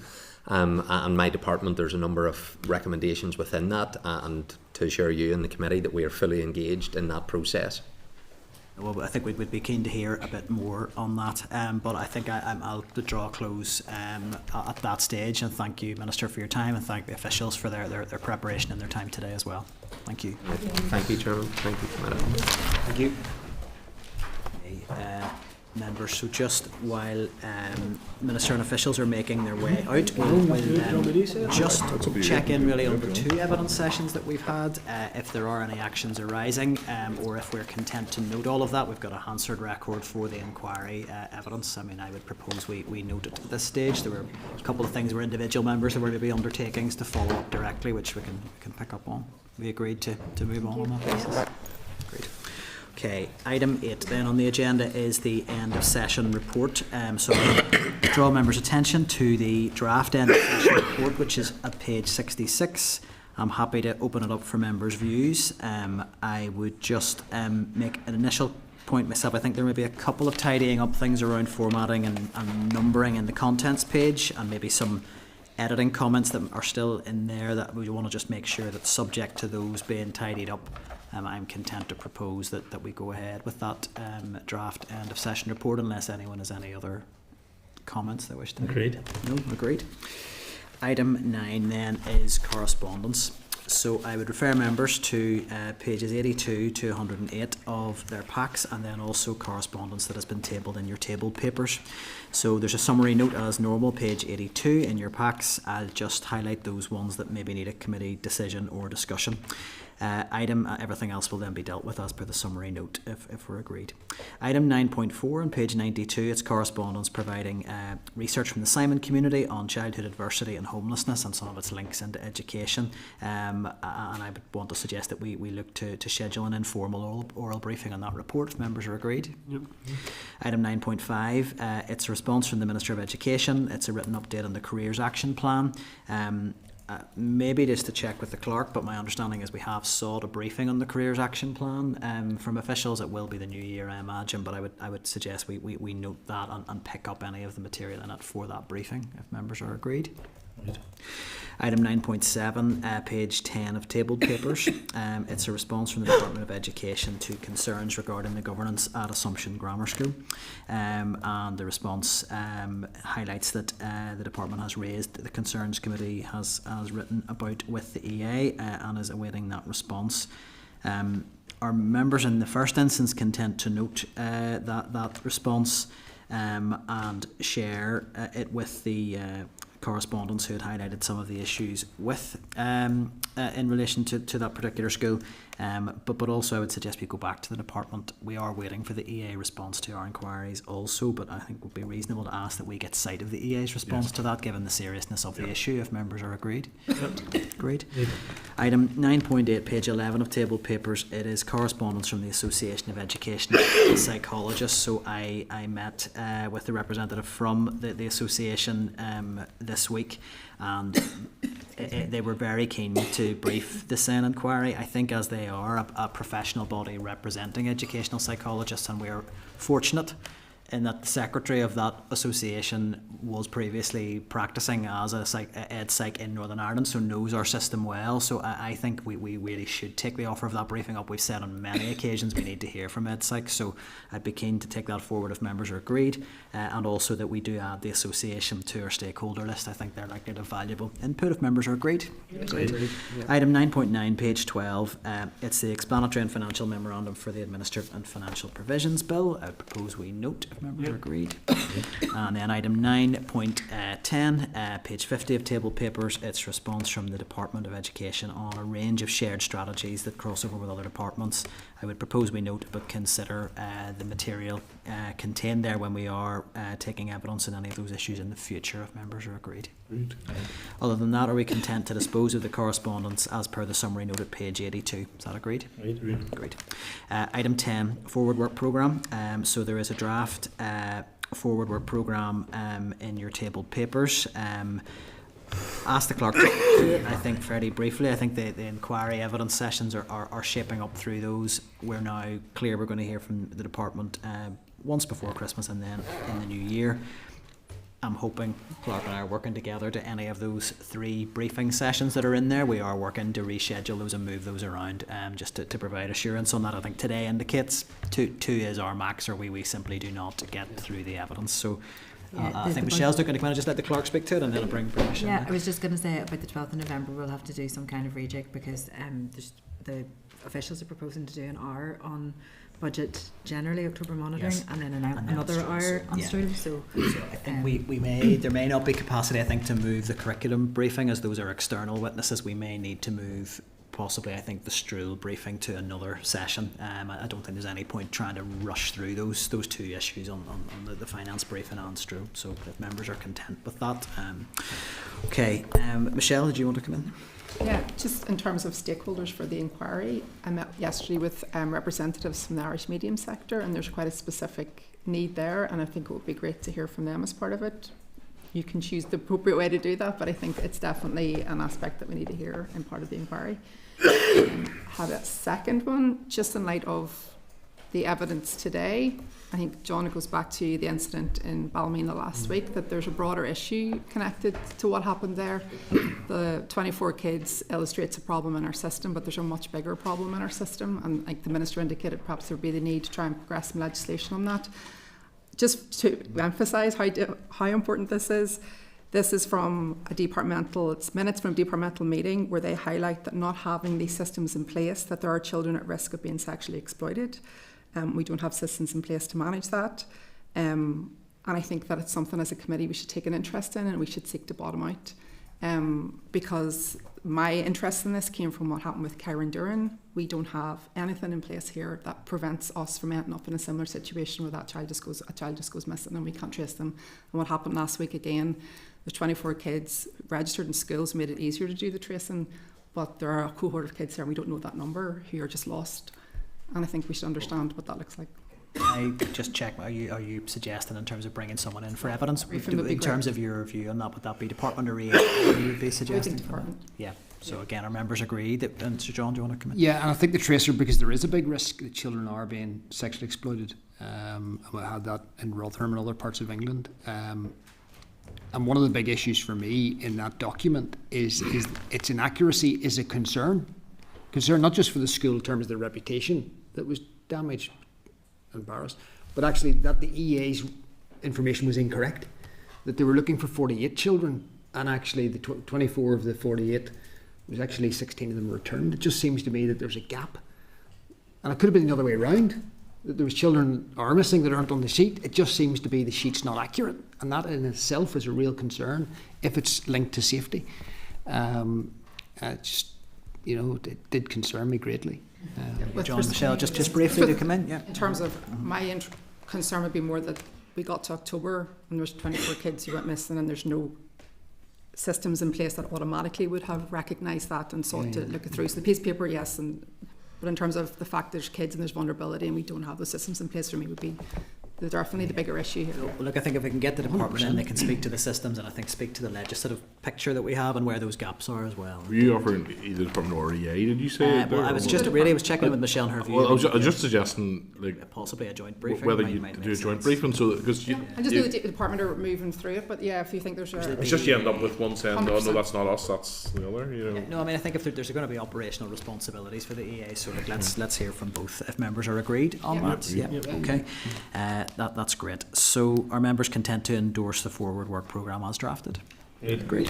and my department, there's a number of recommendations within that, and to assure you and the committee that we are fully engaged in that process. Well, I think we'd be keen to hear a bit more on that, but I think I'll draw a close at that stage, and thank you, Minister, for your time, and thank the officials for their preparation and their time today as well. Thank you. Thank you, Chairman. Thank you, Committee. Thank you. Members, so just while Minister and officials are making their way out, we'll just check in really on the two evidence sessions that we've had, if there are any actions arising, or if we're content to note all of that. We've got a Hansard record for the inquiry evidence. I mean, I would propose we note it at this stage. There were a couple of things where individual members there were to be undertakings to follow up directly, which we can pick up on. We agreed to move on that basis. Great. Okay, item 8 then on the agenda is the end of session report. So I draw members' attention to the draft end of session report, which is at page 66. I'm happy to open it up for members' views. I would just make an initial point myself. I think there may be a couple of tidying up things around formatting and numbering in the contents page, and maybe some editing comments that are still in there that we want to just make sure that, subject to those being tidied up, I'm content to propose that we go ahead with that draft end of session report, unless anyone has any other comments they wish to make. Agreed. No, agreed. Item 9 then is correspondence. So I would refer members to pages 82 to 108 of their packs, and then also correspondence that has been tabled in your tabled papers. So there's a summary note as normal, page 82 in your packs. I'll just highlight those ones that maybe need a committee decision or discussion. Everything else will then be dealt with as per the summary note if we're agreed. Item 9.4 on page 92, it's correspondence providing research from the Simon community on childhood adversity and homelessness and some of its links into education. And I would want to suggest that we look to schedule an informal oral briefing on that report if members are agreed. Yep. Item 9.5, it's a response from the Minister of Education. It's a written update on the Careers Action Plan. Maybe just to check with the clerk, but my understanding is we have sought a briefing on the Careers Action Plan from officials. It will be the new year, I imagine, but I would suggest we note that and pick up any of the material in it for that briefing, if members are agreed. Right. Item 9.7, page 10 of tabled papers. It's a response from the Department of Education to concerns regarding the governance at Assumption Grammar School. And the response highlights that the department has raised, the Concerns Committee has written about with the EA and is awaiting that response. Our members in the first instance content to note that response and share it with the correspondents who had highlighted some of the issues with in relation to that particular school, but also I would suggest we go back to the department. We are waiting for the EA response to our inquiries also, but I think it would be reasonable to ask that we get sight of the EA's response to that, given the seriousness of the issue, if members are agreed. Agreed. Item 9.8, page 11 of tabled papers, it is correspondence from the Association of Educational Psychologists. So I met with the representative from the association this week, and they were very keen to brief the SEN inquiry. I think as they are a professional body representing educational psychologists, and we're fortunate in that the secretary of that association was previously practicing as a ed psych in Northern Ireland, so knows our system well. So I think we really should take the offer of that briefing up. We've said on many occasions we need to hear from ed psych, so I'd be keen to take that forward if members are agreed, and also that we do add the association to our stakeholder list. I think they're likely to have valuable input if members are agreed. Agreed. Yeah. Item 9.9, page 12, it's the explanatory and financial memorandum for the Administrative and Financial Provisions Bill. I would propose we note if members are agreed. And then item 9.10, page 50 of table papers, it's response from the Department of Education on a range of shared strategies that cross over with other departments. I would propose we note but consider the material contained there when we are taking evidence in any of those issues in the future if members are agreed. Right. Other than that, are we content to dispose of the correspondence as per the summary note at page 82? Is that agreed? Right. Agreed. Item 10, forward work programme. So there is a draft forward work programme in your tabled papers. Ask the clerk I think fairly briefly. I think the inquiry evidence sessions are shaping up through those. We're now clear we're going to hear from the department once before Christmas and then in the new year. I'm hoping Clark and I are working together to any of those 3 briefing sessions that are in there. We are working to reschedule those and move those around just to provide assurance on that. I think today indicates 2 is our max, or we simply do not get through the evidence. So I think Michelle's looking to kind of just let the clerk speak to it and then I'll bring Michelle. Yeah, I was just going to say about the 12th of November we'll have to do some kind of rejig because the officials are proposing to do an hour on budget generally, October monitoring, and then another hour on stream. So I think there may not be capacity, I think, to move the curriculum briefing, as those are external witnesses. We may need to move possibly, I think, the Struhl briefing to another session. I don't think there's any point trying to rush through those 2 issues on the finance briefing and Struhl. So if members are content with that. Okay, Michelle, did you want to come in? Yeah, just in terms of stakeholders for the inquiry, I met yesterday with representatives from the Irish medium sector, and there's quite a specific need there, and I think it would be great to hear from them as part of it. You can choose the appropriate way to do that, but I think it's definitely an aspect that we need to hear in part of the inquiry. Had a second one, just in light of the evidence today. I think, John, it goes back to the incident in Ballymena last week, that there's a broader issue connected to what happened there. The 24 kids illustrates a problem in our system, but there's a much bigger problem in our system, and like the Minister indicated, perhaps there would be the need to try and progress some legislation on that. Just to emphasise how important this is from it's minutes from a departmental meeting where they highlight that not having these systems in place, that there are children at risk of being sexually exploited. We don't have systems in place to manage that. And I think that it's something as a committee we should take an interest in and we should seek to bottom out. because my interest in this came from what happened with Karen Duran. We don't have anything in place here that prevents us from ending up in a similar situation where a child just goes missing and we can't trace them. And what happened last week again, there's 24 kids registered in schools, made it easier to do the tracing, but there are a cohort of kids there, and we don't know that number, who are just lost. And I think we should understand what that looks like. I just check, are you suggesting in terms of bringing someone in for evidence? Briefing would be In terms great. of your view on that, would that be Department or EA you would be suggesting? Department. Yeah. So again, our members agree that, and Sir John, do you want to come in? Yeah, and I think the tracer, because there is a big risk that children are being sexually exploited. And we had that in Rotherham and other parts of England. And one of the big issues for me in that document is its inaccuracy is a concern. Concern not just for the school in terms of their reputation that was damaged, embarrassed, but actually that the EA's information was incorrect. That they were looking for 48 children, and actually the 24 of the 48 was actually 16 of them returned. It just seems to me that there's a gap, and it could have been the other way around. That there was children are missing that aren't on the sheet. It just seems to be the sheet's not accurate, and that in itself is a real concern if it's linked to safety. Just, it did concern me greatly. John, Michelle, just briefly to come in. Yeah. In terms of my concern would be more that we got to October and there's 24 kids who went missing, and there's no systems in place that automatically would have recognised that and sought to look it through. So the piece of paper, yes, but in terms of the fact there's kids and there's vulnerability and we don't have those systems in place, for me would be definitely the bigger issue here. Well, look, I think if we can get the department in, they can speak to the systems, and I think speak to the legislative picture that we have and where those gaps are as well. Were you offering either Department or EA, did you say? Well, I was checking with Michelle and her view. Well, I was just suggesting, possibly a joint briefing. Whether you do a joint briefing, so because I just know the department are moving through it, but yeah, if you think there's it's just you end up with one saying, no, that's not us, that's the other. No, I mean, I think if there's going to be operational responsibilities for the EA, so let's hear from both if members are agreed on that. Yeah. Okay. That's great. So are members content to endorse the forward work programme as drafted? Great.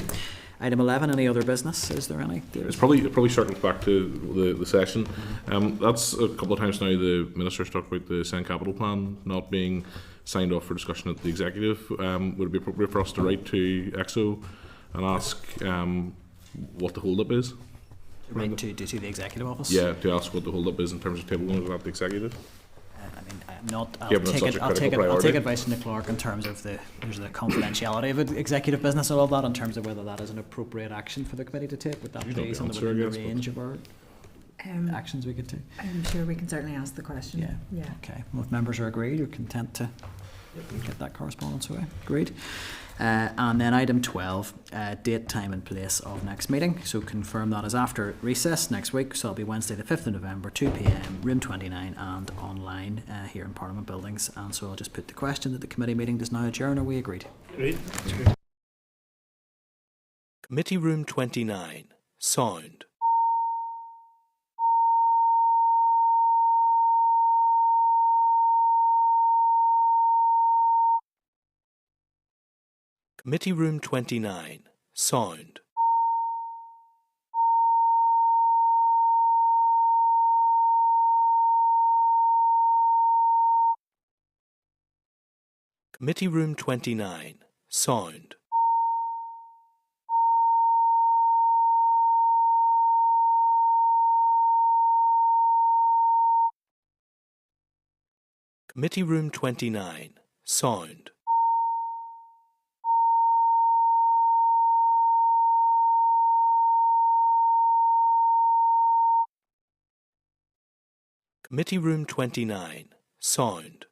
Item 11, any other business? Is there any? It probably circles back to the session. That's a couple of times now the Minister's talked about the Senate Capital Plan not being signed off for discussion at the Executive. Would it be appropriate for us to write to EXO and ask what the hold-up is? Write to the Executive Office? Yeah, to ask what the hold-up is in terms of tabling it at the Executive. I'll take advice from the clerk in terms of there's the confidentiality of executive business and all that, in terms of whether that is an appropriate action for the committee to take. Would that please within the range of our actions we could take? I'm sure we can certainly ask the question. Yeah. Okay. Well, if members are agreed, you're content to get that correspondence away. Great. And then item 12, date, time and place of next meeting. So confirm that is after recess next week. So it'll be Wednesday the 5th of November, 2 p.m, room 29, and online here in Parliament Buildings. And so I'll just put the question that the committee meeting does now adjourn. Are we agreed? Agreed. Committee room 29, sound. Committee room 29, sound. Committee room 29, sound. Committee room 29, sound. Committee room 29, sound.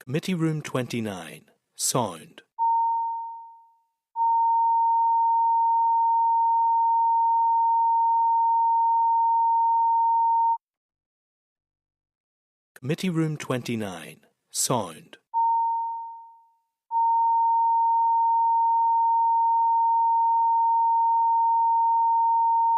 Committee room 29, sound. Committee room 29, sound.